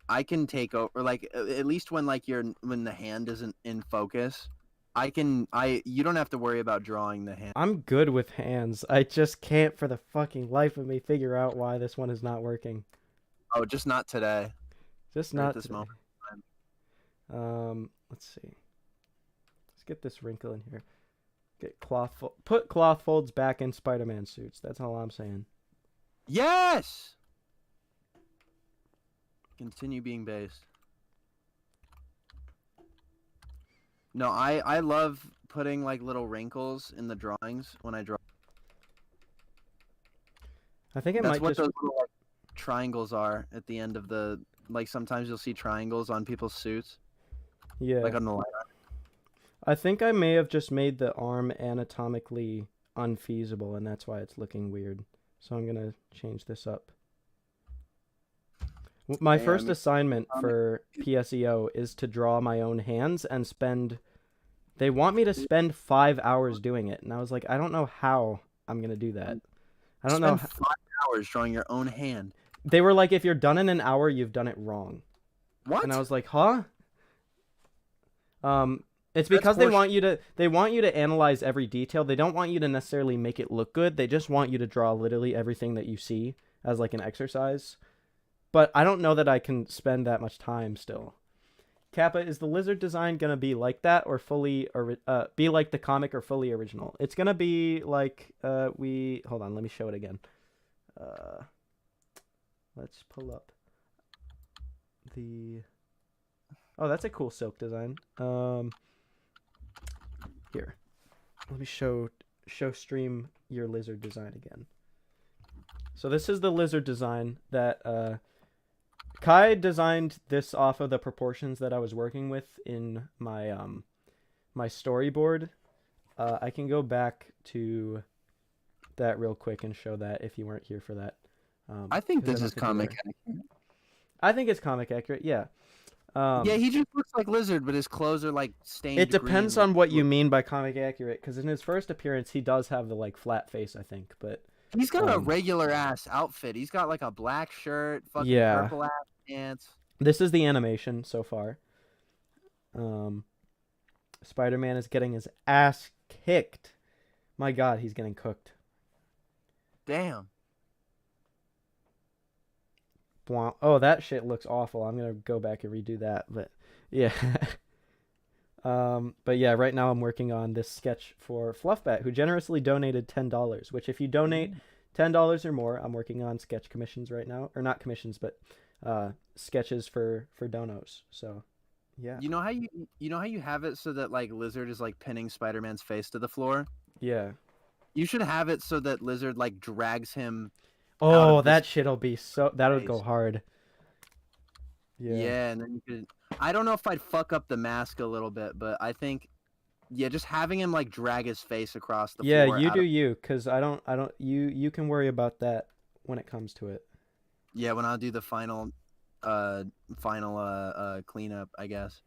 I can take over. Like at least when the hand isn't in focus, You don't have to worry about drawing the hand. I'm good with hands. I just can't for the fucking life of me figure out why this one is not working. Oh, just not today. Just Or at not this today. moment. Let's see. Let's get this wrinkle in here. Get put cloth folds back in Spider-Man suits. That's all I'm saying. Yes. Continue being based. No, I love putting like little wrinkles in the drawings when I draw. I think it That's might what just those little like, triangles are at the end of the like. Sometimes you'll see triangles on people's suits, yeah. like on the line. I think I may have just made the arm anatomically unfeasible, and that's why it's looking weird. So I'm gonna change this up. My first assignment for PSEO is to draw my own hands and spend. They want me to spend 5 hours doing it, and I was like, I don't know how I'm gonna do that. I don't know. Spend 5 hours drawing your own hand. They were like, if you're done in an hour, you've done it wrong. What? And I was like, huh? It's because they want you to analyze every detail. They don't want you to necessarily make it look good. They just want you to draw literally everything that you see as like an exercise. But I don't know that I can spend that much time still. Kappa, is the lizard design gonna be like that or fully be like the comic or fully original? It's gonna be like hold on, let me show it again. Let's pull up the. Oh, that's a cool silk design. Here, let me show stream your lizard design again. So this is the lizard design that Kai designed this off of the proportions that I was working with in my my storyboard. I can go back to that real quick and show that if you weren't here for that. I think this is comic accurate. I think it's comic accurate, yeah. Yeah, he just looks like Lizard, but his clothes are like stained. It depends on what you mean by comic accurate, because in his first appearance, he does have the like flat face, I think, but he's got a regular ass outfit. He's got like a black shirt, fucking purple ass pants. This is the animation so far. Spider-Man is getting his ass kicked. My God, he's getting cooked. Damn. Oh, that shit looks awful. I'm gonna go back and redo that, but yeah. But yeah, right now I'm working on this sketch for Fluffbat, who generously donated $10. Which, if you donate $10 or more, I'm working on sketch commissions right now, or not commissions, but sketches for donos. So, yeah. You know how you have it so that like Lizard is like pinning Spider-Man's face to the floor? Yeah. You should have it so that Lizard like drags him. Oh, that shit'll be so. That'll go hard. Yeah. Yeah, and then you could. I don't know if I'd fuck up the mask a little bit, but I think, yeah, just having him like drag his face across the floor. Yeah, you do you, cause I don't. You can worry about that when it comes to it. Yeah, when I'll do the final cleanup, I guess.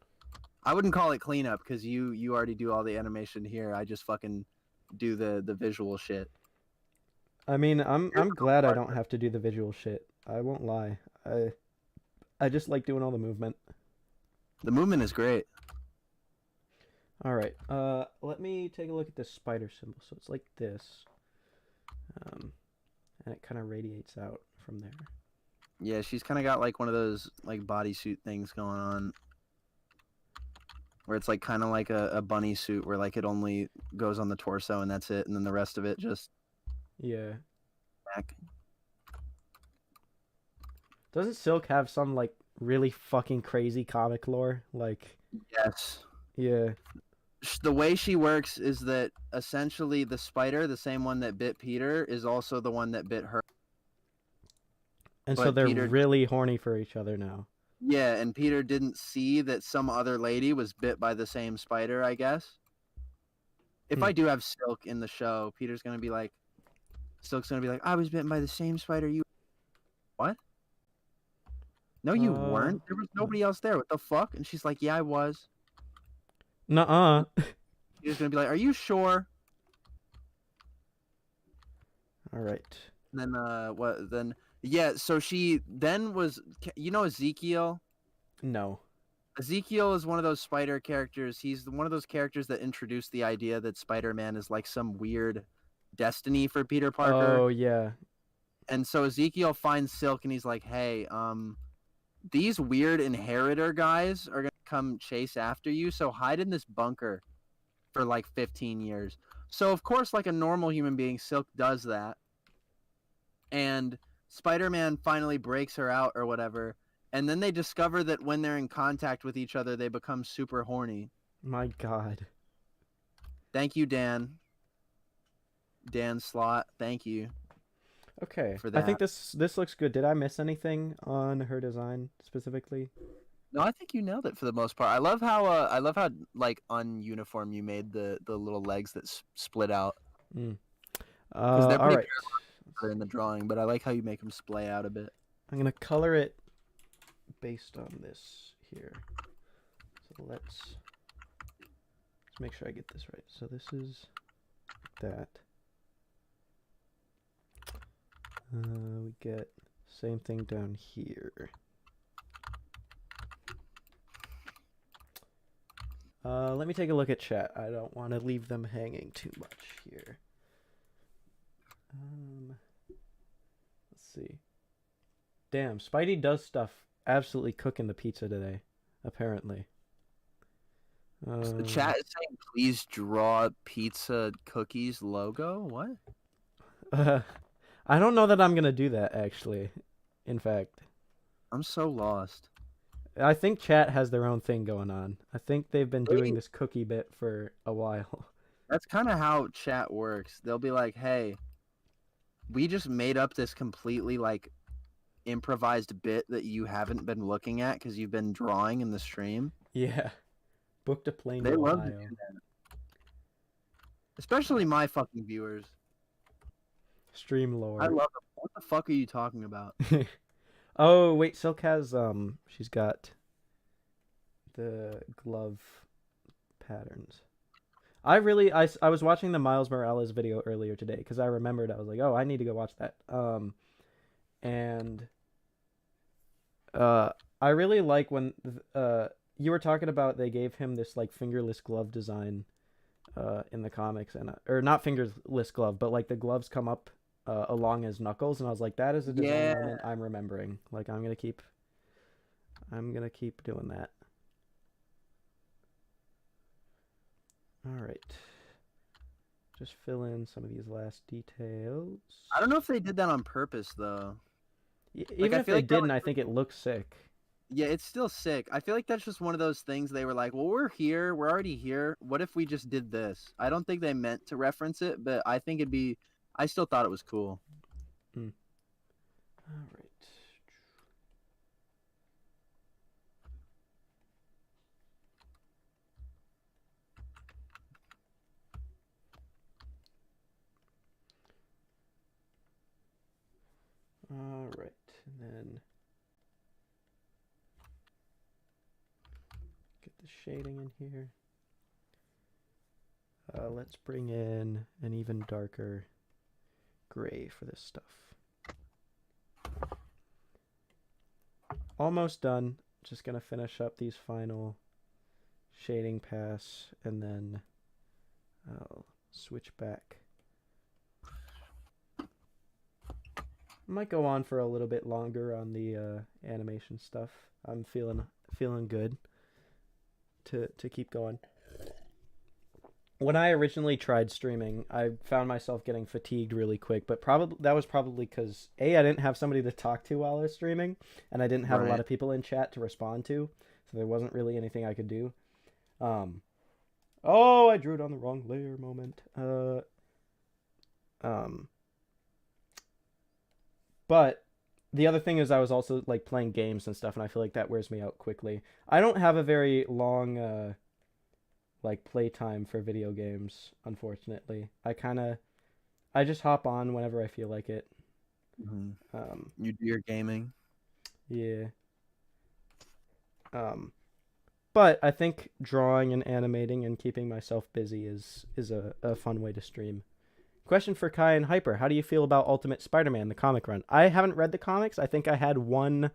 I wouldn't call it cleanup because you already do all the animation here. I just fucking do the visual shit. I mean, I'm glad I don't have to do the visual shit. I won't lie. I just like doing all the movement. The movement is great. All right. Let me take a look at this spider symbol. So it's like this. And it kind of radiates out from there. Yeah, she's kind of got like one of those like bodysuit things going on. Where it's like kind of like a bunny suit where like it only goes on the torso and that's it. And then the rest of it just... Yeah. Back. Doesn't Silk have some like really fucking crazy comic lore? Like, yes. Yeah. The way she works is that essentially the spider, the same one that bit Peter, is also the one that bit her. And so they're really horny for each other now. Yeah, and Peter didn't see that some other lady was bit by the same spider, I guess. If I do have Silk in the show, Silk's gonna be like, I was bitten by the same spider you... What? No, you weren't. There was nobody else there. What the fuck? And she's like, yeah, I was. Nuh-uh. Peter's gonna be like, are you sure? All right. And then, what, then... Yeah, so she then was... You know Ezekiel? No. Ezekiel is one of those Spider characters. He's one of those characters that introduced the idea that Spider-Man is like some weird destiny for Peter Parker. Oh yeah. And so Ezekiel finds Silk and he's like, "Hey, these weird inheritor guys are gonna come chase after you. So hide in this bunker for like 15 years." So of course, like a normal human being, Silk does that, and Spider-Man finally breaks her out or whatever. And then they discover that when they're in contact with each other, they become super horny. My God. Thank you, Dan. Dan Slott. Thank you Okay. for I think that. this looks good. Did I miss anything on her design specifically? No, I think you nailed it for the most part. I love how like ununiform you made the little legs that split out Mm. because they're All pretty right. parallel in the drawing, but I like how you make them splay out a bit. I'm gonna color it based on this here. So let's make sure I get this right. So this is that. We get same thing down here. Let me take a look at chat. I don't want to leave them hanging too much here. Let's see. Damn, Spidey does stuff absolutely cooking the pizza today, apparently. The chat is saying, "Please draw pizza cookies logo." What? I don't know that I'm gonna do that actually. In fact, I'm so lost. I think chat has their own thing going on. I think they've been doing Maybe- this cookie bit for a while. That's kind of how chat works. They'll be like, "Hey, we just made up this completely like improvised bit that you haven't been looking at because you've been drawing in the stream." Yeah. Booked a plane They to love to Ohio. do that. Especially my fucking viewers. Stream lore. I love them. What the fuck are you talking about? Oh wait, Silk has she's got the glove patterns. I was watching the Miles Morales video earlier today because I remembered. I was like, oh, I need to go watch that. And I really like when you were talking about they gave him this like fingerless glove design in the comics, and or not fingerless glove, but like the gloves come up along his knuckles, and I was like, that is a design Yeah. element I'm remembering. Like I'm gonna keep doing that. All right. Just fill in some of these last details. I don't know if they did that on purpose though. Even I if feel they like that didn't, I think it looks sick. Yeah, it's still sick. I feel like that's just one of those things they were like, well, we're here. We're already here. What if we just did this? I don't think they meant to reference it, but I think I still thought it was cool. All right. All right, and then get the shading in here. Let's bring in an even darker gray for this stuff. Almost done. Just gonna finish up these final shading pass, and then I'll switch back. Might go on for a little bit longer on the animation stuff. I'm feeling good to keep going. When I originally tried streaming, I found myself getting fatigued really quick, but that was probably because I didn't have somebody to talk to while I was streaming, and I didn't have a lot of people in chat to respond to, so there wasn't really anything I could do. Oh, I drew it on the wrong layer moment. But the other thing is I was also like playing games and stuff, and I feel like that wears me out quickly. I don't have a very long like playtime for video games, unfortunately. I just hop on whenever I feel like it. Mm-hmm. You do your gaming. Yeah. But I think drawing and animating and keeping myself busy is a fun way to stream. Question for Kai and Hyper. How do you feel about Ultimate Spider-Man, the comic run? I haven't read the comics. I think I had one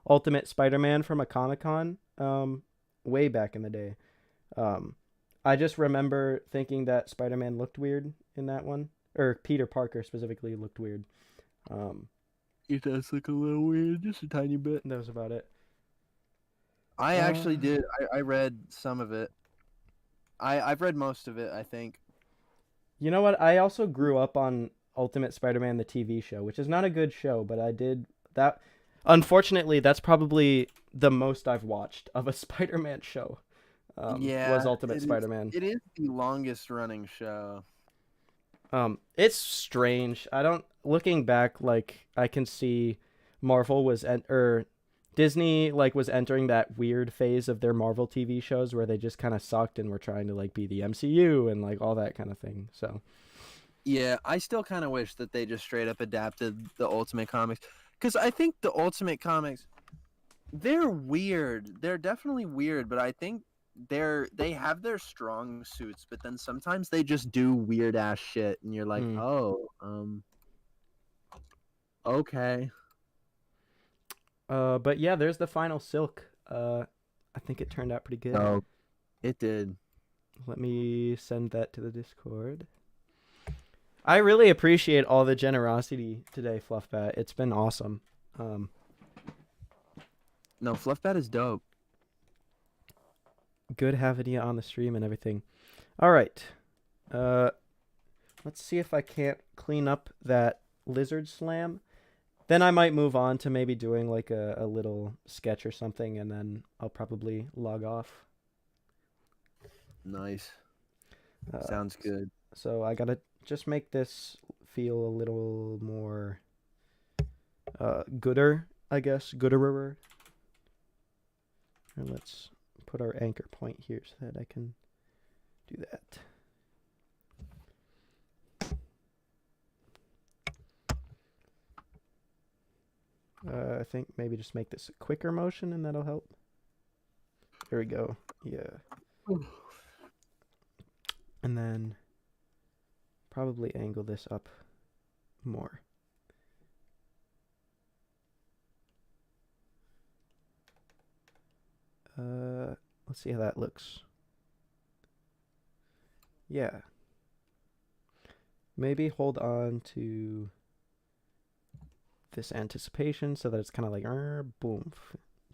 Ultimate Spider-Man from a Comic-Con way back in the day. I just remember thinking that Spider-Man looked weird in that one, or Peter Parker specifically looked weird. It does look a little weird, just a tiny bit. That was about it. I actually did. I read some of it. I've read most of it, I think. You know what? I also grew up on Ultimate Spider-Man, the TV show, which is not a good show, but I did that. Unfortunately, that's probably the most I've watched of a Spider-Man show. Was Ultimate Spider-Man. It is the longest running show. It's strange. Looking back, like I can see Marvel or Disney like was entering that weird phase of their Marvel TV shows where they just kind of sucked and were trying to like be the MCU and like all that kind of thing. So yeah, I still kind of wish that they just straight up adapted the Ultimate Comics, because I think the Ultimate Comics, they're weird. They're definitely weird, but I think they have their strong suits, but then sometimes they just do weird ass shit, and you're like, okay. But yeah, there's the final silk. I think it turned out pretty good. Oh, it did. Let me send that to the Discord. I really appreciate all the generosity today, Fluffbat. It's been awesome. No, Fluffbat is dope. Good having you on the stream and everything. All right. Let's see if I can't clean up that lizard slam. Then I might move on to maybe doing like a little sketch or something, and then I'll probably log off. Nice. Sounds good. So I gotta just make this feel a little more gooder, I guess. Gooderer. And let's put our anchor point here so that I can do that. I think maybe just make this a quicker motion and that'll help. There we go. Yeah. And then probably angle this up more. Let's see how that looks. Yeah. Maybe hold on to this anticipation so that it's kind of like boom,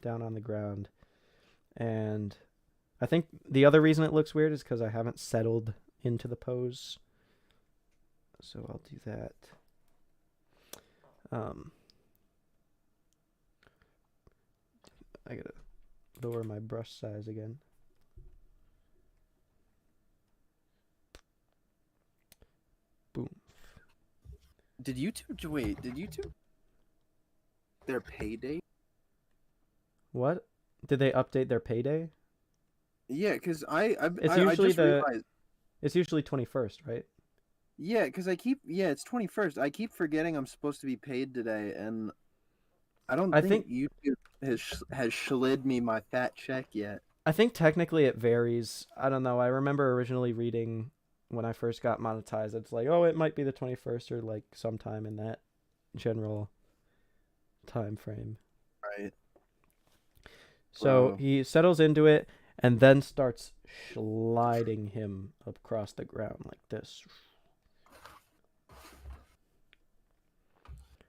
down on the ground. And I think the other reason it looks weird is because I haven't settled into the pose. So I'll do that. I gotta lower my brush size again. Boom. Did you two their payday? What? Did they update their payday? Yeah, because It's usually 21st, right? Yeah, because it's 21st. I keep forgetting I'm supposed to be paid today, and I think YouTube has slid me my fat check yet. I think technically it varies. I don't know. I remember originally reading when I first got monetized, it's like, oh, it might be the 21st or like sometime in that general time frame. Right. So he settles into it and then starts sliding him across the ground like this.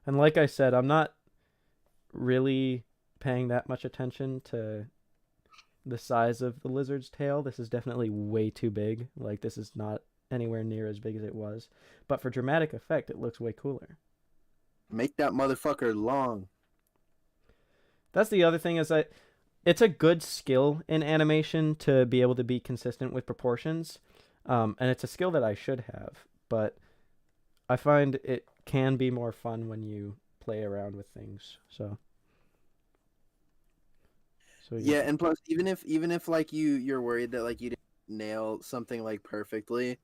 And like I said, I'm not really paying that much attention to the size of the lizard's tail. This is definitely way too big. Like, this is not anywhere near as big as it was. But for dramatic effect, it looks way cooler. Make that motherfucker long. That's the other thing, is that it's a good skill in animation to be able to be consistent with proportions. And it's a skill that I should have. But I find it can be more fun when you play around with things. So yeah, and plus, even if like you're worried that like you didn't nail something like perfectly,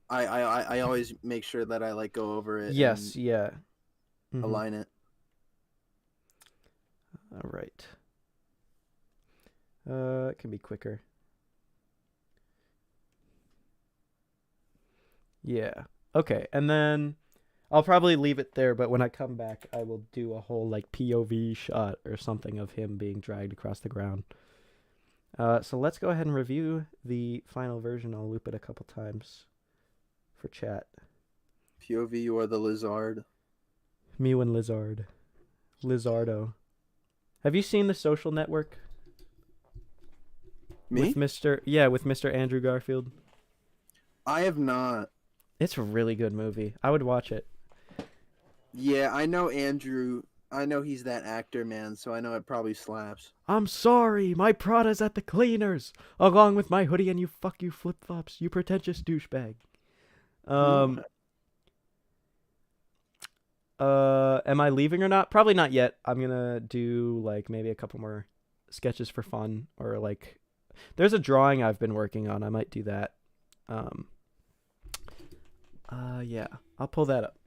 I always make sure that I like go over it. Yes, and yeah. Align it. All right. It can be quicker. Yeah. Okay, and then I'll probably leave it there, but when I come back, I will do a whole like POV shot or something of him being dragged across the ground. So let's go ahead and review the final version. I'll loop it a couple times for chat. POV, you are the lizard. Mew and Lizard. Lizardo. Have you seen The Social Network? Me? With Mr. Andrew Garfield. I have not. It's a really good movie. I would watch it. Yeah, I know Andrew. I know he's that actor, man, so I know it probably slaps. I'm sorry, my Prada's at the cleaners, along with my hoodie and you flip-flops, you pretentious douchebag. Am I leaving or not? Probably not yet. I'm gonna do like maybe a couple more sketches for fun, or like there's a drawing I've been working on. I might do that. Yeah, I'll pull that up.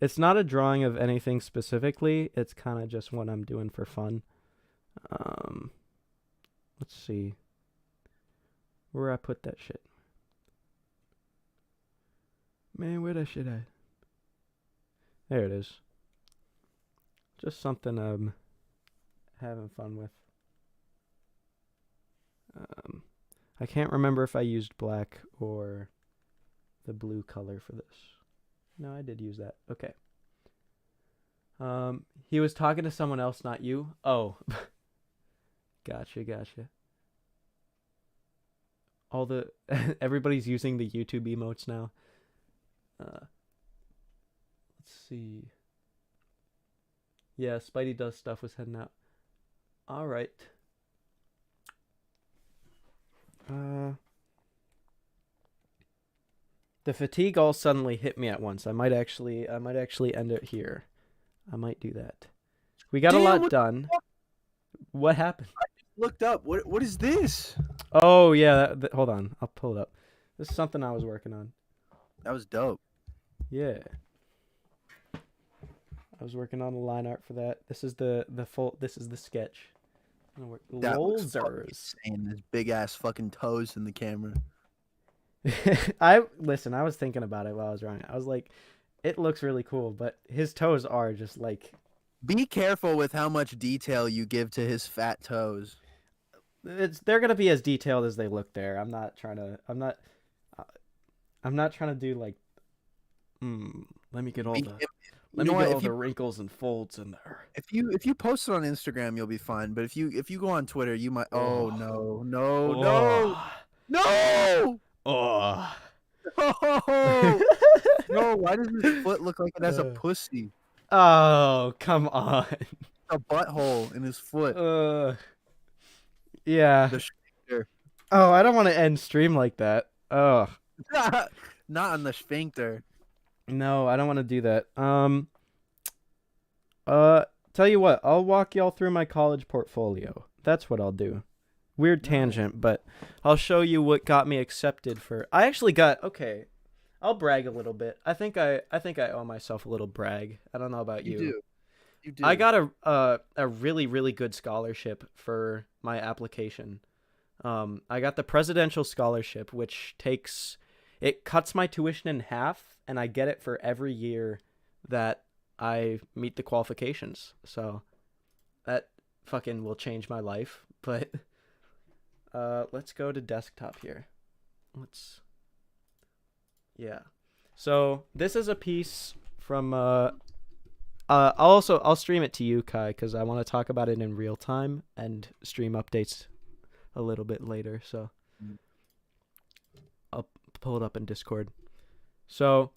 It's not a drawing of anything specifically. It's kind of just what I'm doing for fun. Let's see where I put that shit. Man, where that shit at? There it is. Just something I'm having fun with. I can't remember if I used black or the blue color for this. No, I did use that. Okay. He was talking to someone else, not you. Oh. Gotcha. Everybody's using the YouTube emotes now. Let's see. Yeah, Spidey Does Stuff was heading out. All right. The fatigue all suddenly hit me at once. I might actually end it here. I might do that. We got a lot done. What happened? I just looked up. What is this? Oh yeah, hold on. I'll pull it up. This is something I was working on. That was dope. Yeah. I was working on the line art for that. This is the sketch. That looks fucking Lolzers. insane. His big ass fucking toes in the camera. I was thinking about it while I was drawing it. I was like, it looks really cool, but his toes are just like. Be careful with how much detail you give to his fat toes. They're gonna be as detailed as they look there. I'm not trying to do like. Let me get all the wrinkles and folds in there. If you post it on Instagram, you'll be fine. But if you go on Twitter, you might. Oh no! Oh. No! Why does his foot look like it has a pussy? Oh, come on. A butthole in his foot. Yeah. The sphincter. Oh, I don't want to end stream like that. Oh. Not on the sphincter. No, I don't want to do that. Tell you what, I'll walk y'all through my college portfolio. That's what I'll do. Weird tangent, but I'll show you what got me accepted for. I actually got okay. I'll brag a little bit. I think I owe myself a little brag. I don't know about you. You do. I got a really, really good scholarship for my application. I got the presidential scholarship, which cuts my tuition in half, and I get it for every year that I meet the qualifications. So that fucking will change my life. But let's go to desktop here. Yeah. So this is a piece from I'll stream it to you, Kai, because I want to talk about it in real time and stream updates a little bit later. So I'll pull it up in Discord. So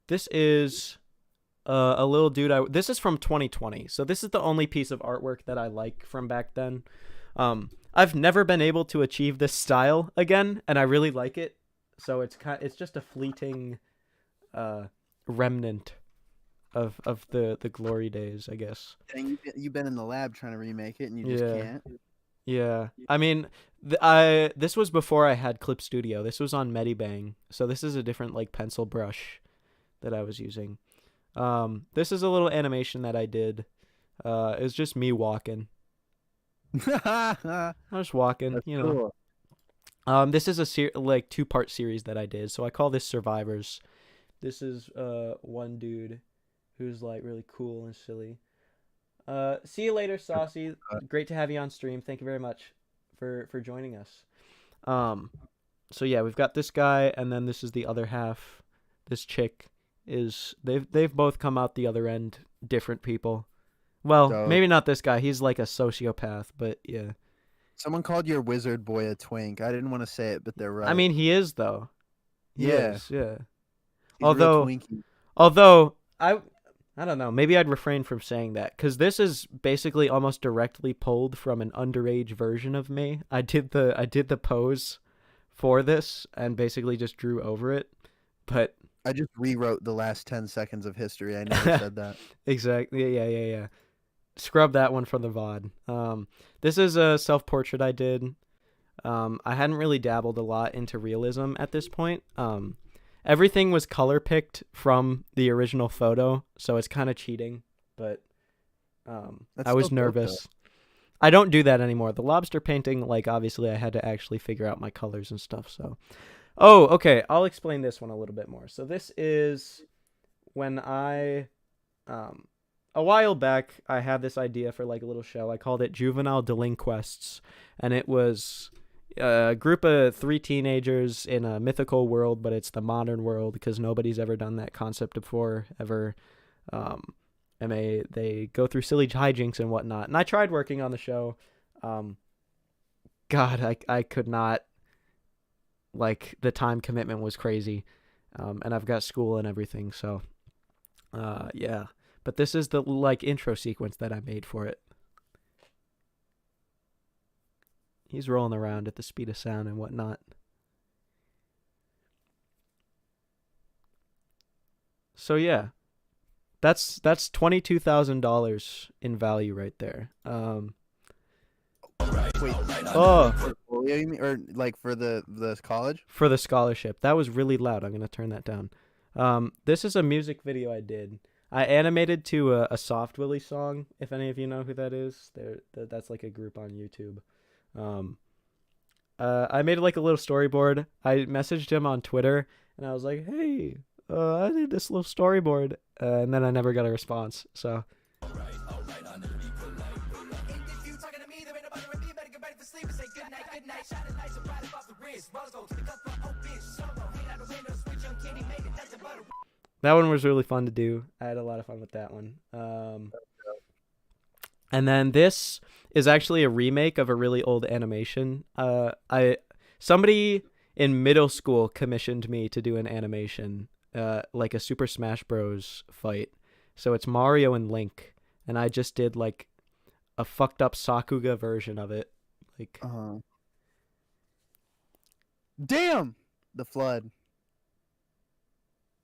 this is a little dude. This is from 2020. So this is the only piece of artwork that I like from back then. I've never been able to achieve this style again, and I really like it. So it's just a fleeting remnant of the glory days, I guess. And you've been in the lab trying to remake it, and you just can't. Yeah, I mean, this was before I had Clip Studio. This was on Medibang, so this is a different like pencil brush that I was using. This is a little animation that I did. It's just me walking. I was walking, That's you know. Cool. This is a 2-part series that I did, so I call this Survivors. This is one dude who's like really cool and silly. See you later, Saucy. Great to have you on stream. Thank you very much for joining us. So yeah, we've got this guy, and then this is the other half. This chick is they've both come out the other end, different people. Well, Dope. maybe not this guy. He's like a sociopath, but yeah. Someone called your wizard boy a twink. I didn't want to say it, but they're right. I mean, he is though. He Yeah. is, yeah. He's a real twinkie. Although I don't know. Maybe I'd refrain from saying that because this is basically almost directly pulled from an underage version of me. I did the pose for this and basically just drew over it, but I just rewrote the last 10 seconds of history. I never said that. Exactly. Yeah. Scrub that one from the VOD. This is a self-portrait I did. I hadn't really dabbled a lot into realism at this point. Everything was color picked from the original photo, so it's kind of cheating, but I was nervous. I don't do that anymore. The lobster painting, like, obviously I had to actually figure out my colors and stuff, so. Oh, okay, I'll explain this one a little bit more. So this is when I, a while back, I had this idea for, like, a little show. I called it Juvenile Delinquests, and it was a group of 3 teenagers in a mythical world, but it's the modern world because nobody's ever done that concept before, ever. And they go through silly hijinks and whatnot. And I tried working on the show. God, I could not. Like, the time commitment was crazy. And I've got school and everything, so yeah. But this is the, like, intro sequence that I made for it. He's rolling around at the speed of sound and whatnot. So yeah, that's $22,000 in value right there. Wait. Oh, or like for the college? For the scholarship. That was really loud. I'm gonna turn that down. This is a music video I did. I animated to a Soft Willy song. If any of you know who that is, that's like a group on YouTube. I made like a little storyboard. I messaged him on Twitter and I was like, "Hey, I need this little storyboard," and then I never got a response. So. That one was really fun to do. I had a lot of fun with that one. And then this is actually a remake of a really old animation. Somebody in middle school commissioned me to do an animation, like a Super Smash Bros. Fight. So it's Mario and Link, and I just did like a fucked up Sakuga version of it. Like, damn, the flood,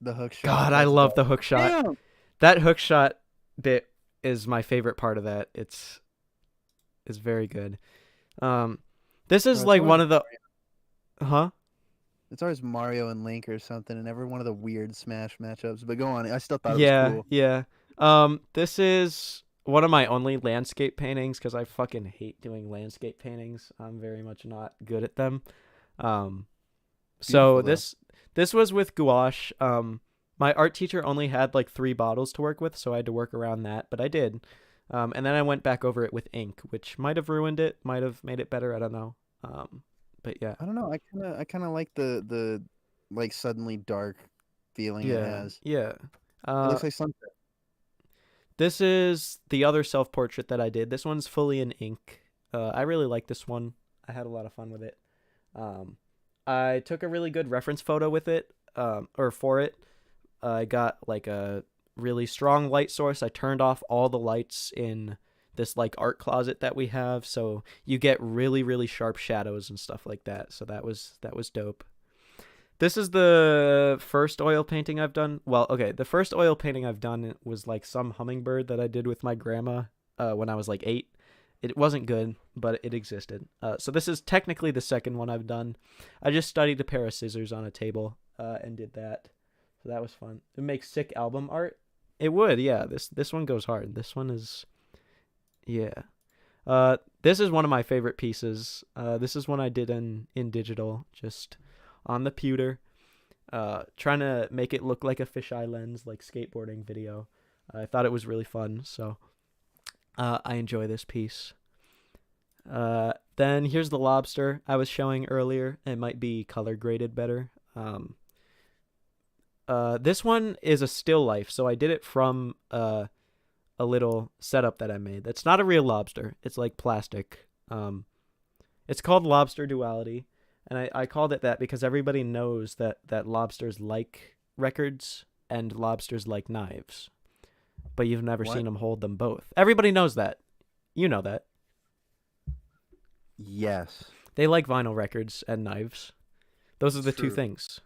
the hook shot. God, I love the hook shot. Damn. That hook shot bit is my favorite part of that. It's very good. This is like one of the It's always Mario and Link or something, and every one of the weird Smash matchups. But go on, I still thought it was cool. Yeah. This is one of my only landscape paintings because I fucking hate doing landscape paintings. I'm very much not good at them. So this was with gouache. My art teacher only had like 3 bottles to work with, so I had to work around that, but I did. And then I went back over it with ink, which might have ruined it, might have made it better. I don't know. But yeah. I don't know. I kind of like the like suddenly dark feeling it has. Yeah. It looks like sunset. This is the other self-portrait that I did. This one's fully in ink. I really like this one. I had a lot of fun with it. I took a really good reference photo with it, or for it. I got like a really strong light source. I turned off all the lights in this like art closet that we have, so you get really, really sharp shadows and stuff like that. So that was dope. This is the first oil painting I've done. Well, okay, the first oil painting I've done was like some hummingbird that I did with my grandma when I was like 8. It wasn't good, but it existed. So this is technically the second one I've done. I just studied a pair of scissors on a table and did that. So that was fun. It makes sick album art. It would, yeah. This one goes hard. This one is, yeah. This is one of my favorite pieces. This is one I did in digital, just on the pewter, trying to make it look like a fisheye lens, like skateboarding video. I thought it was really fun, so I enjoy this piece. Then here's the lobster I was showing earlier. It might be color graded better. This one is a still life, so I did it from a little setup that I made. That's not a real lobster. It's like plastic. It's called Lobster Duality, and I called it that because everybody knows that lobsters like records and lobsters like knives, but you've never What? seen them hold them both. Everybody knows that. You know that. Yes. They like vinyl records and knives. Those are the two True. things.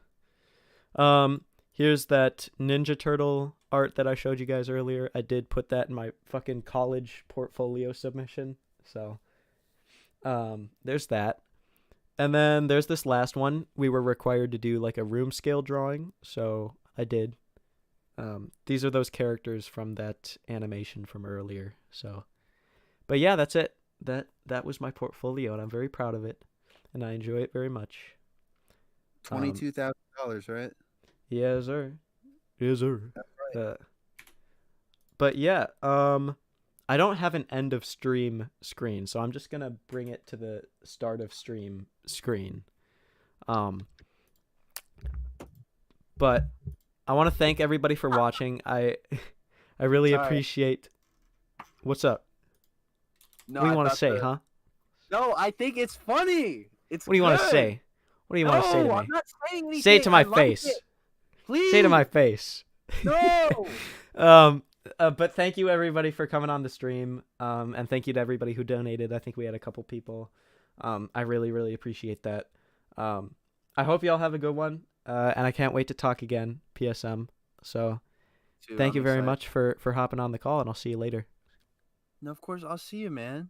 Here's that Ninja Turtle art that I showed you guys earlier. I did put that in my fucking college portfolio submission. So, there's that. And then there's this last one. We were required to do like a room scale drawing, so I did. These are those characters from that animation from earlier. So, but yeah, that's it. That was my portfolio, and I'm very proud of it, and I enjoy it very much. $22,000, right? Yes, sir. Yes, sir. That's right. But yeah, I don't have an end of stream screen, so I'm just gonna bring it to the start of stream screen. But I want to thank everybody for watching. I really Sorry. appreciate. What's up? No, What do you I want to thought say, the- huh? No, I think it's funny. It's What do you want to good. say? What do you want to say to No, me? I'm not saying anything. Say it to my I like face. it. Please. Say it to my face. No. But thank you everybody for coming on the stream. And thank you to everybody who donated. I think we had a couple people. I really, really appreciate that. I hope y'all have a good one. And I can't wait to talk again, PSM. So Dude, thank I'm you very excited. much for hopping on the call, and I'll see you later. No, of course I'll see you, man.